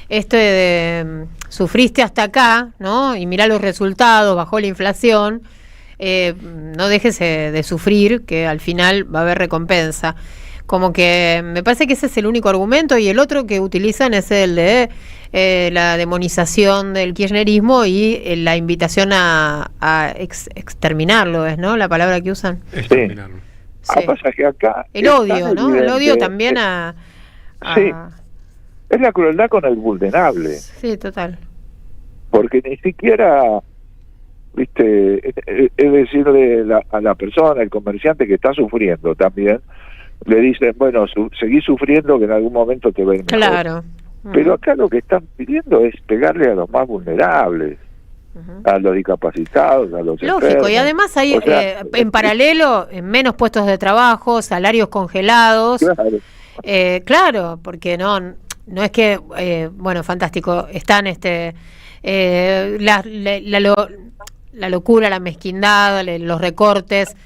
Speaker 4: Esto de sufriste hasta acá, ¿no? Y mirá los resultados, bajó la inflación, no dejes de sufrir, que al final va a haber recompensa. Como que me parece que ese es el único argumento, y el otro que utilizan es el de la demonización del kirchnerismo y la invitación a exterminarlo, ¿es, ¿no? La palabra que usan.
Speaker 5: Exterminarlo.
Speaker 4: Sí.
Speaker 7: Pasa que acá
Speaker 4: el odio, ¿no? El odio también
Speaker 7: Sí, es la crueldad con el vulnerable.
Speaker 4: Sí, total.
Speaker 7: Porque ni siquiera, viste, es decirle a la persona, el comerciante que está sufriendo también, le dicen, bueno, seguí sufriendo que en algún momento te va a ir mejor.
Speaker 4: Claro.
Speaker 7: Pero acá lo que están pidiendo es pegarle a los más vulnerables, a los discapacitados, a los
Speaker 4: Lógico,
Speaker 7: enfermos.
Speaker 4: y además hay en paralelo menos puestos de trabajo, salarios congelados.
Speaker 7: Claro,
Speaker 4: claro, porque no es que, bueno, fantástico, están la locura, la mezquindad, los recortes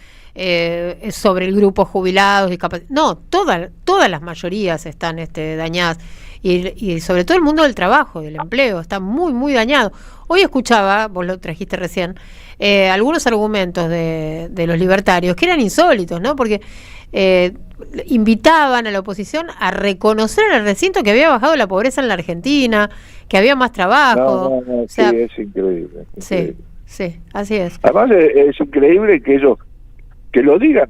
Speaker 4: sobre el grupo jubilados, no, todas las mayorías están dañadas. Y sobre todo el mundo del trabajo, del empleo, está muy, muy dañado. Hoy escuchaba, vos lo trajiste recién, algunos argumentos de los libertarios que eran insólitos, ¿no? Porque invitaban a la oposición a reconocer en el recinto que había bajado la pobreza en la Argentina, que había más trabajo.
Speaker 7: No,
Speaker 4: o sea,
Speaker 7: sí, es increíble.
Speaker 4: Sí, así es.
Speaker 7: Además es increíble que ellos que lo digan,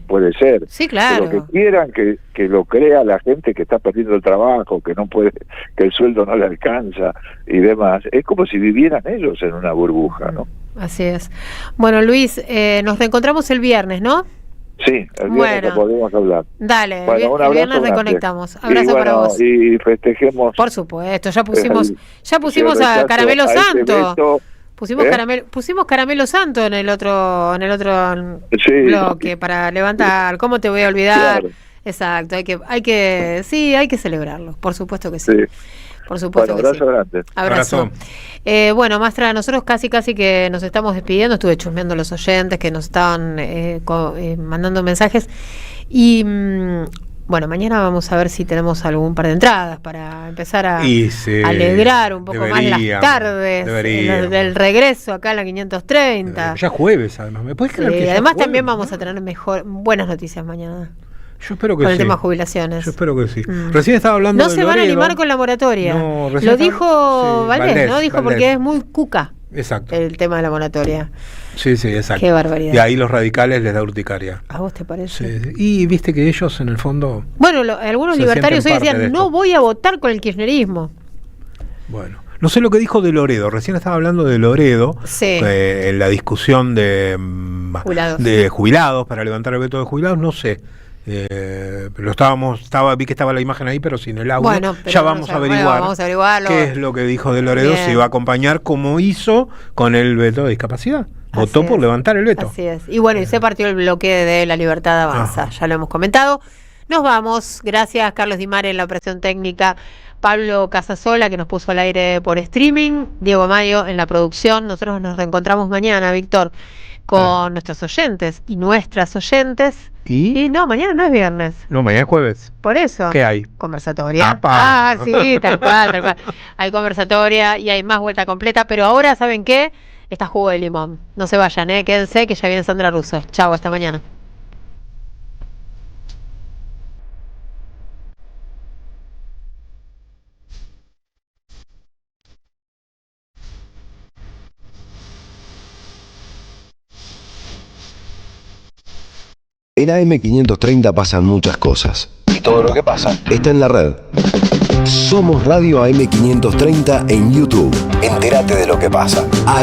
Speaker 7: puede ser.
Speaker 4: Sí, claro.
Speaker 7: Pero que quieran que lo crea la gente que está perdiendo el trabajo, que no puede, que el sueldo no le alcanza y demás. Es como si vivieran ellos en una burbuja, ¿no?
Speaker 4: Así es. Bueno, Luis, nos reencontramos el viernes, ¿no?
Speaker 7: Sí, el viernes podemos hablar.
Speaker 4: Dale,
Speaker 7: bueno,
Speaker 4: el viernes reconectamos. Abrazo para vos.
Speaker 7: Y festejemos.
Speaker 4: Por supuesto, ya pusimos a Caramelo Santo. Pusimos Caramelo Santo en el otro bloque para levantar. ¿Cómo te voy a olvidar? Claro. Exacto, hay que celebrarlo, por supuesto que sí. Por supuesto que sí.
Speaker 7: Grande.
Speaker 4: Abrazo. Bueno, Mastra, nosotros casi que nos estamos despidiendo. Estuve chusmeando a los oyentes que nos estaban mandando mensajes y bueno, mañana vamos a ver si tenemos algún par de entradas para empezar a alegrar un poco más las tardes del regreso acá en la 530.
Speaker 5: Ya jueves, además. ¿Me puedes creer que ya
Speaker 4: además
Speaker 5: jueves,
Speaker 4: también vamos a tener buenas noticias mañana.
Speaker 5: Yo espero que
Speaker 4: con
Speaker 5: sí.
Speaker 4: el tema jubilaciones.
Speaker 5: Yo espero que sí. Recién estaba hablando de
Speaker 4: No se van a animar con la moratoria. Lo dijo Valdés, ¿no? Dijo porque es muy cuca.
Speaker 5: Exacto.
Speaker 4: El tema de la moratoria.
Speaker 5: Sí, exacto.
Speaker 4: Qué barbaridad.
Speaker 5: Y ahí los radicales les da urticaria.
Speaker 4: ¿A vos te parece?
Speaker 5: Sí. Y viste que ellos en el fondo...
Speaker 4: Bueno, algunos libertarios hoy decían, no voy a votar con el kirchnerismo.
Speaker 5: Bueno. No sé lo que dijo de Loredo. Recién estaba hablando de Loredo en la discusión de jubilados para levantar el veto de jubilados. No sé. Pero vi que estaba la imagen ahí, pero sin el audio.
Speaker 4: Bueno,
Speaker 5: ya vamos a averiguar qué es lo que dijo de Loredo. Si va a acompañar como hizo con el veto de discapacidad. Votó por levantar el veto.
Speaker 4: Así es. Y bueno, y se partió el bloque de La Libertad Avanza. Ya lo hemos comentado. Nos vamos. Gracias, Carlos Di Mare en la operación técnica. Pablo Casasola, que nos puso al aire por streaming. Diego Mayo en la producción. Nosotros nos reencontramos mañana, Víctor, con nuestros oyentes y nuestras oyentes. Y no, mañana no es viernes.
Speaker 5: No, mañana es jueves.
Speaker 4: Por eso.
Speaker 5: ¿Qué hay?
Speaker 4: Conversatoria. Sí, tal cual. Hay conversatoria y hay más vuelta completa. Pero ahora, ¿saben qué? Está jugo de limón. No se vayan, quédense que ya viene Sandra Russo. Chau, hasta mañana.
Speaker 3: En AM530 pasan muchas cosas. Y todo lo que pasa está en la red. Somos Radio AM530 en YouTube. Entérate de lo que pasa.